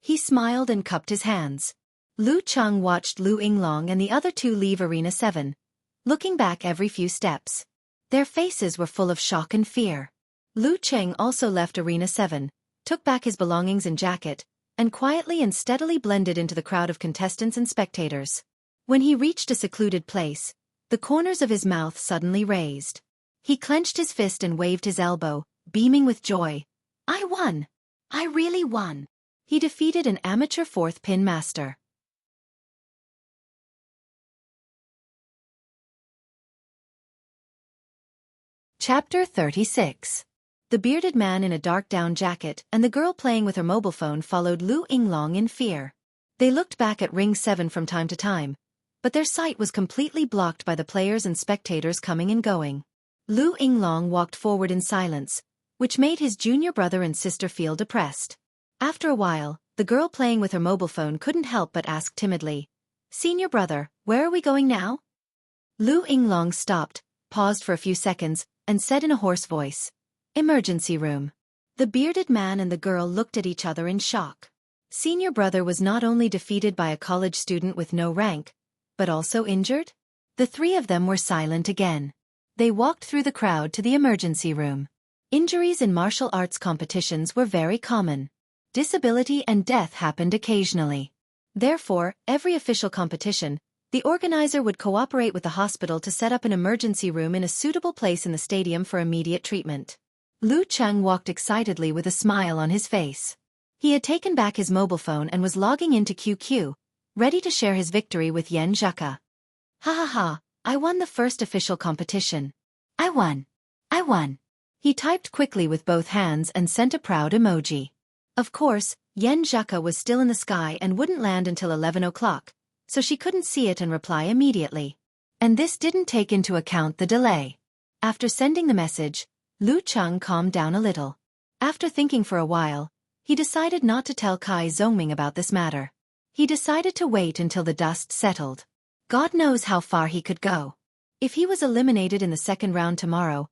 He smiled and cupped his hands. Lu Cheng watched Lu Yinglong and the other 2 leave Arena 7, looking back every few steps. Their faces were full of shock and fear. Lu Cheng also left Arena 7, took back his belongings and jacket, and quietly and steadily blended into the crowd of contestants and spectators. When he reached a secluded place, the corners of his mouth suddenly raised. He clenched his fist and waved his elbow, beaming with joy. I won! I really won! He defeated an amateur fourth pin master. Chapter 36. The bearded man in a dark down jacket and the girl playing with her mobile phone followed Lu Yinglong in fear. They looked back at Ring 7 from time to time, but their sight was completely blocked by the players and spectators coming and going. Lu Yinglong walked forward in silence, which made his junior brother and sister feel depressed. After a while, the girl playing with her mobile phone couldn't help but ask timidly, "Senior brother, where are we going now?" Lu Yinglong stopped, paused for a few seconds, and said in a hoarse voice, "Emergency room." The bearded man and the girl looked at each other in shock. Senior brother was not only defeated by a college student with no rank, but also injured? The 3 of them were silent again. They walked through the crowd to the emergency room. Injuries in martial arts competitions were very common. Disability and death happened occasionally. Therefore, every official competition, the organizer would cooperate with the hospital to set up an emergency room in a suitable place in the stadium for immediate treatment. Lu Cheng walked excitedly with a smile on his face. He had taken back his mobile phone and was logging into QQ, ready to share his victory with Yen Zheka. Ha ha ha, I won the first official competition. I won. I won. He typed quickly with both hands and sent a proud emoji. Of course, Yen Zheka was still in the sky and wouldn't land until 11 o'clock, so she couldn't see it and reply immediately. And this didn't take into account the delay. After sending the message, Lu Cheng calmed down a little. After thinking for a while, he decided not to tell Kai Zongming about this matter. He decided to wait until the dust settled. God knows how far he could go. If he was eliminated in the second round tomorrow,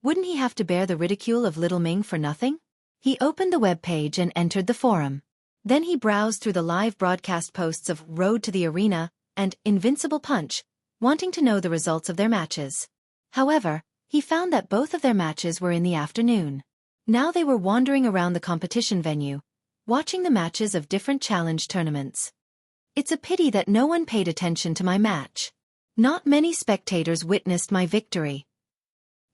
wouldn't he have to bear the ridicule of Little Ming for nothing? He opened the web page and entered the forum. Then he browsed through the live broadcast posts of Road to the Arena and Invincible Punch, wanting to know the results of their matches. However, he found that both of their matches were in the afternoon. Now they were wandering around the competition venue, watching the matches of different challenge tournaments. It's a pity that no one paid attention to my match. Not many spectators witnessed my victory.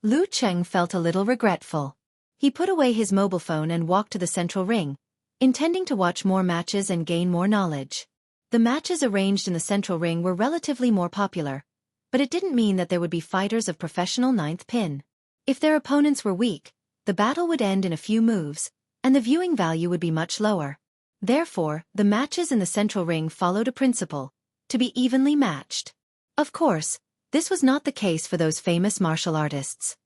Lu Cheng felt a little regretful. He put away his mobile phone and walked to the central ring, intending to watch more matches and gain more knowledge. The matches arranged in the central ring were relatively more popular, but it didn't mean that there would be fighters of professional ninth pin. If their opponents were weak, the battle would end in a few moves, and the viewing value would be much lower. Therefore, the matches in the central ring followed a principle: to be evenly matched. Of course, this was not the case for those famous martial artists.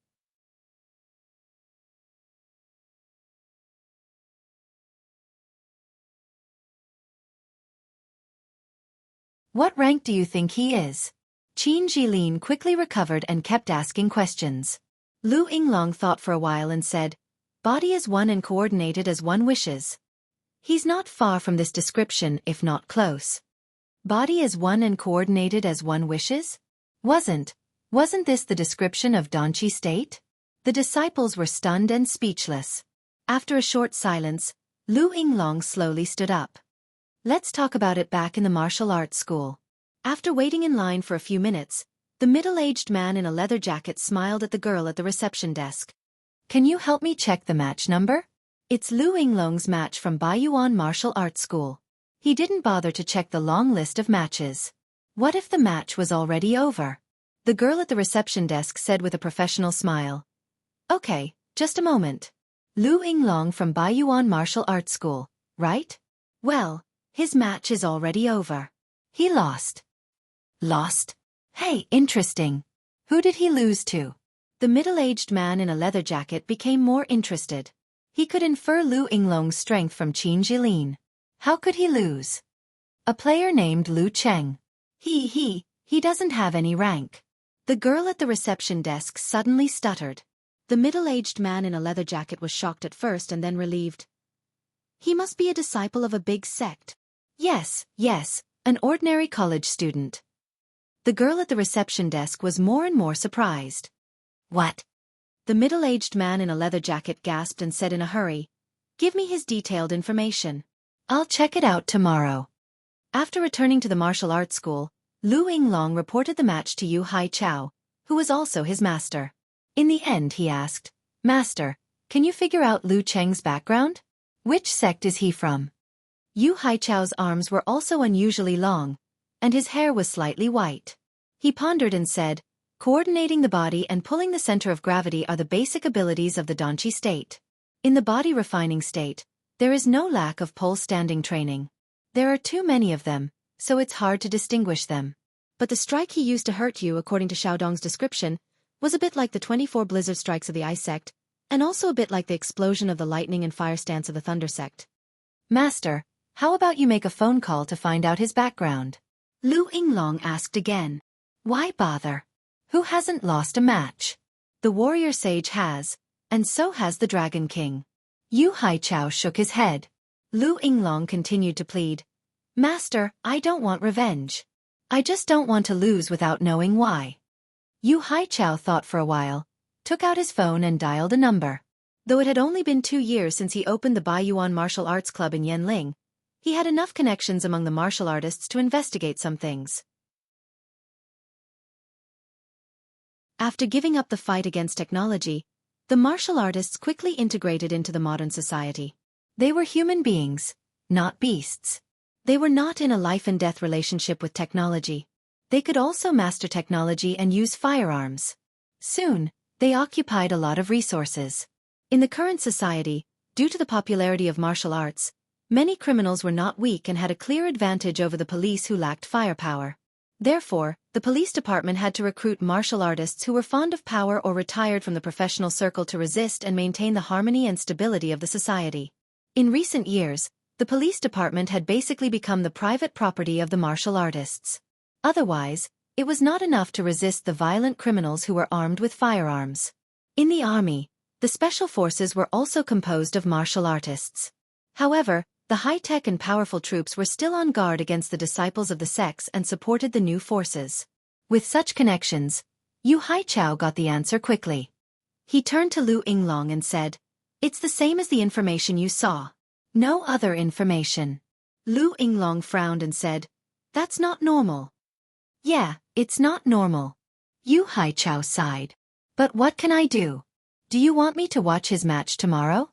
What rank do you think he is? Qin Jilin quickly recovered and kept asking questions. Lu Yinglong thought for a while and said, "Body is one and coordinated as one wishes." He's not far from this description, if not close. Body is one and coordinated as one wishes? Wasn't this the description of Danqi state? The disciples were stunned and speechless. After a short silence, Lu Yinglong slowly stood up. Let's talk about it back in the martial arts school. After waiting in line for a few minutes, the middle-aged man in a leather jacket smiled at the girl at the reception desk. Can you help me check the match number? It's Lu Yinglong's match from Baiyuan Martial Arts School. He didn't bother to check the long list of matches. What if the match was already over? The girl at the reception desk said with a professional smile. Okay, just a moment. Lu Yinglong from Baiyuan Martial Arts School, right? Well, his match is already over. He lost. Lost? Hey, interesting. Who did he lose to? The middle-aged man in a leather jacket became more interested. He could infer Lu Yinglong's strength from Qin Jilin. How could he lose? A player named Lu Cheng. He doesn't have any rank. The girl at the reception desk suddenly stuttered. The middle-aged man in a leather jacket was shocked at first and then relieved. He must be a disciple of a big sect. Yes, an ordinary college student. The girl at the reception desk was more and more surprised. What? The middle-aged man in a leather jacket gasped and said in a hurry, "Give me his detailed information. I'll check it out tomorrow." After returning to the martial arts school, Lu Yinglong reported the match to Yu Haichao, who was also his master. In the end he asked, "Master, can you figure out Lu Cheng's background? Which sect is he from?" Yu Haichao's arms were also unusually long, and his hair was slightly white. He pondered and said, "Coordinating the body and pulling the center of gravity are the basic abilities of the Danqi state. In the body refining state, there is no lack of pole standing training. There are too many of them, so it's hard to distinguish them. But the strike he used to hurt you, according to Xiaodong's description, was a bit like the 24 blizzard strikes of the ice sect, and also a bit like the explosion of the lightning and fire stance of the thunder sect. Master, how about you make a phone call to find out his background?" Lu Yinglong asked again. Why bother? Who hasn't lost a match? The warrior sage has, and so has the Dragon King. Yu Haichao shook his head. Lu Yinglong continued to plead, "Master, I don't want revenge. I just don't want to lose without knowing why." Yu Haichao thought for a while, took out his phone and dialed a number. Though it had only been 2 years since he opened the Baiyuan Martial Arts Club in Yanling, he had enough connections among the martial artists to investigate some things. After giving up the fight against technology, the martial artists quickly integrated into the modern society. They were human beings, not beasts. They were not in a life-and-death relationship with technology. They could also master technology and use firearms. Soon, they occupied a lot of resources. In the current society, due to the popularity of martial arts, many criminals were not weak and had a clear advantage over the police who lacked firepower. Therefore, the police department had to recruit martial artists who were fond of power or retired from the professional circle to resist and maintain the harmony and stability of the society. In recent years, the police department had basically become the private property of the martial artists. Otherwise, it was not enough to resist the violent criminals who were armed with firearms. In the army, the special forces were also composed of martial artists. However, the high-tech and powerful troops were still on guard against the disciples of the sects and supported the new forces. With such connections, Yu Haichao got the answer quickly. He turned to Lu Yinglong and said, "It's the same as the information you saw. No other information." Lu Yinglong frowned and said, That's not normal. Yeah, it's not normal. Yu Haichao sighed. But what can I do? Do you want me to watch his match tomorrow?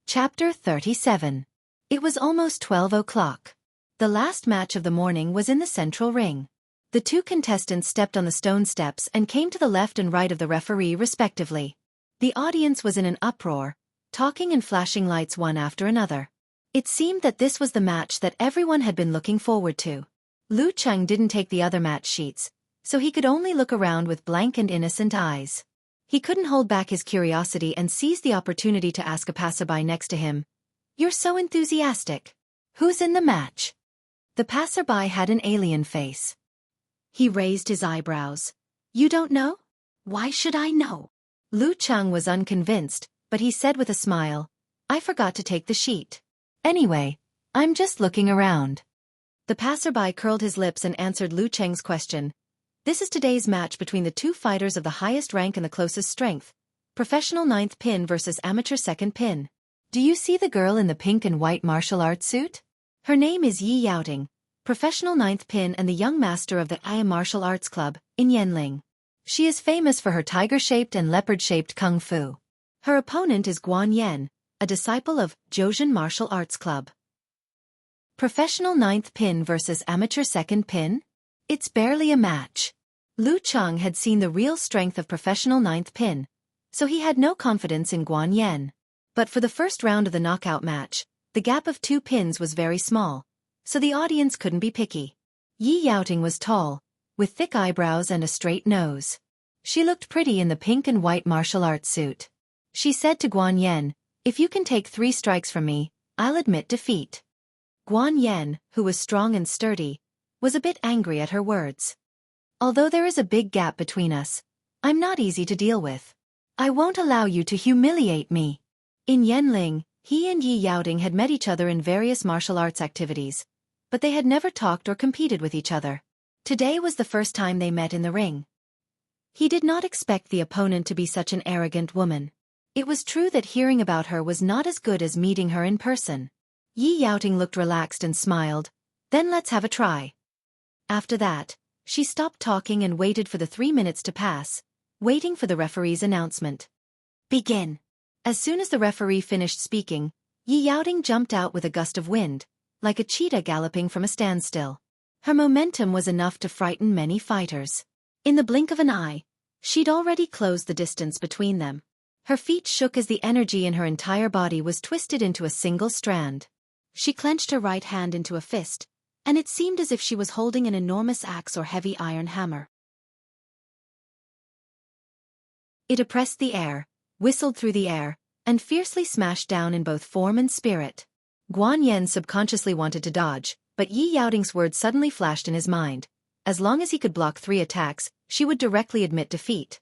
Chapter 37. It was almost 12 o'clock. The last match of the morning was in the central ring. The two contestants stepped on the stone steps and came to the left and right of the referee respectively. The audience was in an uproar, talking and flashing lights one after another. It seemed that this was the match that everyone had been looking forward to. Lu Cheng didn't take the other match sheets, so he could only look around with blank and innocent eyes. He couldn't hold back his curiosity and seized the opportunity to ask a passerby next to him, "You're so enthusiastic. Who's in the match?" The passerby had an alien face. He raised his eyebrows. "You don't know? Why should I know?" Lu Cheng was unconvinced, but he said with a smile, "I forgot to take the sheet. Anyway, I'm just looking around." The passerby curled his lips and answered Lu Cheng's question. "This is today's match between the two fighters of the highest rank and the closest strength. Professional 9th pin versus amateur 2nd pin. Do you see the girl in the pink and white martial arts suit? Her name is Yi Yaoting, professional 9th pin and the young master of the Aya Martial Arts Club, in Yanling. She is famous for her tiger-shaped and leopard-shaped kung fu. Her opponent is Guan Yan, a disciple of Zhouzhen Martial Arts Club. Professional 9th pin versus amateur 2nd pin? It's barely a match." Lu Cheng had seen the real strength of professional 9th pin, so he had no confidence in Guan Yan. But for the first round of the knockout match, the gap of 2 pins was very small, so the audience couldn't be picky. Yi Yaoting was tall, with thick eyebrows and a straight nose. She looked pretty in the pink and white martial arts suit. She said to Guan Yan, "If you can take 3 strikes from me, I'll admit defeat." Guan Yan, who was strong and sturdy, was a bit angry at her words. "Although there is a big gap between us, I'm not easy to deal with. I won't allow you to humiliate me." In Yanling, he and Yi Yaoting had met each other in various martial arts activities, but they had never talked or competed with each other. Today was the first time they met in the ring. He did not expect the opponent to be such an arrogant woman. It was true that hearing about her was not as good as meeting her in person. Yi Yaoting looked relaxed and smiled, "Then let's have a try." After that, she stopped talking and waited for the 3 minutes to pass, waiting for the referee's announcement. "Begin." As soon as the referee finished speaking, Yi Yaoting jumped out with a gust of wind, like a cheetah galloping from a standstill. Her momentum was enough to frighten many fighters. In the blink of an eye, she'd already closed the distance between them. Her feet shook as the energy in her entire body was twisted into a single strand. She clenched her right hand into a fist, and it seemed as if she was holding an enormous axe or heavy iron hammer. It oppressed the air, whistled through the air, and fiercely smashed down in both form and spirit. Guan Yan subconsciously wanted to dodge, but Yi Yaoting's words suddenly flashed in his mind. As long as he could block 3 attacks, she would directly admit defeat.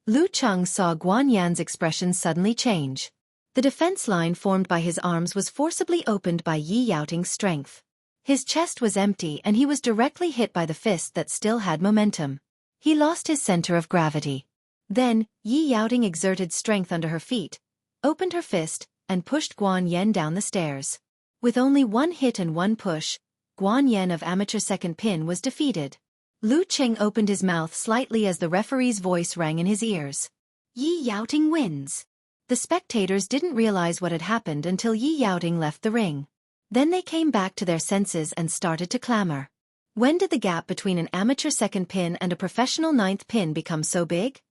Lu Cheng saw Guan Yan's expression suddenly change. The defense line formed by his arms was forcibly opened by Yi Yaoting's strength. His chest was empty and he was directly hit by the fist that still had momentum. He lost his center of gravity. Then, Yi Yaoting exerted strength under her feet, opened her fist, and pushed Guan Yan down the stairs. With only 1 hit and 1 push, Guan Yan of amateur 2nd pin was defeated. Lu Cheng opened his mouth slightly as the referee's voice rang in his ears. Yi Yaoting wins. The spectators didn't realize what had happened until Yi Yaoting left the ring. Then they came back to their senses and started to clamor. When did the gap between an amateur 2nd pin and a professional 9th pin become so big?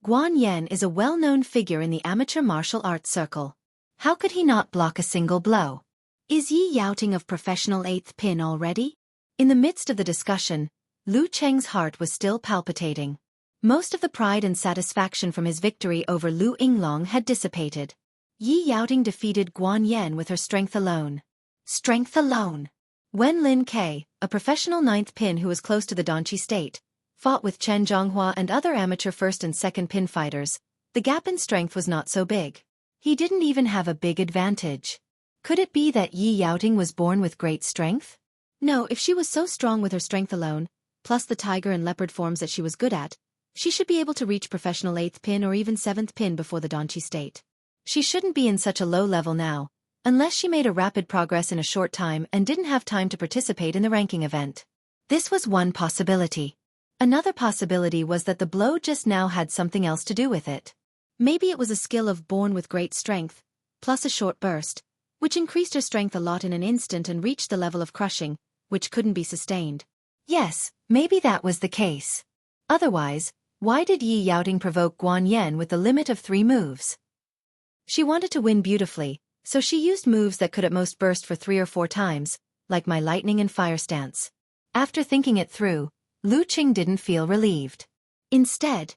Guan Yan is a well-known figure in the amateur martial arts circle. How could he not block a single blow? Is Yi Yaoting of professional 8th pin already? In the midst of the discussion, Lu Cheng's heart was still palpitating. Most of the pride and satisfaction from his victory over Lu Yinglong had dissipated. Yi Yaoting defeated Guan Yan with her strength alone. Strength alone. When Lin Ke, a professional 9th pin who was close to the Danqi state, fought with Chen Zhonghua and other amateur 1st and 2nd pin fighters, the gap in strength was not so big. He didn't even have a big advantage. Could it be that Yi Yaoting was born with great strength? No, if she was so strong with her strength alone, plus the tiger and leopard forms that she was good at, she should be able to reach professional 8th pin or even 7th pin before the Danqi state. She shouldn't be in such a low level now, unless she made a rapid progress in a short time and didn't have time to participate in the ranking event. This was one possibility. Another possibility was that the blow just now had something else to do with it. Maybe it was a skill of born with great strength, plus a short burst, which increased her strength a lot in an instant and reached the level of crushing, which couldn't be sustained. Yes, maybe that was the case. Otherwise, why did Yi Yaoting provoke Guan Yan with the limit of 3 moves? She wanted to win beautifully, so she used moves that could at most burst for 3 or 4 times, like my lightning and fire stance. After thinking it through, Lu Qing didn't feel relieved. Instead,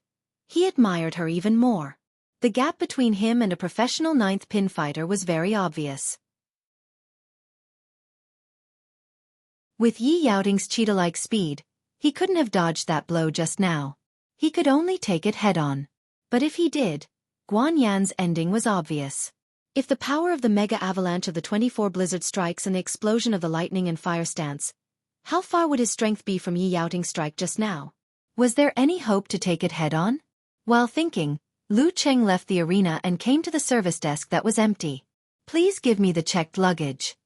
he admired her even more. The gap between him and a professional 9th pin fighter was very obvious. With Yi Yaoting's cheetah-like speed, he couldn't have dodged that blow just now. He could only take it head-on. But if he did, Guan Yan's ending was obvious. If the power of the mega avalanche of the 24 blizzard strikes and the explosion of the lightning and fire stance, how far would his strength be from Yi Yaoting's strike just now? Was there any hope to take it head-on? While thinking, Lu Qing left the arena and came to the service desk that was empty. Please give me the checked luggage.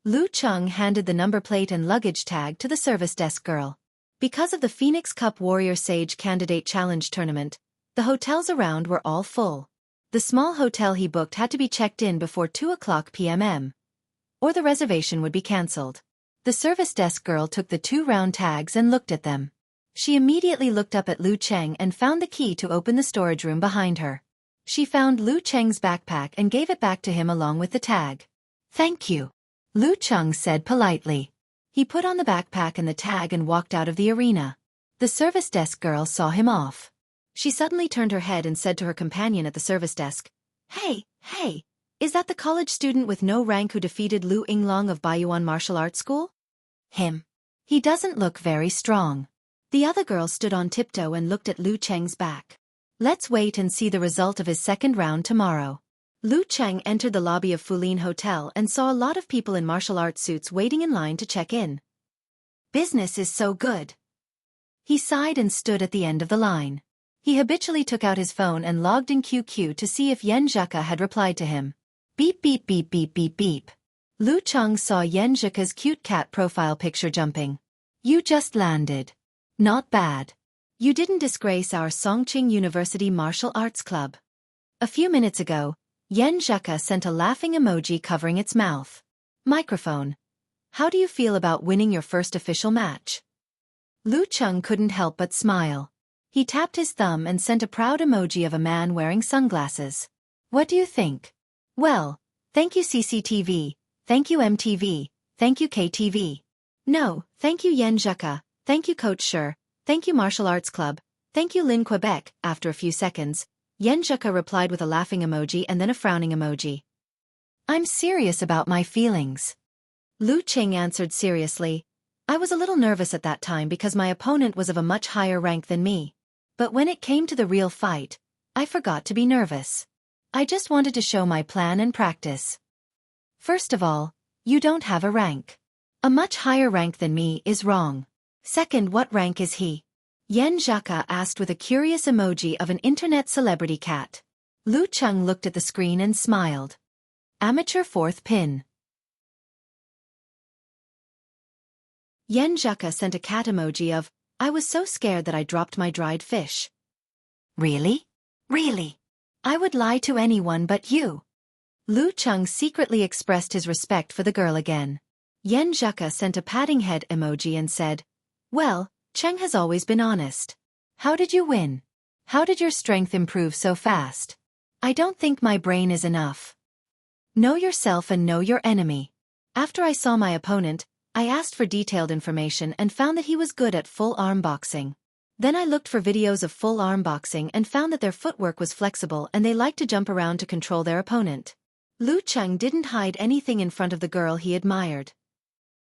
Lu Qing handed the number plate and luggage tag to the service desk girl. Because of the Phoenix Cup Warrior Sage Candidate Challenge tournament, the hotels around were all full. The small hotel he booked had to be checked in before 2:00 p.m. or the reservation would be cancelled. The service desk girl took the 2 round tags and looked at them. She immediately looked up at Lu Qing and found the key to open the storage room behind her. She found Lu Qing's backpack and gave it back to him along with the tag. Thank you, Lu Qing said politely. He put on the backpack and the tag and walked out of the arena. The service desk girl saw him off. She suddenly turned her head and said to her companion at the service desk, Hey, is that the college student with no rank who defeated Lu Yinglong of Baiyuan Martial Arts School? Him. He doesn't look very strong. The other girl stood on tiptoe and looked at Lu Qing's back. Let's wait and see the result of his second round tomorrow. Lu Qing entered the lobby of Fulin Hotel and saw a lot of people in martial arts suits waiting in line to check in. Business is so good. He sighed and stood at the end of the line. He habitually took out his phone and logged in QQ to see if Yan Zheka had replied to him. Beep beep beep beep beep beep. Lu Qing saw Yan Zheka's cute cat profile picture jumping. You just landed. Not bad. You didn't disgrace our Songqing University Martial Arts Club. A few minutes ago, Yan Zheka sent a laughing emoji covering its mouth. Microphone. How do you feel about winning your first official match? Lu Qing couldn't help but smile. He tapped his thumb and sent a proud emoji of a man wearing sunglasses. What do you think? Well, thank you CCTV, thank you MTV, thank you KTV. No, thank you Yan Zheka, thank you Coach Sher, thank you Martial Arts Club, thank you Lin Quebec. After a few seconds, Yan Zheka replied with a laughing emoji and then a frowning emoji. I'm serious about my feelings. Lu Qing answered seriously. I was a little nervous at that time because my opponent was of a much higher rank than me. But when it came to the real fight, I forgot to be nervous. I just wanted to show my plan and practice. First of all, you don't have a rank. A much higher rank than me is wrong. Second, what rank is he? Yan Zheka asked with a curious emoji of an internet celebrity cat. Lu Qing looked at the screen and smiled. Amateur 4th pin. Yan Zheka sent a cat emoji of, I was so scared that I dropped my dried fish. Really? Really? I would lie to anyone but you. Lu Qing secretly expressed his respect for the girl again. Yan Zheka sent a patting head emoji and said, Well, Cheng has always been honest. How did you win? How did your strength improve so fast? I don't think my brain is enough. Know yourself and know your enemy. After I saw my opponent, I asked for detailed information and found that he was good at full arm boxing. Then I looked for videos of full arm boxing and found that their footwork was flexible and they liked to jump around to control their opponent. Lu Qing didn't hide anything in front of the girl he admired.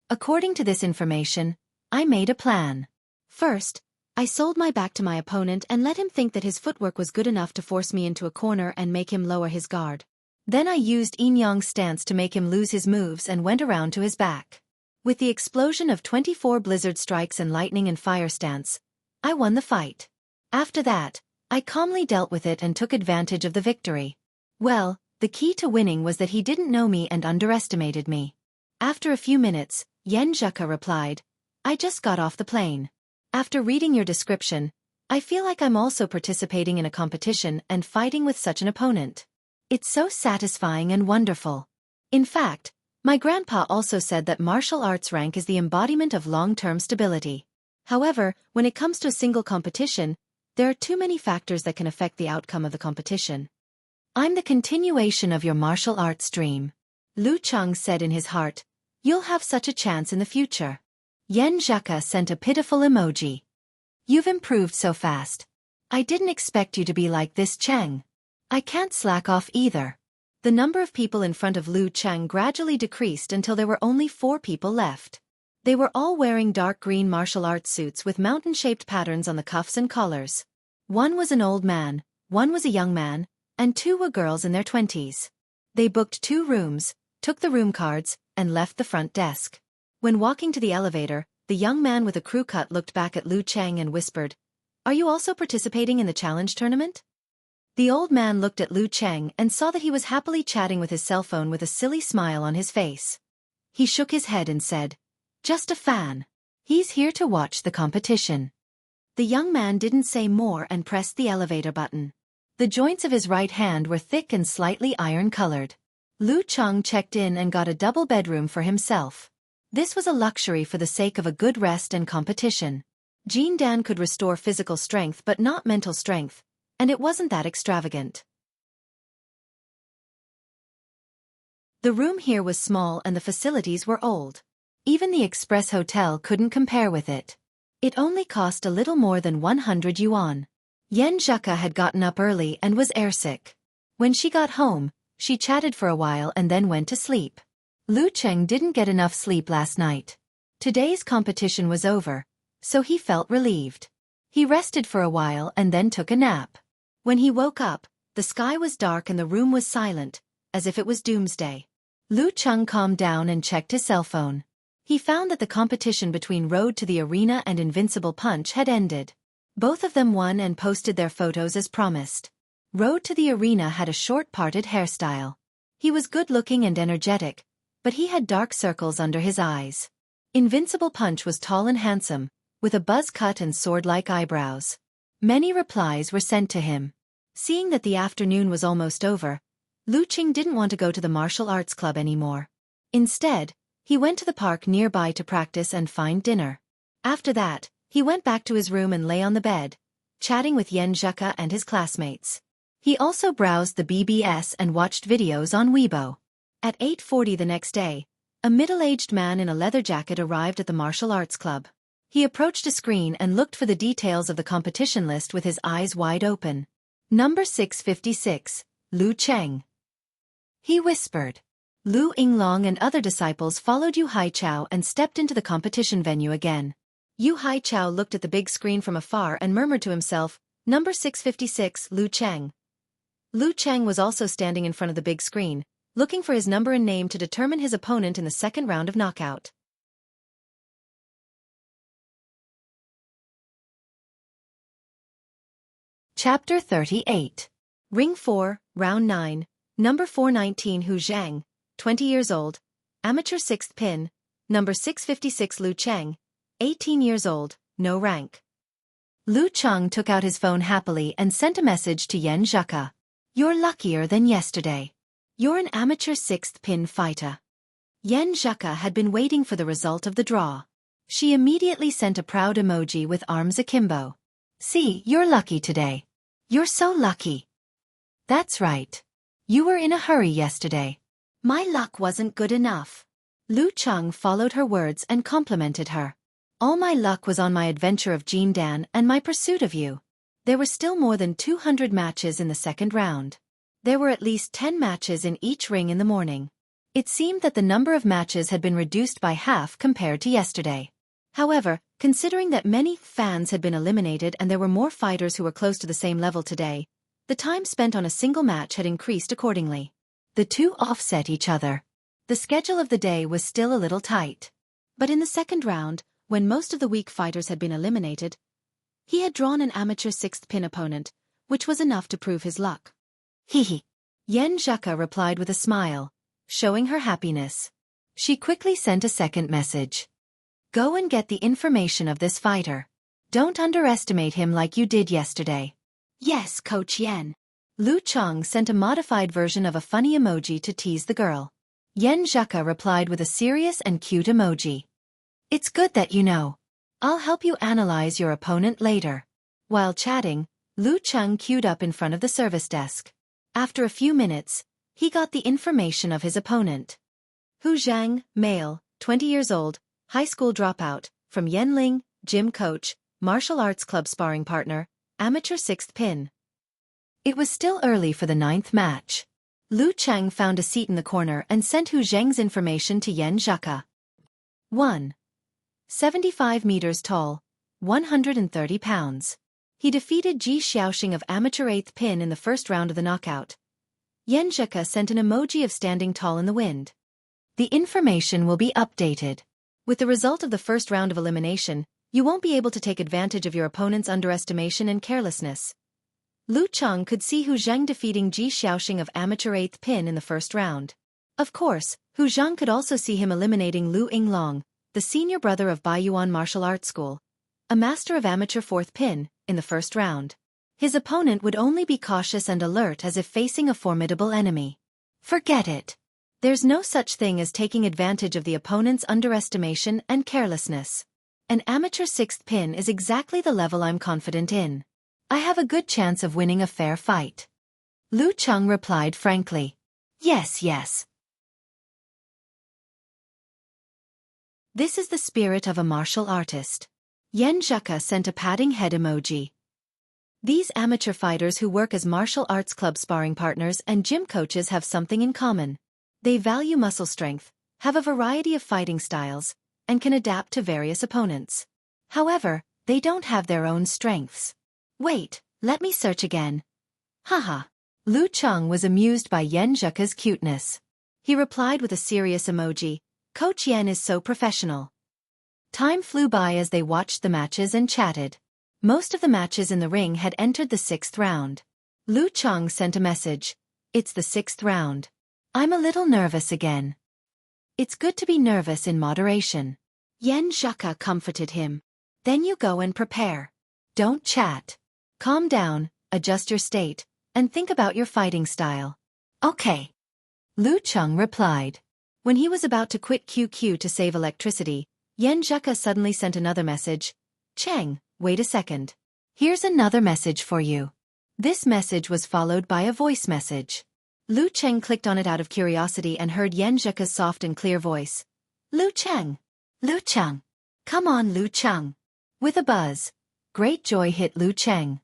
According to this information, I made a plan. First, I sold my back to my opponent and let him think that his footwork was good enough to force me into a corner and make him lower his guard. Then I used Yin Yang's stance to make him lose his moves and went around to his back. With the explosion of 24 blizzard strikes and lightning and fire stance, I won the fight. After that, I calmly dealt with it and took advantage of the victory. Well, the key to winning was that he didn't know me and underestimated me. After a few minutes, Yen Zheka replied, I just got off the plane. After reading your description, I feel like I'm also participating in a competition and fighting with such an opponent. It's so satisfying and wonderful. In fact, my grandpa also said that martial arts rank is the embodiment of long-term stability. However, when it comes to a single competition, there are too many factors that can affect the outcome of the competition. I'm the continuation of your martial arts dream. Lu Cheng said in his heart, you'll have such a chance in the future. Yen Zheka sent a pitiful emoji. You've improved so fast. I didn't expect you to be like this, Cheng. I can't slack off either. The number of people in front of Lu Cheng gradually decreased until there were only 4 people left. They were all wearing dark green martial arts suits with mountain-shaped patterns on the cuffs and collars. One was an old man, one was a young man, and 2 were girls in their 20s. They booked 2 rooms, took the room cards, and left the front desk. When walking to the elevator, the young man with a crew cut looked back at Lu Cheng and whispered, Are you also participating in the challenge tournament? The old man looked at Lu Cheng and saw that he was happily chatting with his cell phone with a silly smile on his face. He shook his head and said, Just a fan. He's here to watch the competition. The young man didn't say more and pressed the elevator button. The joints of his right hand were thick and slightly iron-colored. Lu Cheng checked in and got a double bedroom for himself. This was a luxury for the sake of a good rest and competition. Jin Dan could restore physical strength but not mental strength, and it wasn't that extravagant. The room here was small and the facilities were old. Even the Express Hotel couldn't compare with it. It only cost a little more than 100 yuan. Yen Zheka had gotten up early and was airsick. When she got home, she chatted for a while and then went to sleep. Lu Cheng didn't get enough sleep last night. Today's competition was over, so he felt relieved. He rested for a while and then took a nap. When he woke up, the sky was dark and the room was silent, as if it was doomsday. Lu Cheng calmed down and checked his cell phone. He found that the competition between Road to the Arena and Invincible Punch had ended. Both of them won and posted their photos as promised. Road to the Arena had a short-parted hairstyle. He was good-looking and energetic, but he had dark circles under his eyes. Invincible Punch was tall and handsome, with a buzz cut and sword-like eyebrows. Many replies were sent to him. Seeing that the afternoon was almost over, Lu Cheng didn't want to go to the martial arts club anymore. Instead, he went to the park nearby to practice and find dinner. After that, he went back to his room and lay on the bed, chatting with Yen Zheka and his classmates. He also browsed the BBS and watched videos on Weibo. At 8:40 the next day, a middle-aged man in a leather jacket arrived at the martial arts club. He approached a screen and looked for the details of the competition list with his eyes wide open. Number 656, Lu Cheng. He whispered. Lu Yinglong and other disciples followed Yu Haichao and stepped into the competition venue again. Yu Haichao looked at the big screen from afar and murmured to himself, Number 656, Lu Cheng. Lu Cheng was also standing in front of the big screen, looking for his number and name to determine his opponent in the second round of knockout. Chapter 38. Ring 4, Round 9, Number 419 Hu Zhang, 20 years old, Amateur 6th Pin, Number 656 Lu Cheng, 18 years old, no rank. Lu Cheng took out his phone happily and sent a message to Yen Zheka. You're luckier than yesterday. You're an amateur 6th pin fighter. Yen Zheka had been waiting for the result of the draw. She immediately sent a proud emoji with arms akimbo. See, you're lucky today. You're so lucky. That's right. You were in a hurry yesterday. My luck wasn't good enough. Lu Cheng followed her words and complimented her. All my luck was on my adventure of Jin Dan and my pursuit of you. There were still more than 200 matches in the second round. There were at least 10 matches in each ring in the morning. It seemed that the number of matches had been reduced by half compared to yesterday. However, considering that many fans had been eliminated and there were more fighters who were close to the same level today, the time spent on a single match had increased accordingly. The two offset each other. The schedule of the day was still a little tight. But in the second round, when most of the weak fighters had been eliminated, he had drawn an amateur 6th pin opponent, which was enough to prove his luck. Hee. Yen Zheka replied with a smile, showing her happiness. She quickly sent a second message. Go and get the information of this fighter. Don't underestimate him like you did yesterday. Yes, Coach Yen. Lu Cheng sent a modified version of a funny emoji to tease the girl. Yen Zheka replied with a serious and cute emoji. It's good that you know. I'll help you analyze your opponent later. While chatting, Lu Cheng queued up in front of the service desk. After a few minutes, he got the information of his opponent. Hu Zhang, male, 20 years old, high school dropout, from Yanling, gym coach, martial arts club sparring partner, amateur 6th pin. It was still early for the 9th match. Lu Cheng found a seat in the corner and sent Hu Zhang's information to Yen Zheka. 1. 75 meters tall, 130 pounds. He defeated Ji Xiaoxing of amateur 8th pin in the first round of the knockout. Yen Zheka sent an emoji of standing tall in the wind. The information will be updated. With the result of the first round of elimination, you won't be able to take advantage of your opponent's underestimation and carelessness. Lu Cheng could see Hu Zhang defeating Ji Xiaoxing of amateur 8th pin in the first round. Of course, Hu Zhang could also see him eliminating Lu Yinglong, the senior brother of Baiyuan Martial Arts School, a master of amateur 4th pin, in the first round. His opponent would only be cautious and alert as if facing a formidable enemy. Forget it. There's no such thing as taking advantage of the opponent's underestimation and carelessness. An amateur 6th pin is exactly the level I'm confident in. I have a good chance of winning a fair fight. Lu Cheng replied frankly. Yes, yes. This is the spirit of a martial artist. Yen Zheka sent a patting head emoji. These amateur fighters who work as martial arts club sparring partners and gym coaches have something in common. They value muscle strength, have a variety of fighting styles, and can adapt to various opponents. However, they don't have their own strengths. Wait, let me search again. Haha. Lu Cheng was amused by Yen Zheka's cuteness. He replied with a serious emoji. Coach Yen is so professional. Time flew by as they watched the matches and chatted. Most of the matches in the ring had entered the 6th round. Lu Cheng sent a message. It's the 6th round. I'm a little nervous again. It's good to be nervous in moderation. Yen Zheka comforted him. Then you go and prepare. Don't chat. Calm down, adjust your state, and think about your fighting style. Okay. Lu Cheng replied. When he was about to quit QQ to save electricity, Yen Zheka suddenly sent another message. Cheng, wait a second. Here's another message for you. This message was followed by a voice message. Lu Cheng clicked on it out of curiosity and heard Yen Zheka's soft and clear voice. Lu Cheng. Lu Cheng. Come on, Lu Cheng. With a buzz, great joy hit Lu Cheng.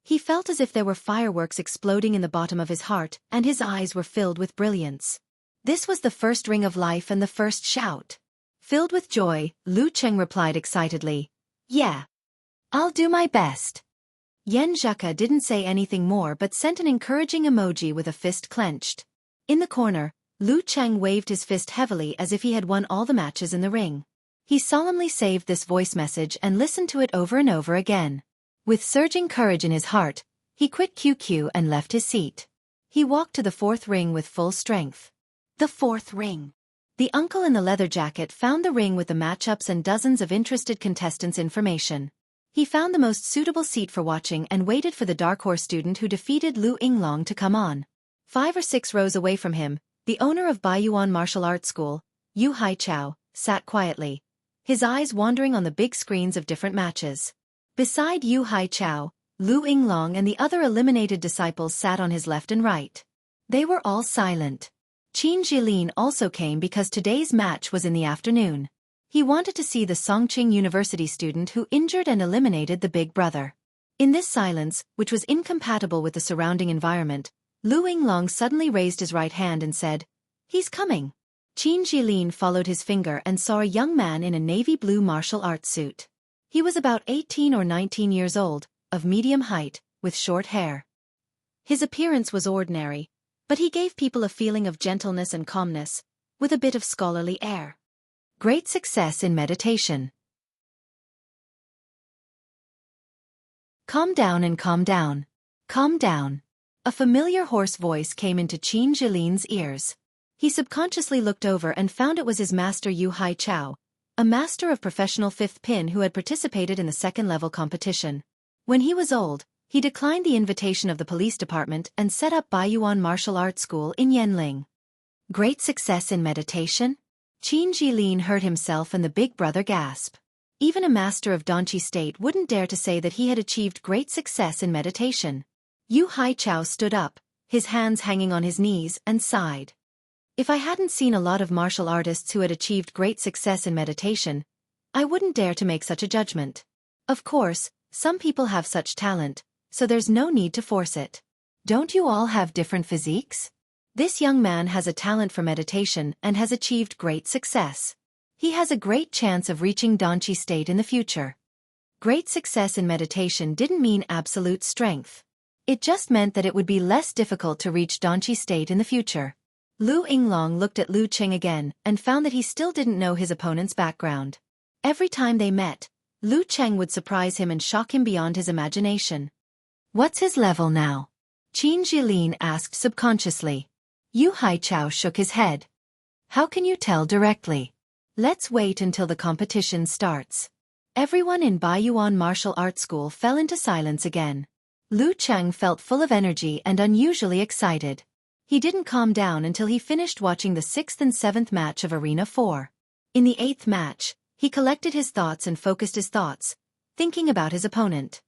He felt as if there were fireworks exploding in the bottom of his heart, and his eyes were filled with brilliance. This was the first ring of life and the first shout. Filled with joy, Lu Cheng replied excitedly. Yeah. I'll do my best. Yen Zheka didn't say anything more but sent an encouraging emoji with a fist clenched. In the corner, Lu Cheng waved his fist heavily as if he had won all the matches in the ring. He solemnly saved this voice message and listened to it over and over again. With surging courage in his heart, he quit QQ and left his seat. He walked to the 4th ring with full strength. The 4th ring. The uncle in the leather jacket found the ring with the matchups and dozens of interested contestants' information. He found the most suitable seat for watching and waited for the dark horse student who defeated Lu Yinglong to come on. 5 or 6 rows away from him, the owner of Baiyuan Martial Arts School, Yu Haichao, sat quietly, his eyes wandering on the big screens of different matches. Beside Yu Haichao, Lu Yinglong and the other eliminated disciples sat on his left and right. They were all silent. Qin Jilin also came because today's match was in the afternoon. He wanted to see the Songqing University student who injured and eliminated the big brother. In this silence, which was incompatible with the surrounding environment, Lu Yinglong suddenly raised his right hand and said, "He's coming." Qin Jilin followed his finger and saw a young man in a navy blue martial arts suit. He was about 18 or 19 years old, of medium height, with short hair. His appearance was ordinary, but he gave people a feeling of gentleness and calmness, with a bit of scholarly air. Great success in meditation. Calm down and calm down. Calm down. A familiar hoarse voice came into Qin Jilin's ears. He subconsciously looked over and found it was his master Yu Haichao, a master of professional fifth pin who had participated in the second-level competition. When he was old, he declined the invitation of the police department and set up Baiyuan Martial Arts School in Yanling. Great success in meditation? Qin Jilin heard himself and the big brother gasp. Even a master of Danqi state wouldn't dare to say that he had achieved great success in meditation. Yu Haichao stood up, his hands hanging on his knees, and sighed. If I hadn't seen a lot of martial artists who had achieved great success in meditation, I wouldn't dare to make such a judgment. Of course, some people have such talent, so there's no need to force it. Don't you all have different physiques? This young man has a talent for meditation and has achieved great success. He has a great chance of reaching Danqi state in the future. Great success in meditation didn't mean absolute strength. It just meant that it would be less difficult to reach Danqi state in the future. Lu Yinglong looked at Lu Qing again and found that he still didn't know his opponent's background. Every time they met, Lu Cheng would surprise him and shock him beyond his imagination. What's his level now? Qin Jilin asked subconsciously. Yu Haichao shook his head. How can you tell directly? Let's wait until the competition starts. Everyone in Baiyuan Martial Arts School fell into silence again. Lu Cheng felt full of energy and unusually excited. He didn't calm down until he finished watching the 6th and 7th match of Arena 4. In the 8th match, he collected his thoughts and focused his thoughts, thinking about his opponent.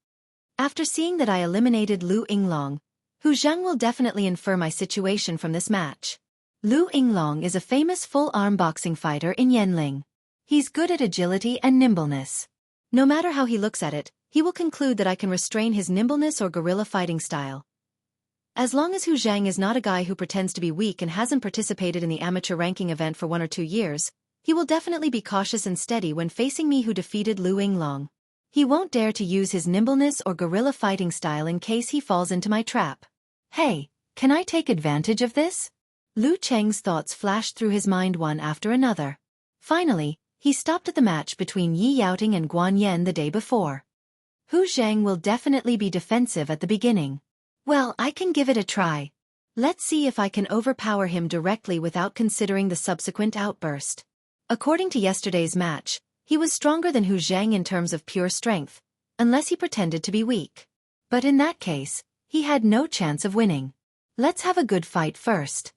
After seeing that I eliminated Lu Yinglong, Hu Zheng will definitely infer my situation from this match. Lu Yinglong is a famous full-arm boxing fighter in Yanling. He's good at agility and nimbleness. No matter how he looks at it, he will conclude that I can restrain his nimbleness or guerrilla fighting style. As long as Hu Zheng is not a guy who pretends to be weak and hasn't participated in the amateur ranking event for 1 or 2 years, he will definitely be cautious and steady when facing me who defeated Lu Yinglong. He won't dare to use his nimbleness or guerrilla fighting style in case he falls into my trap. Hey, can I take advantage of this? Lu Cheng's thoughts flashed through his mind one after another. Finally, he stopped at the match between Yi Yaoting and Guan Yan the day before. Hu Zheng will definitely be defensive at the beginning. Well, I can give it a try. Let's see if I can overpower him directly without considering the subsequent outburst. According to yesterday's match, he was stronger than Hu Zheng in terms of pure strength, unless he pretended to be weak. But in that case, he had no chance of winning. Let's have a good fight first.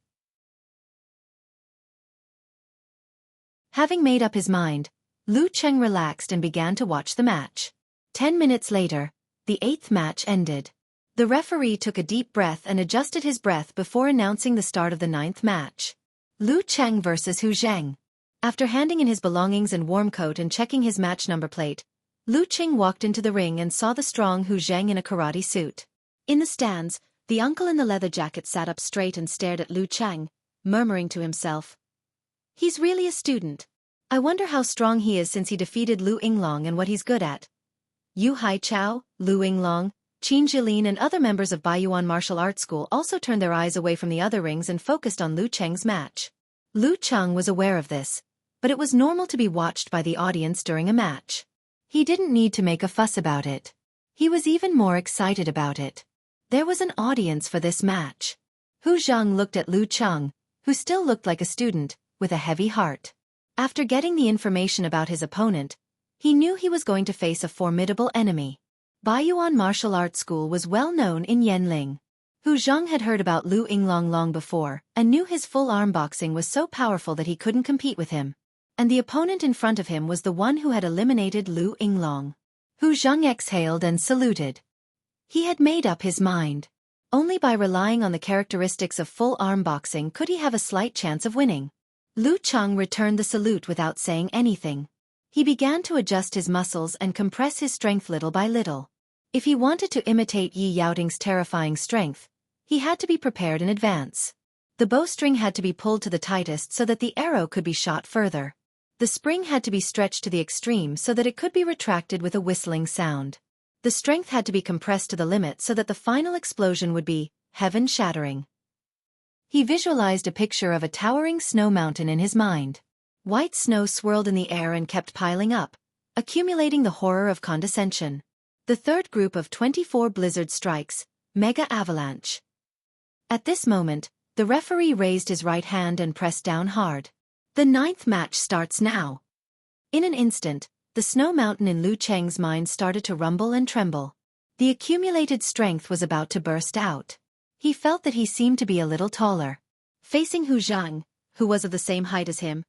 Having made up his mind, Lu Cheng relaxed and began to watch the match. 10 minutes later, the 8th match ended. The referee took a deep breath and adjusted his breath before announcing the start of the 9th match. Lu Cheng versus Hu Zheng. After handing in his belongings and warm coat and checking his match number plate, Lu Cheng walked into the ring and saw the strong Hu Zheng in a karate suit. In the stands, the uncle in the leather jacket sat up straight and stared at Lu Cheng, murmuring to himself. He's really a student. I wonder how strong he is since he defeated Lu Yinglong and what he's good at. Yu Haichao, Lu Yinglong, Qin Jilin and other members of Baiyuan Martial Arts School also turned their eyes away from the other rings and focused on Lu Cheng's match. Lu Cheng was aware of this, but it was normal to be watched by the audience during a match. He didn't need to make a fuss about it. He was even more excited about it. There was an audience for this match. Hu Zheng looked at Lu Cheng, who still looked like a student, with a heavy heart. After getting the information about his opponent, he knew he was going to face a formidable enemy. Baiyuan Martial Arts School was well known in Yanling. Hu Zheng had heard about Lu Yinglong long before and knew his full-arm boxing was so powerful that he couldn't compete with him. And the opponent in front of him was the one who had eliminated Lu Yinglong. Hu Zheng exhaled and saluted. He had made up his mind. Only by relying on the characteristics of full-arm boxing could he have a slight chance of winning. Lu Cheng returned the salute without saying anything. He began to adjust his muscles and compress his strength little by little. If he wanted to imitate Yi Yaoting's terrifying strength, he had to be prepared in advance. The bowstring had to be pulled to the tightest so that the arrow could be shot further. The spring had to be stretched to the extreme so that it could be retracted with a whistling sound. The strength had to be compressed to the limit so that the final explosion would be heaven-shattering. He visualized a picture of a towering snow mountain in his mind. White snow swirled in the air and kept piling up, accumulating the horror of condensation. The third group of 24 blizzard strikes, mega avalanche. At this moment, the referee raised his right hand and pressed down hard. The 9th match starts now. In an instant, the snow mountain in Lu Cheng's mind started to rumble and tremble. The accumulated strength was about to burst out. He felt that he seemed to be a little taller. Facing Hu Zhang, who was of the same height as him,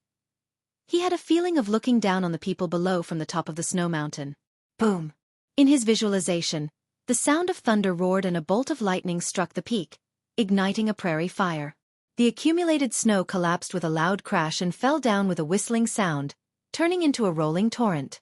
he had a feeling of looking down on the people below from the top of the snow mountain. Boom! In his visualization, the sound of thunder roared and a bolt of lightning struck the peak, igniting a prairie fire. The accumulated snow collapsed with a loud crash and fell down with a whistling sound, turning into a rolling torrent.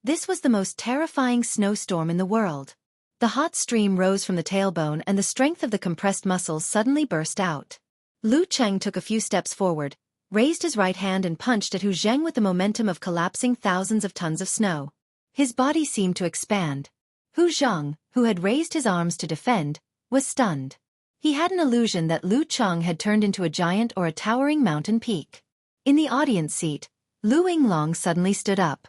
This was the most terrifying snowstorm in the world. The hot stream rose from the tailbone and the strength of the compressed muscles suddenly burst out. Lu Cheng took a few steps forward, raised his right hand and punched at Hu Zheng with the momentum of collapsing thousands of tons of snow. His body seemed to expand. Hu Zhang, who had raised his arms to defend, was stunned. He had an illusion that Lu Cheng had turned into a giant or a towering mountain peak. In the audience seat, Lu Yinglong suddenly stood up.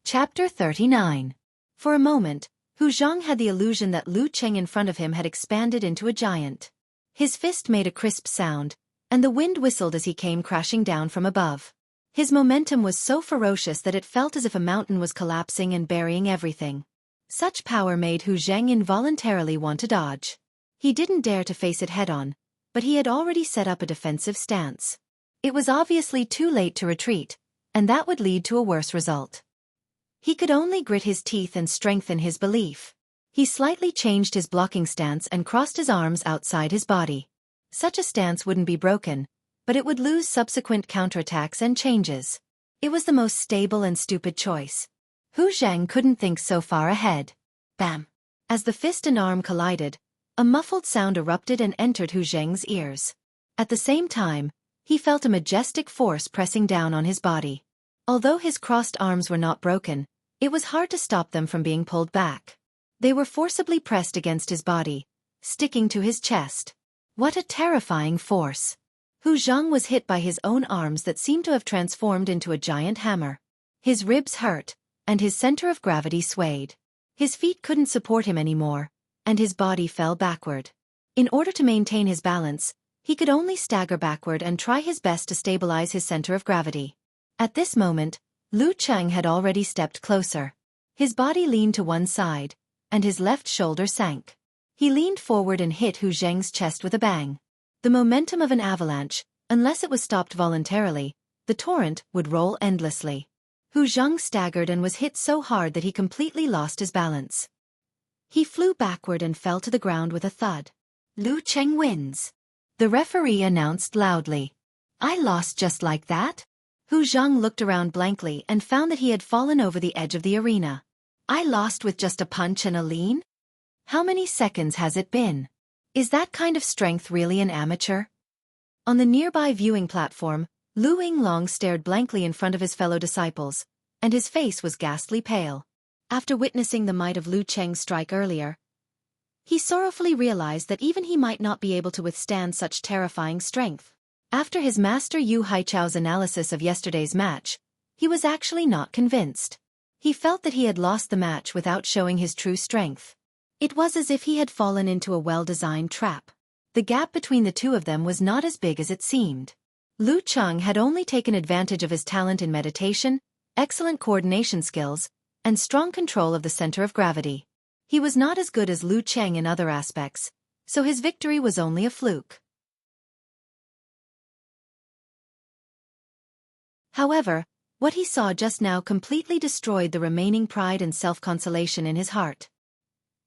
Chapter 39. For a moment, Hu Zhang had the illusion that Lu Cheng in front of him had expanded into a giant. His fist made a crisp sound, and the wind whistled as he came crashing down from above. His momentum was so ferocious that it felt as if a mountain was collapsing and burying everything. Such power made Hu Zheng involuntarily want to dodge. He didn't dare to face it head-on, but he had already set up a defensive stance. It was obviously too late to retreat, and that would lead to a worse result. He could only grit his teeth and strengthen his belief. He slightly changed his blocking stance and crossed his arms outside his body. Such a stance wouldn't be broken, but it would lose subsequent counterattacks and changes. It was the most stable and stupid choice. Hu Zhang couldn't think so far ahead. Bam! As the fist and arm collided, a muffled sound erupted and entered Hu Zhang's ears. At the same time, he felt a majestic force pressing down on his body. Although his crossed arms were not broken, it was hard to stop them from being pulled back. They were forcibly pressed against his body, sticking to his chest. What a terrifying force! Hu Zhang was hit by his own arms that seemed to have transformed into a giant hammer. His ribs hurt, and his center of gravity swayed. His feet couldn't support him anymore, and his body fell backward. In order to maintain his balance, he could only stagger backward and try his best to stabilize his center of gravity. At this moment, Lu Cheng had already stepped closer. His body leaned to one side, and his left shoulder sank. He leaned forward and hit Hu Zheng's chest with a bang. The momentum of an avalanche, unless it was stopped voluntarily, the torrent would roll endlessly. Hu Zhang staggered and was hit so hard that he completely lost his balance. He flew backward and fell to the ground with a thud. Lu Cheng wins. The referee announced loudly. I lost just like that? Hu Zhang looked around blankly and found that he had fallen over the edge of the arena. I lost with just a punch and a lean? How many seconds has it been? Is that kind of strength really an amateur? On the nearby viewing platform, Lu Yinglong stared blankly in front of his fellow disciples, and his face was ghastly pale. After witnessing the might of Lu Cheng's strike earlier, he sorrowfully realized that even he might not be able to withstand such terrifying strength. After his master Yu Haichao's analysis of yesterday's match, he was actually not convinced. He felt that he had lost the match without showing his true strength. It was as if he had fallen into a well-designed trap. The gap between the two of them was not as big as it seemed. Lu Cheng had only taken advantage of his talent in meditation, excellent coordination skills, and strong control of the center of gravity. He was not as good as Lu Cheng in other aspects, so his victory was only a fluke. However, what he saw just now completely destroyed the remaining pride and self-consolation in his heart.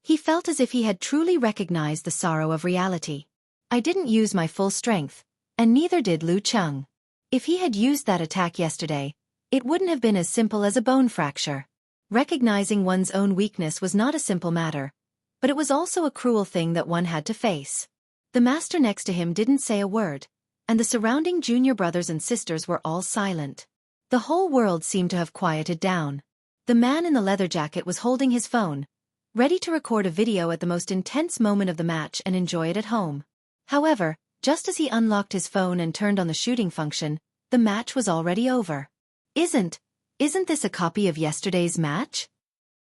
He felt as if he had truly recognized the sorrow of reality. I didn't use my full strength, and neither did Lu Cheng. If he had used that attack yesterday, it wouldn't have been as simple as a bone fracture. Recognizing one's own weakness was not a simple matter, but it was also a cruel thing that one had to face. The master next to him didn't say a word, and the surrounding junior brothers and sisters were all silent. The whole world seemed to have quieted down. The man in the leather jacket was holding his phone, ready to record a video at the most intense moment of the match and enjoy it at home. However, just as he unlocked his phone and turned on the shooting function, The match was already over. Isn't this a copy of yesterday's match?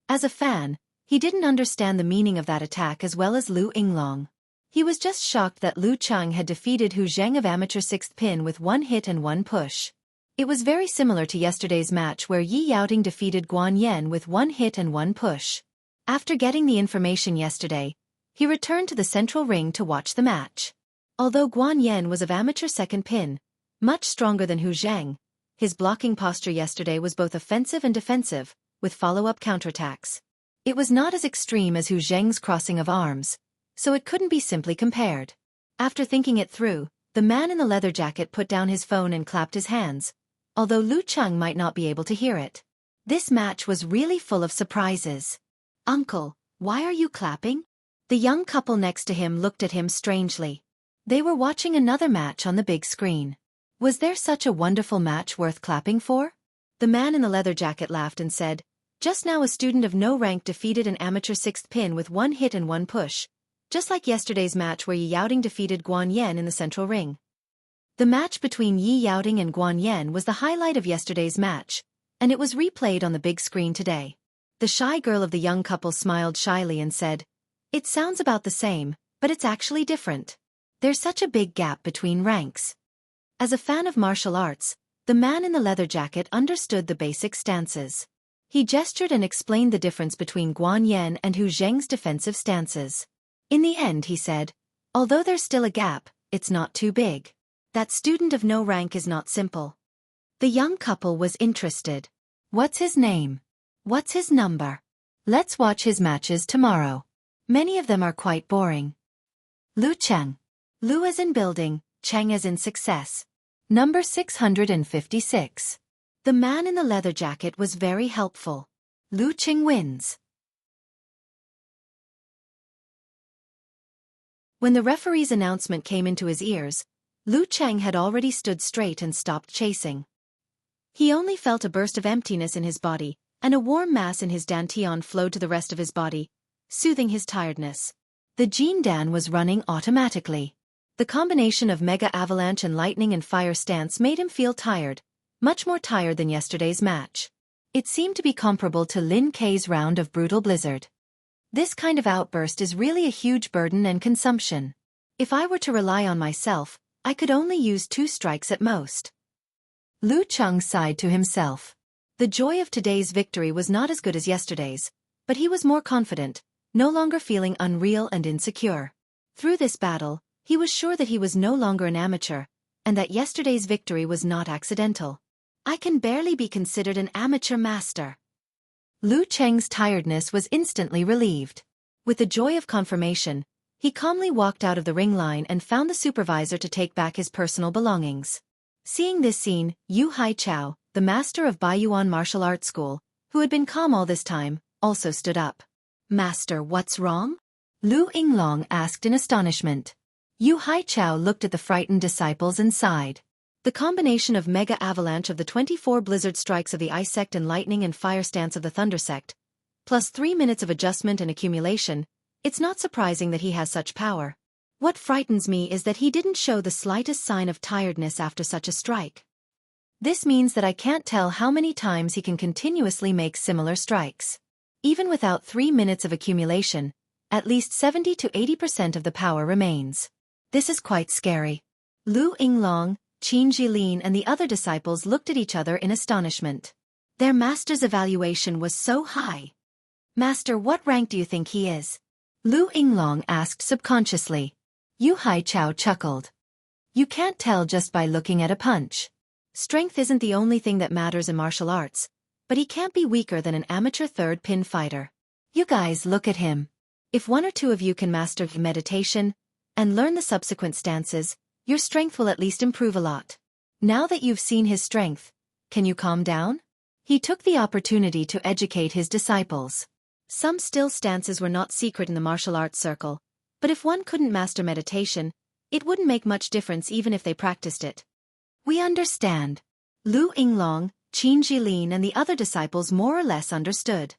As a fan, he didn't understand the meaning of that attack as well as Lu Yinglong. He was just shocked that Lu Cheng had defeated Hu Zheng of amateur 6th pin with 1 hit and 1 push. It was very similar to yesterday's match where Yi Yaoting defeated Guan Yan with 1 hit and 1 push. After getting the information yesterday, he returned to the central ring to watch the match. Although Guan Yan was of amateur 2nd pin, much stronger than Hu Zheng, his blocking posture yesterday was both offensive and defensive, with follow-up counterattacks. It was not as extreme as Hu Zheng's crossing of arms, so it couldn't be simply compared. After thinking it through, the man in the leather jacket put down his phone and clapped his hands, although Lu Cheng might not be able to hear it. This match was really full of surprises. "Uncle, why are you clapping?" The young couple next to him looked at him strangely. They were watching another match on the big screen. Was there such a wonderful match worth clapping for? The man in the leather jacket laughed and said, "Just now a student of no rank defeated an amateur 6th pin with 1 hit and 1 push, just like yesterday's match where Yi Yaoting defeated Guan Yan in the central ring." The match between Yi Yaoting and Guan Yan was the highlight of yesterday's match, and it was replayed on the big screen today. The shy girl of the young couple smiled shyly and said, "It sounds about the same, but it's actually different. There's such a big gap between ranks." As a fan of martial arts, the man in the leather jacket understood the basic stances. He gestured and explained the difference between Guan Yan and Hu Zheng's defensive stances. In the end, he said, "Although there's still a gap, it's not too big. That student of no rank is not simple." The young couple was interested. "What's his name? What's his number? Let's watch his matches tomorrow. Many of them are quite boring." Lu Cheng. Lu as in building, Cheng as in success. Number 656. The man in the leather jacket was very helpful. Lu Cheng wins. When the referee's announcement came into his ears, Lu Cheng had already stood straight and stopped chasing. He only felt a burst of emptiness in his body, and a warm mass in his dantian flowed to the rest of his body, soothing his tiredness. The Jin Dan was running automatically. The combination of mega avalanche and lightning and fire stance made him feel tired, much more tired than yesterday's match. It seemed to be comparable to Lin Kei's round of brutal blizzard. This kind of outburst is really a huge burden and consumption. If I were to rely on myself, I could only use 2 strikes at most. Lu Cheng sighed to himself. The joy of today's victory was not as good as yesterday's, but he was more confident, no longer feeling unreal and insecure. Through this battle, he was sure that he was no longer an amateur, and that yesterday's victory was not accidental. "I can barely be considered an amateur master." Lu Cheng's tiredness was instantly relieved. With the joy of confirmation, he calmly walked out of the ring line and found the supervisor to take back his personal belongings. Seeing this scene, Yu Haichao, the master of Baiyuan Martial Arts School, who had been calm all this time, also stood up. "Master, what's wrong?" Lu Yinglong asked in astonishment. Yu Haichao looked at the frightened disciples and sighed. The combination of mega avalanche of the 24 blizzard strikes of the ice sect and lightning and fire stance of the thunder sect, plus 3 minutes of adjustment and accumulation, it's not surprising that he has such power. What frightens me is that he didn't show the slightest sign of tiredness after such a strike. This means that I can't tell how many times he can continuously make similar strikes. Even without 3 minutes of accumulation, at least 70 to 80% of the power remains. This is quite scary. Lu Yinglong, Qin Jilin and the other disciples looked at each other in astonishment. Their master's evaluation was so high. "Master, what rank do you think he is?" Lu Yinglong asked subconsciously. Yu Haichao chuckled. "You can't tell just by looking at a punch. Strength isn't the only thing that matters in martial arts, but he can't be weaker than an amateur 3rd pin fighter. You guys look at him. If 1 or 2 of you can master meditation and learn the subsequent stances, your strength will at least improve a lot. Now that you've seen his strength, can you calm down?" He took the opportunity to educate his disciples. Some still stances were not secret in the martial arts circle, but if one couldn't master meditation, it wouldn't make much difference even if they practiced it. "We understand." Lu Yinglong, Qin Jilin and the other disciples more or less understood.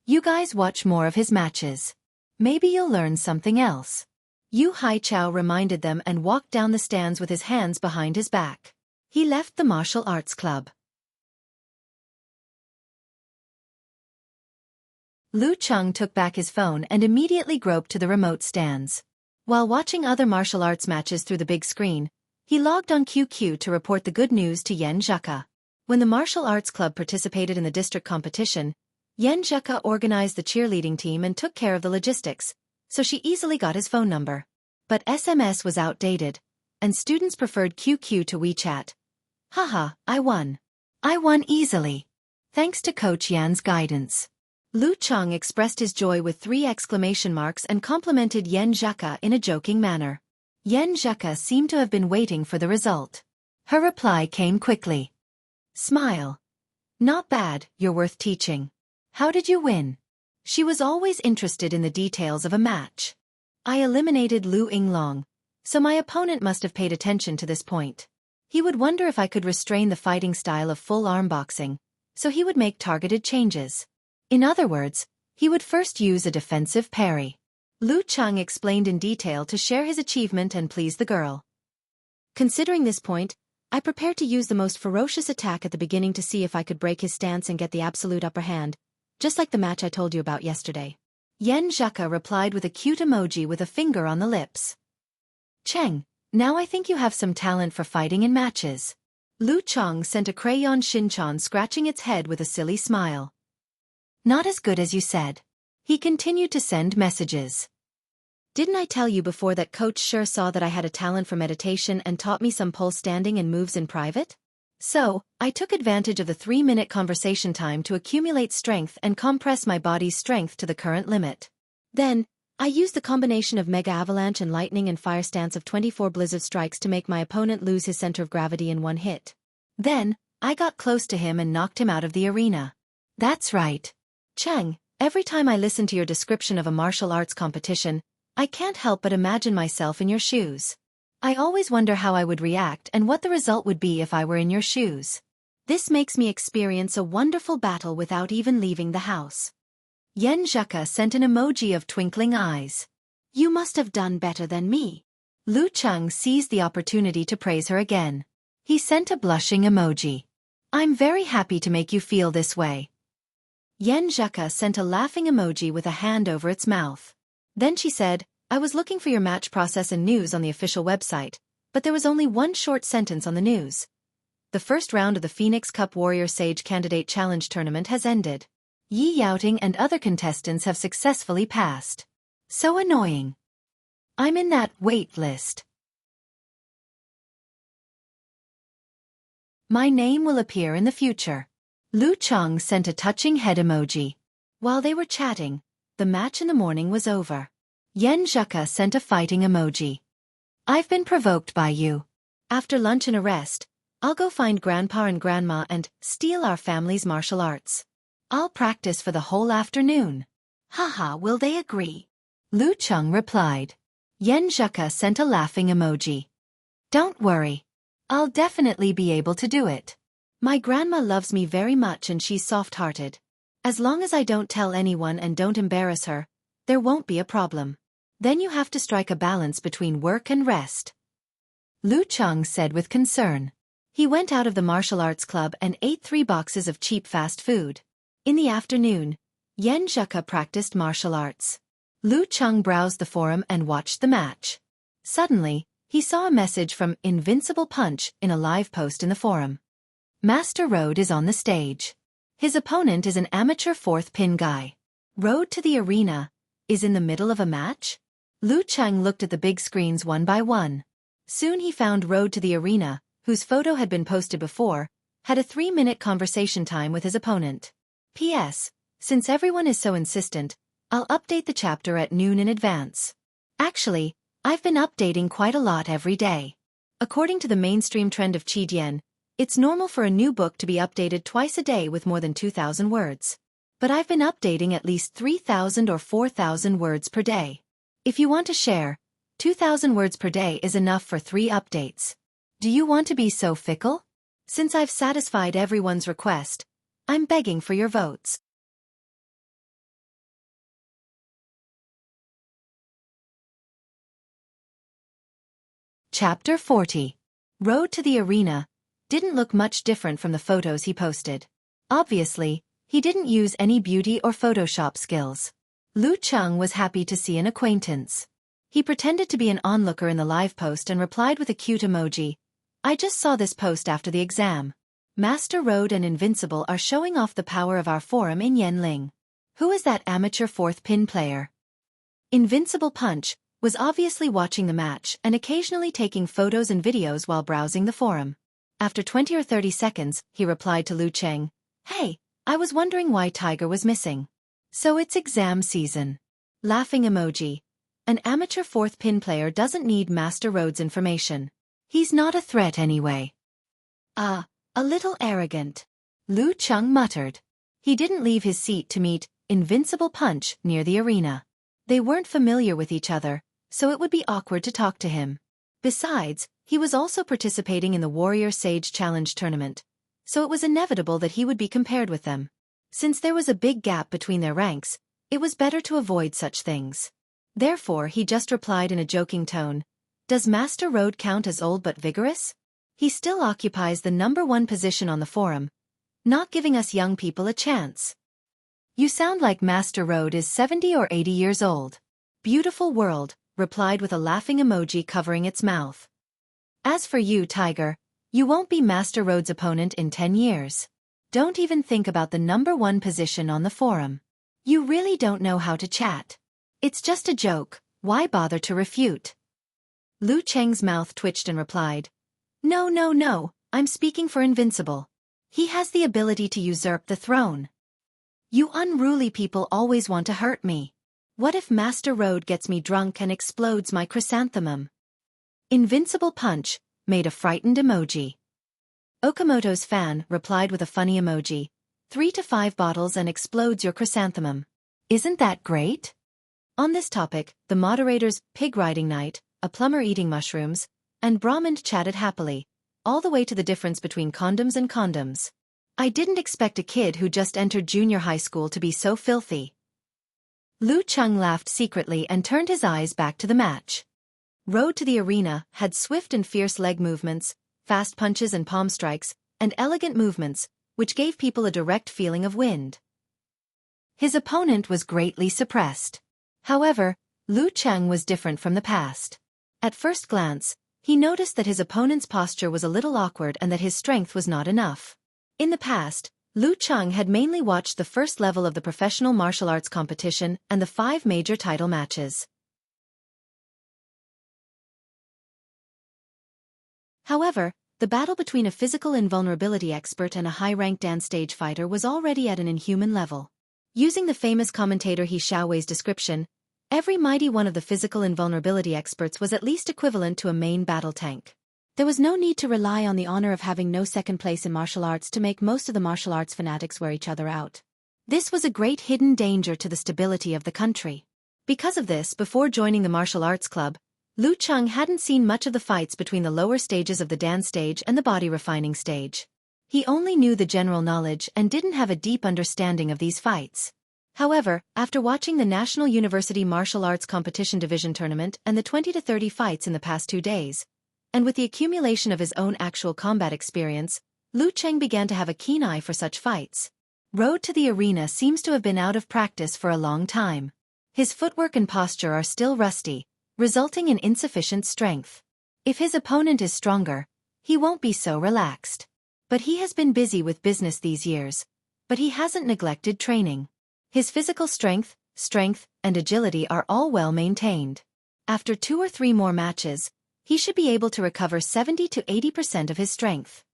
"You guys watch more of his matches. Maybe you'll learn something else." Yu Haichao reminded them and walked down the stands with his hands behind his back. He left the martial arts club. Lu Cheng took back his phone and immediately groped to the remote stands. While watching other martial arts matches through the big screen, he logged on QQ to report the good news to Yan Zheka. When the martial arts club participated in the district competition, Yan Zheka organized the cheerleading team and took care of the logistics, so she easily got his phone number. But SMS was outdated, and students preferred QQ to WeChat. Haha, I won. I won easily. Thanks to Coach Yan's guidance. Lu Cheng expressed his joy with 3 exclamation marks and complimented Yan Zheka in a joking manner. Yan Zheka seemed to have been waiting for the result. Her reply came quickly. Smile. Not bad, you're worth teaching. How did you win? She was always interested in the details of a match. I eliminated Lu Yinglong, so my opponent must have paid attention to this point. He would wonder if I could restrain the fighting style of full arm boxing, so he would make targeted changes. In other words, he would first use a defensive parry. Lu Cheng explained in detail to share his achievement and please the girl. Considering this point, I prepared to use the most ferocious attack at the beginning to see if I could break his stance and get the absolute upper hand, just like the match I told you about yesterday. Yan Zheka replied with a cute emoji with a finger on the lips. Cheng, now I think you have some talent for fighting in matches. Lu Cheng sent a crayon Shinchan scratching its head with a silly smile. Not as good as you said. He continued to send messages. Didn't I tell you before that Coach sure saw that I had a talent for meditation and taught me some pole standing and moves in private? So, I took advantage of the 3-minute conversation time to accumulate strength and compress my body's strength to the current limit. Then, I used the combination of Mega Avalanche and Lightning and Fire stance of 24 Blizzard strikes to make my opponent lose his center of gravity in one hit. Then, I got close to him and knocked him out of the arena. That's right. Cheng, every time I listen to your description of a martial arts competition, I can't help but imagine myself in your shoes. I always wonder how I would react and what the result would be if I were in your shoes. This makes me experience a wonderful battle without even leaving the house. Yan Zheka sent an emoji of twinkling eyes. You must have done better than me. Lu Cheng seized the opportunity to praise her again. He sent a blushing emoji. I'm very happy to make you feel this way. Yan Zheka sent a laughing emoji with a hand over its mouth. Then she said, I was looking for your match process and news on the official website, but there was only one short sentence on the news. The first round of the Phoenix Cup Warrior Sage Candidate Challenge Tournament has ended. Yi Yaoting and other contestants have successfully passed. So annoying. I'm in that wait list. My name will appear in the future. Lu Cheng sent a touching head emoji. While they were chatting, the match in the morning was over. Yan Zheka sent a fighting emoji. I've been provoked by you. After lunch and a rest, I'll go find Grandpa and Grandma and steal our family's martial arts. I'll practice for the whole afternoon. Haha, will they agree? Lu Cheng replied. Yan Zheka sent a laughing emoji. Don't worry. I'll definitely be able to do it. My grandma loves me very much and she's soft-hearted. As long as I don't tell anyone and don't embarrass her, there won't be a problem. Then you have to strike a balance between work and rest. Lu Cheng said with concern. He went out of the martial arts club and ate 3 boxes of cheap fast food. In the afternoon, Yan Zheka practiced martial arts. Lu Cheng browsed the forum and watched the match. Suddenly, he saw a message from Invincible Punch in a live post in the forum. Master Road is on the stage. His opponent is an amateur 4th pin guy. Road to the arena is in the middle of a match? Lu Cheng looked at the big screens one by one. Soon he found Road to the arena, whose photo had been posted before, had a 3-minute conversation time with his opponent. P.S. Since everyone is so insistent, I'll update the chapter at noon in advance. Actually, I've been updating quite a lot every day. According to the mainstream trend of Qidian, it's normal for a new book to be updated twice a day with more than 2,000 words. But I've been updating at least 3,000 or 4,000 words per day. If you want to share, 2,000 words per day is enough for 3 updates. Do you want to be so fickle? Since I've satisfied everyone's request, I'm begging for your votes. Chapter 40. Road to the Arena didn't look much different from the photos he posted. Obviously, he didn't use any beauty or Photoshop skills. Lu Cheng was happy to see an acquaintance. He pretended to be an onlooker in the live post and replied with a cute emoji. I just saw this post after the exam. Master Road and Invincible are showing off the power of our forum in Yanling. Who is that amateur fourth pin player? Invincible Punch was obviously watching the match and occasionally taking photos and videos while browsing the forum. After 20 or 30 seconds, he replied to Lu Cheng, "Hey, I was wondering why Tiger was missing. So it's exam season." Laughing emoji. An amateur fourth pin player doesn't need Master Road's information. He's not a threat anyway. A little arrogant. Lu Cheng muttered. He didn't leave his seat to meet Invincible Punch near the arena. They weren't familiar with each other, so it would be awkward to talk to him. Besides, he was also participating in the Warrior Sage Challenge tournament, so it was inevitable that he would be compared with them. Since there was a big gap between their ranks, it was better to avoid such things. Therefore, he just replied in a joking tone, "Does Master Road count as old but vigorous? He still occupies the #1 position on the forum, not giving us young people a chance." "You sound like Master Road is 70 or 80 years old." Beautiful World replied with a laughing emoji covering its mouth. "As for you, Tiger, you won't be Master Road's opponent in 10 years. Don't even think about the #1 position on the forum. You really don't know how to chat. It's just a joke, why bother to refute?" Lu Cheng's mouth twitched and replied, No, I'm speaking for Invincible. He has the ability to usurp the throne. You unruly people always want to hurt me. What if Master Road gets me drunk and explodes my chrysanthemum?" Invincible Punch made a frightened emoji. Okamoto's fan replied with a funny emoji. 3 to 5 bottles and explodes your chrysanthemum. Isn't that great? On this topic, the moderators Pig Riding Night, a plumber eating mushrooms, and Brahmin chatted happily, all the way to the difference between condoms and condoms. I didn't expect a kid who just entered junior high school to be so filthy. Lu Cheng laughed secretly and turned his eyes back to the match. Road to the Arena had swift and fierce leg movements, fast punches and palm strikes, and elegant movements, which gave people a direct feeling of wind. His opponent was greatly suppressed. However, Lu Cheng was different from the past. At first glance, he noticed that his opponent's posture was a little awkward and that his strength was not enough. In the past, Lu Cheng had mainly watched the first level of the professional martial arts competition and the 5 major title matches. However, the battle between a physical invulnerability expert and a high-ranked dance stage fighter was already at an inhuman level. Using the famous commentator He Xiaowei's description, every mighty one of the physical invulnerability experts was at least equivalent to a main battle tank. There was no need to rely on the honor of having no second place in martial arts to make most of the martial arts fanatics wear each other out. This was a great hidden danger to the stability of the country. Because of this, before joining the martial arts club, Lu Cheng hadn't seen much of the fights between the lower stages of the dance stage and the body refining stage. He only knew the general knowledge and didn't have a deep understanding of these fights. However, after watching the National University Martial Arts Competition Division Tournament and the 20 to 30 fights in the past 2 days, and with the accumulation of his own actual combat experience, Lu Cheng began to have a keen eye for such fights. Road to the Arena seems to have been out of practice for a long time. His footwork and posture are still rusty, resulting in insufficient strength. If his opponent is stronger, he won't be so relaxed. But he has been busy with business these years, but he hasn't neglected training. His physical strength, and agility are all well maintained. After 2 or 3 more matches, he should be able to recover 70 to 80% of his strength.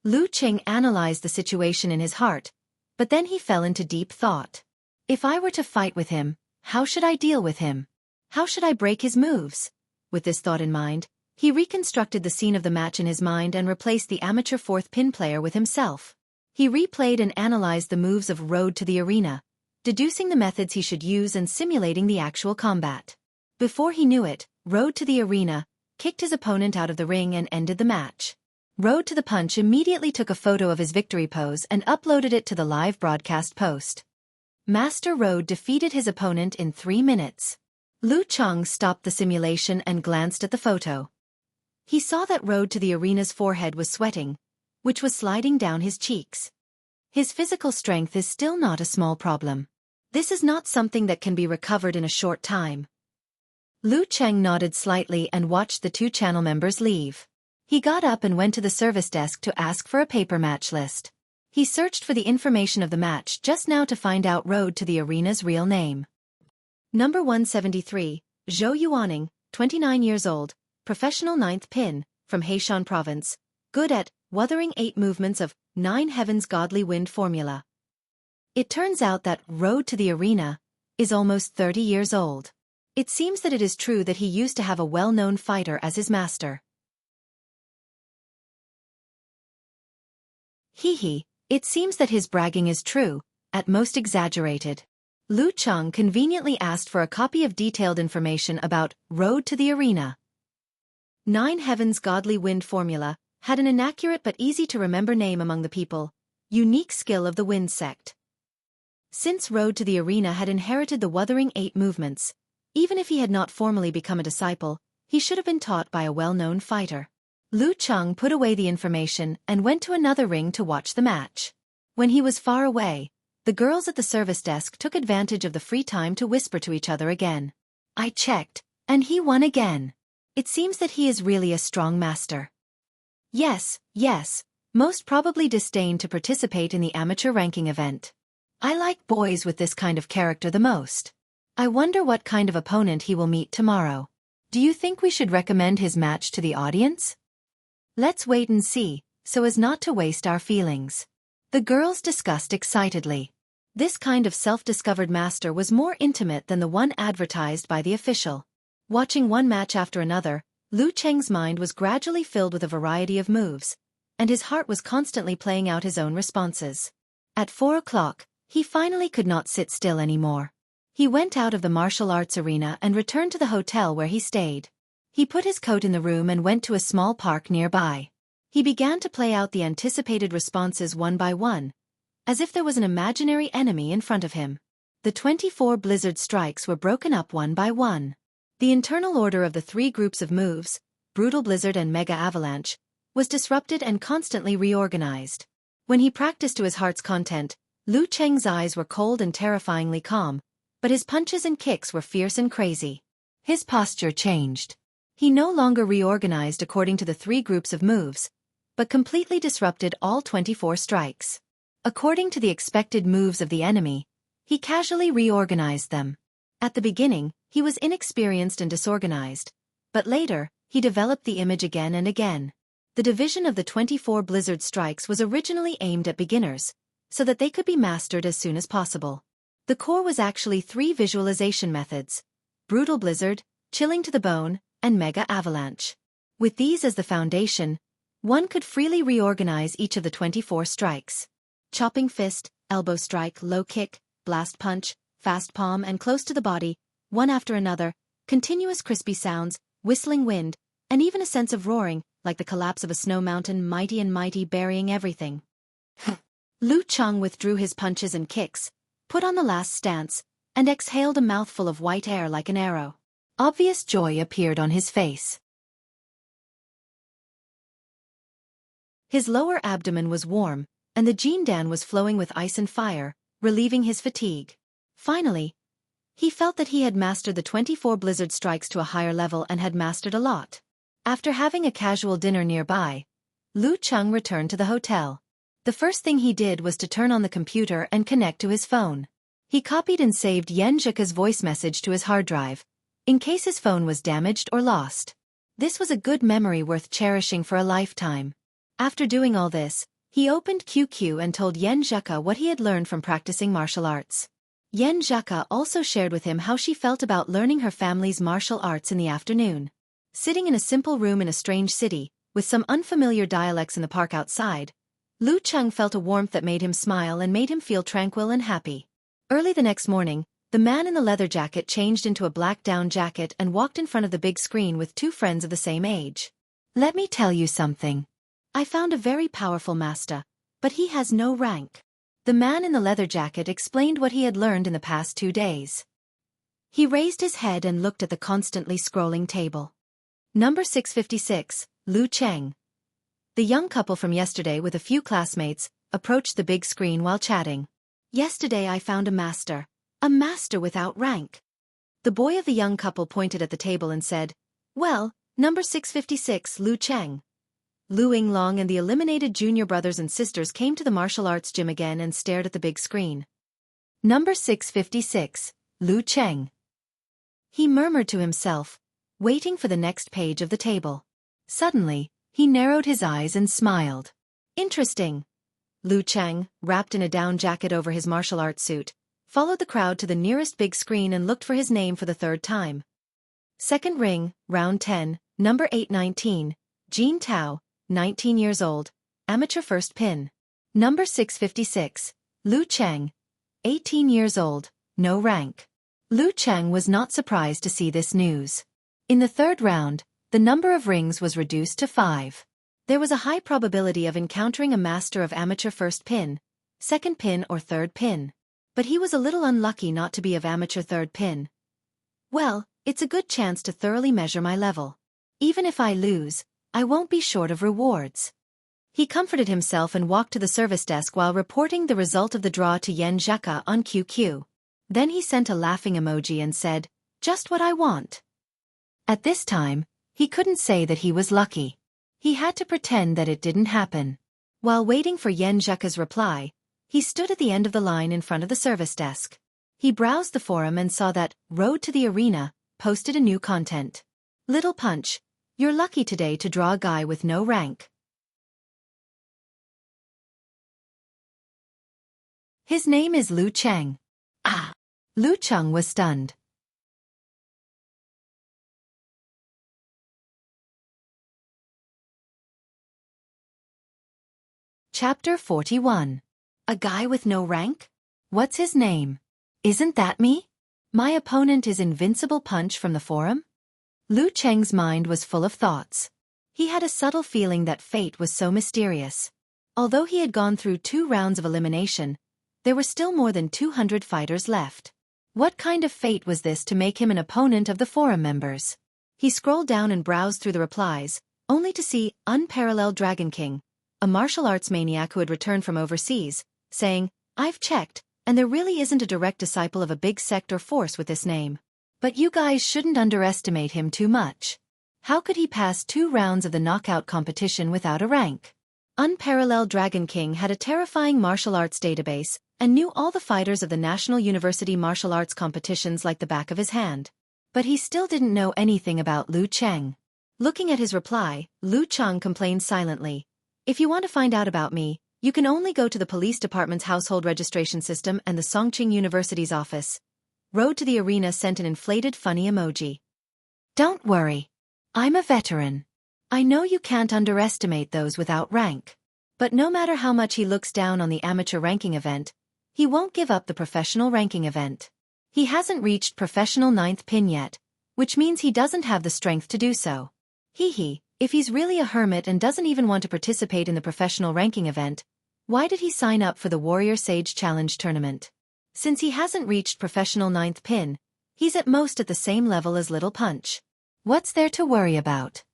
Lu Cheng analyzed the situation in his heart, but then he fell into deep thought. If I were to fight with him, how should I deal with him? How should I break his moves? With this thought in mind, he reconstructed the scene of the match in his mind and replaced the amateur fourth pin player with himself. He replayed and analyzed the moves of Road to the Arena, deducing the methods he should use and simulating the actual combat. Before he knew it, Road to the Arena kicked his opponent out of the ring and ended the match. Road to the Punch immediately took a photo of his victory pose and uploaded it to the live broadcast post. Master Road defeated his opponent in 3 minutes. Lu Cheng stopped the simulation and glanced at the photo. He saw that Road to the Arena's forehead was sweating, which was sliding down his cheeks. His physical strength is still not a small problem. This is not something that can be recovered in a short time. Lu Cheng nodded slightly and watched the two channel members leave. He got up and went to the service desk to ask for a paper match list. He searched for the information of the match just now to find out Road to the Arena's real name. Number 173, Zhou Yuaning, 29 years old, professional 9th pin, from Heishan Province, good at Wuthering 8 movements of 9 Heavens Godly Wind formula. It turns out that Road to the Arena is almost 30 years old. It seems that it is true that he used to have a well-known fighter as his master. It seems that his bragging is true, at most exaggerated. Lu Cheng conveniently asked for a copy of detailed information about Road to the Arena. 9 Heavens Godly Wind formula had an inaccurate but easy-to-remember name among the people, unique skill of the Wind sect. Since Road to the Arena had inherited the Wuthering 8 movements, even if he had not formally become a disciple, he should have been taught by a well-known fighter. Lu Cheng put away the information and went to another ring to watch the match. When he was far away, the girls at the service desk took advantage of the free time to whisper to each other again. I checked, and he won again. It seems that he is really a strong master. Yes, most probably disdained to participate in the amateur ranking event. I like boys with this kind of character the most. I wonder what kind of opponent he will meet tomorrow. Do you think we should recommend his match to the audience? Let's wait and see, so as not to waste our feelings. The girls discussed excitedly. This kind of self-discovered master was more intimate than the one advertised by the official. Watching one match after another, Lu Cheng's mind was gradually filled with a variety of moves, and his heart was constantly playing out his own responses. At 4 o'clock, he finally could not sit still anymore. He went out of the martial arts arena and returned to the hotel where he stayed. He put his coat in the room and went to a small park nearby. He began to play out the anticipated responses one by one, as if there was an imaginary enemy in front of him. The 24 blizzard strikes were broken up one by one. The internal order of the 3 groups of moves, Brutal Blizzard and Mega Avalanche, was disrupted and constantly reorganized. When he practiced to his heart's content, Lu Cheng's eyes were cold and terrifyingly calm, but his punches and kicks were fierce and crazy. His posture changed. He no longer reorganized according to the 3 groups of moves, but completely disrupted all 24 strikes. According to the expected moves of the enemy, he casually reorganized them. At the beginning, he was inexperienced and disorganized, but later, he developed the image again and again. The division of the 24 blizzard strikes was originally aimed at beginners, so that they could be mastered as soon as possible. The core was actually 3 visualization methods: Brutal Blizzard, Chilling to the Bone, and Mega Avalanche. With these as the foundation, one could freely reorganize each of the 24 strikes. Chopping fist, elbow strike, low kick, blast punch, fast palm and close to the body, one after another, continuous crispy sounds, whistling wind, and even a sense of roaring, like the collapse of a snow mountain, mighty and mighty, burying everything. Lu Cheng withdrew his punches and kicks, put on the last stance, and exhaled a mouthful of white air like an arrow. Obvious joy appeared on his face. His lower abdomen was warm, and the Jindan was flowing with ice and fire, relieving his fatigue. Finally, he felt that he had mastered the 24 blizzard strikes to a higher level and had mastered a lot. After having a casual dinner nearby, Lu Cheng returned to the hotel. The first thing he did was to turn on the computer and connect to his phone. He copied and saved Yan Zhika's voice message to his hard drive, in case his phone was damaged or lost. This was a good memory worth cherishing for a lifetime. After doing all this, he opened QQ and told Yan Zhika what he had learned from practicing martial arts. Yan Zhika also shared with him how she felt about learning her family's martial arts in the afternoon. Sitting in a simple room in a strange city, with some unfamiliar dialects in the park outside, Lu Cheng felt a warmth that made him smile and made him feel tranquil and happy. Early the next morning, the man in the leather jacket changed into a black down jacket and walked in front of the big screen with 2 friends of the same age. Let me tell you something. I found a very powerful master, but he has no rank. The man in the leather jacket explained what he had learned in the past 2 days. He raised his head and looked at the constantly scrolling table. Number 656, Lu Cheng. The young couple from yesterday with a few classmates approached the big screen while chatting. Yesterday I found a master without rank. The boy of the young couple pointed at the table and said, "Well, number 656, Lu Cheng." Lu Yinglong and the eliminated junior brothers and sisters came to the martial arts gym again and stared at the big screen. Number 656, Lu Cheng. He murmured to himself, waiting for the next page of the table. Suddenly, he narrowed his eyes and smiled. Interesting. Lu Cheng, wrapped in a down jacket over his martial arts suit, followed the crowd to the nearest big screen and looked for his name for the third time. Second ring, round 10, number 819, Jean Tao, 19 years old, amateur first pin. Number 656, Lu Cheng, 18 years old, no rank. Lu Cheng was not surprised to see this news. In the third round, the number of rings was reduced to 5. There was a high probability of encountering a master of amateur first pin, second pin or third pin. But he was a little unlucky not to be of amateur third pin. Well, it's a good chance to thoroughly measure my level. Even if I lose, I won't be short of rewards. He comforted himself and walked to the service desk while reporting the result of the draw to Yen Zheka on QQ. Then he sent a laughing emoji and said, "Just what I want." At this time, he couldn't say that he was lucky. He had to pretend that it didn't happen. While waiting for Yen Zheka's reply, he stood at the end of the line in front of the service desk. He browsed the forum and saw that Road to the Arena posted a new content. Little Punch, you're lucky today to draw a guy with no rank. His name is Lu Cheng. Ah! Lu Cheng was stunned. Chapter 41. A guy with no rank? What's his name? Isn't that me? My opponent is Invincible Punch from the forum? Lu Cheng's mind was full of thoughts. He had a subtle feeling that fate was so mysterious. Although he had gone through 2 rounds of elimination, there were still more than 200 fighters left. What kind of fate was this to make him an opponent of the forum members? He scrolled down and browsed through the replies, only to see Unparalleled Dragon King, a martial arts maniac who had returned from overseas, saying, "I've checked, and there really isn't a direct disciple of a big sect or force with this name. But you guys shouldn't underestimate him too much. How could he pass 2 rounds of the knockout competition without a rank?" Unparalleled Dragon King had a terrifying martial arts database and knew all the fighters of the National University martial arts competitions like the back of his hand. But he still didn't know anything about Lu Cheng. Looking at his reply, Lu Cheng complained silently, "If you want to find out about me, you can only go to the police department's household registration system and the Songqing University's office." Road to the Arena sent an inflated funny emoji. "Don't worry. I'm a veteran. I know you can't underestimate those without rank. But no matter how much he looks down on the amateur ranking event, he won't give up the professional ranking event. He hasn't reached professional 9th pin yet, which means he doesn't have the strength to do so. If he's really a hermit and doesn't even want to participate in the professional ranking event, why did he sign up for the Warrior Sage Challenge tournament? Since he hasn't reached professional 9th pin, he's at most at the same level as Little Punch. What's there to worry about?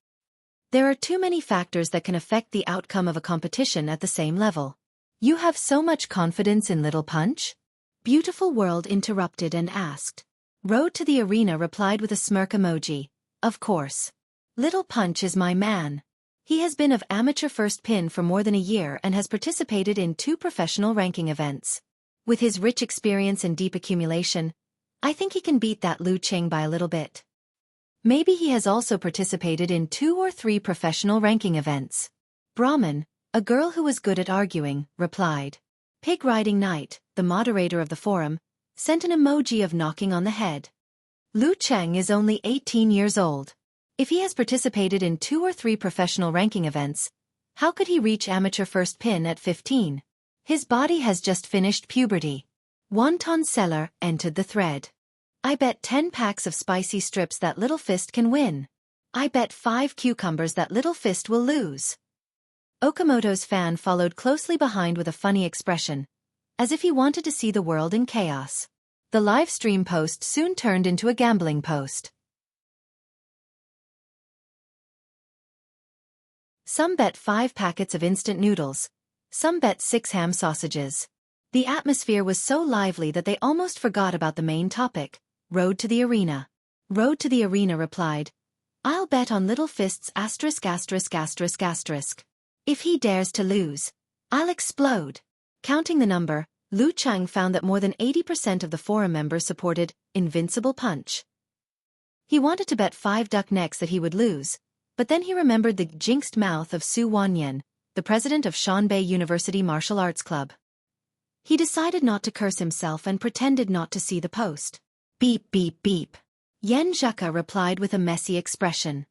There are too many factors that can affect the outcome of a competition at the same level. You have so much confidence in Little Punch? Beautiful World interrupted and asked. Road to the Arena replied with a smirk emoji. Of course. Little Punch is my man. He has been of amateur first pin for more than a year and has participated in 2 professional ranking events. With his rich experience and deep accumulation, I think he can beat that Lu Cheng by a little bit. Maybe he has also participated in 2 or 3 professional ranking events. Brahman, a girl who was good at arguing, replied. Pig Riding Knight, the moderator of the forum, sent an emoji of knocking on the head. Lu Cheng is only 18 years old. If he has participated in 2 or 3 professional ranking events, how could he reach amateur first pin at 15? His body has just finished puberty. Wonton Seller entered the thread. I bet 10 packs of spicy strips that Little Fist can win. I bet 5 cucumbers that Little Fist will lose. Okamoto's fan followed closely behind with a funny expression, as if he wanted to see the world in chaos. The live stream post soon turned into a gambling post. Some bet 5 packets of instant noodles. Some bet 6 ham sausages. The atmosphere was so lively that they almost forgot about the main topic, Road to the Arena. Road to the Arena replied, I'll bet on Little Fist's *******. If he dares to lose, I'll explode. Counting the number, Lu Chang found that more than 80% of the forum members supported Invincible Punch. He wanted to bet 5 duck necks that he would lose, but then he remembered the jinxed mouth of Su Wanyan, the president of Shanbei University Martial Arts Club. He decided not to curse himself and pretended not to see the post. Beep beep beep. Yen Zheka replied with a messy expression.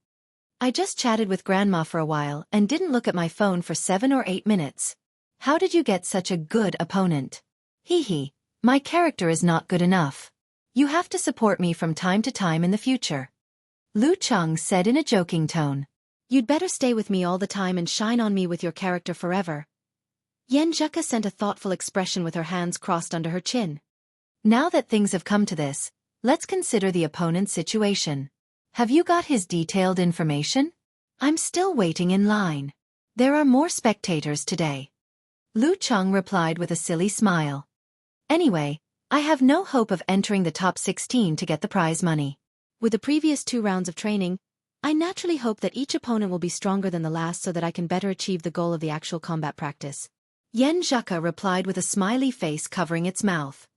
I just chatted with Grandma for a while and didn't look at my phone for 7 or 8 minutes. How did you get such a good opponent? Hee hee, my character is not good enough. You have to support me from time to time in the future. Lu Chang said in a joking tone. You'd better stay with me all the time and shine on me with your character forever. Yen Zheka sent a thoughtful expression with her hands crossed under her chin. Now that things have come to this, let's consider the opponent's situation. Have you got his detailed information? I'm still waiting in line. There are more spectators today. Lu Chang replied with a silly smile. Anyway, I have no hope of entering the top 16 to get the prize money. With the previous 2 rounds of training, I naturally hope that each opponent will be stronger than the last so that I can better achieve the goal of the actual combat practice. Yen Zheka replied with a smiley face covering its mouth.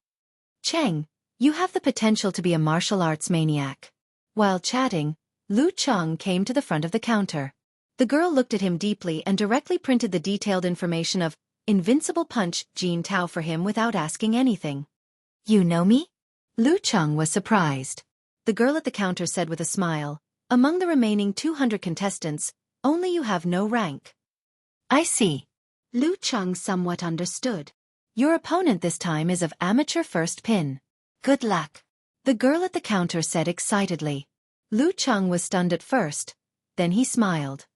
Cheng, you have the potential to be a martial arts maniac. While chatting, Lu Chang came to the front of the counter. The girl looked at him deeply and directly printed the detailed information of Invincible Punch Jin Tao for him without asking anything. You know me? Lu Chang was surprised. The girl at the counter said with a smile, among the remaining 200 contestants, only you have no rank. I see. Lu Chang somewhat understood. Your opponent this time is of amateur first pin. Good luck. The girl at the counter said excitedly. Lu Chang was stunned at first, then he smiled.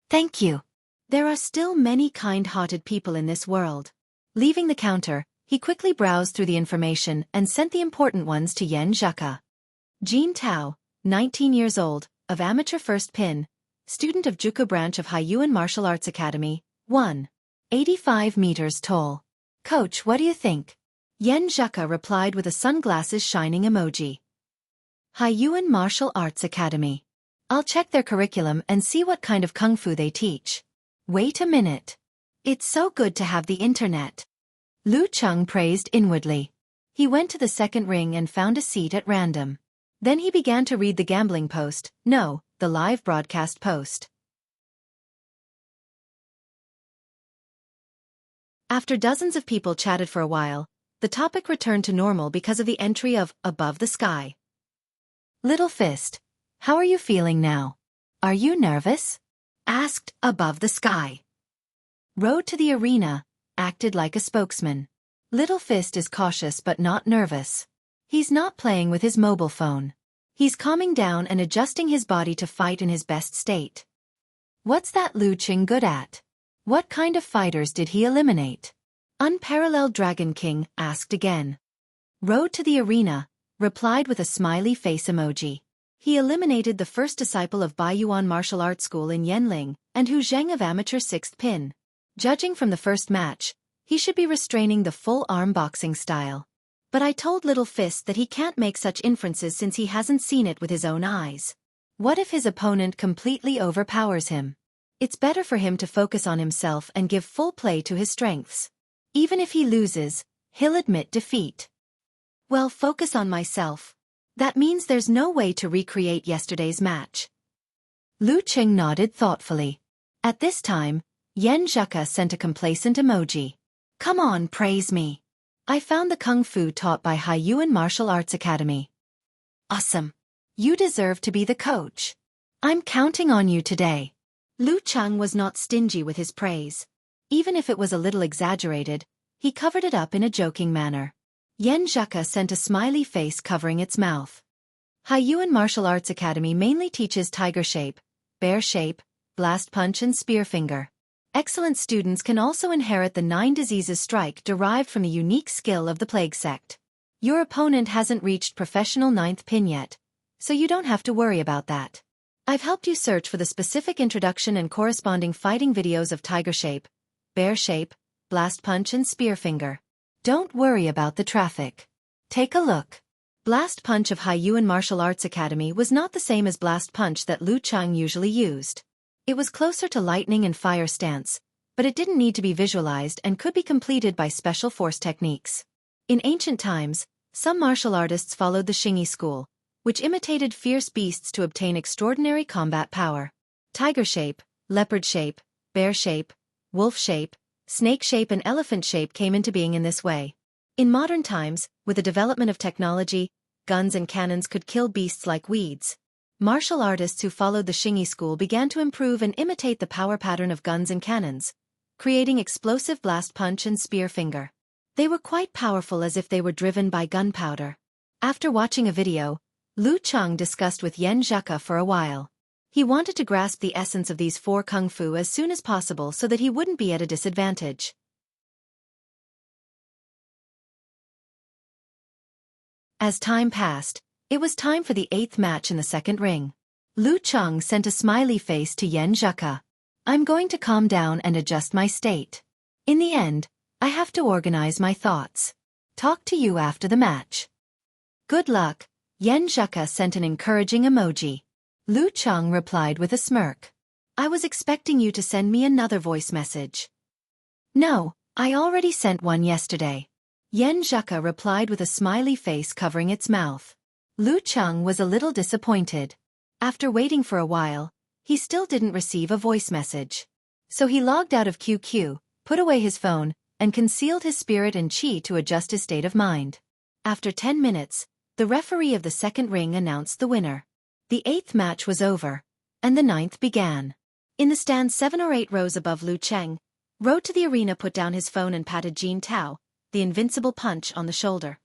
Thank you. There are still many kind-hearted people in this world. Leaving the counter, he quickly browsed through the information and sent the important ones to Yen Zheka. Jin Tao, 19 years old, of amateur first pin, student of Juku branch of Haiyuan Martial Arts Academy, 1. 85 meters tall. Coach, what do you think? Yen Zheka replied with a sunglasses shining emoji. Haiyuan Martial Arts Academy. I'll check their curriculum and see what kind of kung fu they teach. Wait a minute. It's so good to have the internet. Lu Chang praised inwardly. He went to the second ring and found a seat at random. Then he began to read the gambling post, the live broadcast post. After dozens of people chatted for a while, the topic returned to normal because of the entry of Above the Sky. Little Fist, how are you feeling now? Are you nervous? Asked Above the Sky. Road to the Arena acted like a spokesman. Little Fist is cautious but not nervous. He's not playing with his mobile phone. He's calming down and adjusting his body to fight in his best state. What's that Lu Ching good at? What kind of fighters did he eliminate? Unparalleled Dragon King asked again. Road to the Arena replied with a smiley face emoji. He eliminated the first disciple of Baiyuan Martial Arts School in Yanling, and Hu Zheng of amateur 6th pin. Judging from the first match, he should be restraining the full arm boxing style. But I told Little Fist that he can't make such inferences since he hasn't seen it with his own eyes. What if his opponent completely overpowers him? It's better for him to focus on himself and give full play to his strengths. Even if he loses, he'll admit defeat. Well, focus on myself. That means there's no way to recreate yesterday's match. Lu Ching nodded thoughtfully. At this time, Yen Zheka sent a complacent emoji. Come on, praise me. I found the kung fu taught by Haiyuan Martial Arts Academy. Awesome. You deserve to be the coach. I'm counting on you today. Lu Chang was not stingy with his praise. Even if it was a little exaggerated, he covered it up in a joking manner. Yen Zheka sent a smiley face covering its mouth. Haiyuan Martial Arts Academy mainly teaches Tiger Shape, Bear Shape, Blast Punch and Spear Finger. Excellent students can also inherit the 9 diseases strike derived from the unique skill of the Plague Sect. Your opponent hasn't reached professional 9th pin yet, so you don't have to worry about that. I've helped you search for the specific introduction and corresponding fighting videos of Tiger Shape, Bear Shape, Blast Punch and Spear Finger. Don't worry about the traffic. Take a look. Blast Punch of Haiyuan Martial Arts Academy was not the same as Blast Punch that Lu Cheng usually used. It was closer to lightning and fire stance, but it didn't need to be visualized and could be completed by special force techniques. In ancient times, some martial artists followed the Xingyi school, which imitated fierce beasts to obtain extraordinary combat power. Tiger Shape, Leopard Shape, Bear Shape, Wolf Shape, Snake Shape and Elephant Shape came into being in this way. In modern times, with the development of technology, guns and cannons could kill beasts like weeds. Martial artists who followed the Xingyi school began to improve and imitate the power pattern of guns and cannons, creating explosive Blast Punch and Spear Finger. They were quite powerful as if they were driven by gunpowder. After watching a video, Lu Cheng discussed with Yan Zheka for a while. He wanted to grasp the essence of these four kung fu as soon as possible so that he wouldn't be at a disadvantage. As time passed, it was time for the 8th match in the second ring. Lu Cheng sent a smiley face to Yan Zheka. I'm going to calm down and adjust my state. In the end, I have to organize my thoughts. Talk to you after the match. Good luck. Yan Zheka sent an encouraging emoji. Lu Cheng replied with a smirk. I was expecting you to send me another voice message. No, I already sent one yesterday. Yan Zheka replied with a smiley face covering its mouth. Lu Cheng was a little disappointed. After waiting for a while, he still didn't receive a voice message. So he logged out of QQ, put away his phone, and concealed his spirit and chi to adjust his state of mind. After 10 minutes, the referee of the second ring announced the winner. The 8th match was over, and the 9th began. In the stand 7 or 8 rows above Lu Cheng, rode to the arena, put down his phone and patted Jin Tao, the invincible Punch, on the shoulder.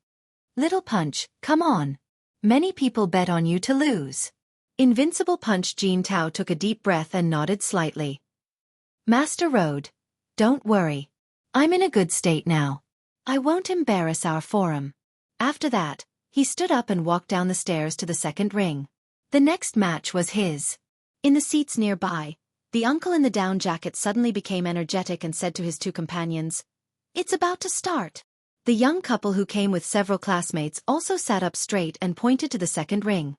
Little Punch, come on. Many people bet on you to lose. Invincible Punch Jin Tao took a deep breath and nodded slightly. Master Road, don't worry. I'm in a good state now. I won't embarrass our forum. After that, he stood up and walked down the stairs to the second ring. The next match was his. In the seats nearby, the uncle in the down jacket suddenly became energetic and said to his 2 companions, It's about to start. The young couple who came with several classmates also sat up straight and pointed to the second ring.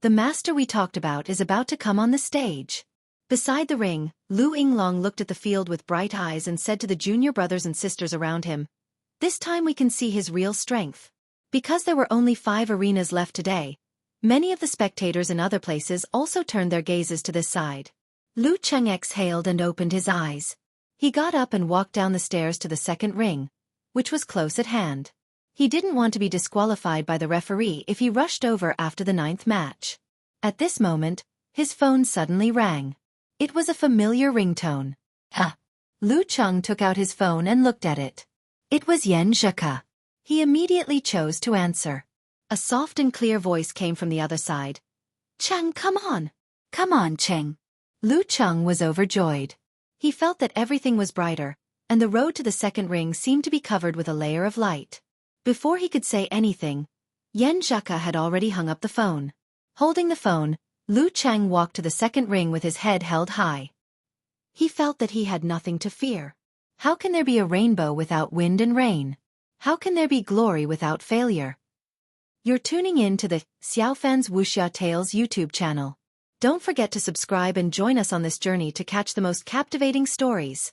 The master we talked about is about to come on the stage. Beside the ring, Lu Yinglong looked at the field with bright eyes and said to the junior brothers and sisters around him, This time we can see his real strength. Because there were only 5 arenas left today, many of the spectators in other places also turned their gazes to this side. Lu Cheng exhaled and opened his eyes. He got up and walked down the stairs to the second ring, which was close at hand. He didn't want to be disqualified by the referee if he rushed over after the 9th match. At this moment, his phone suddenly rang. It was a familiar ringtone. Lu Cheng took out his phone and looked at it. It was Yan Zheka. He immediately chose to answer. A soft and clear voice came from the other side. Cheng, come on. Come on, Cheng. Lu Cheng was overjoyed. He felt that everything was brighter, and the road to the second ring seemed to be covered with a layer of light. Before he could say anything, Yan Zheka had already hung up the phone. Holding the phone, Lu Cheng walked to the second ring with his head held high. He felt that he had nothing to fear. How can there be a rainbow without wind and rain? How can there be glory without failure? You're tuning in to the Xiaofan's Wuxia Tales YouTube channel. Don't forget to subscribe and join us on this journey to catch the most captivating stories.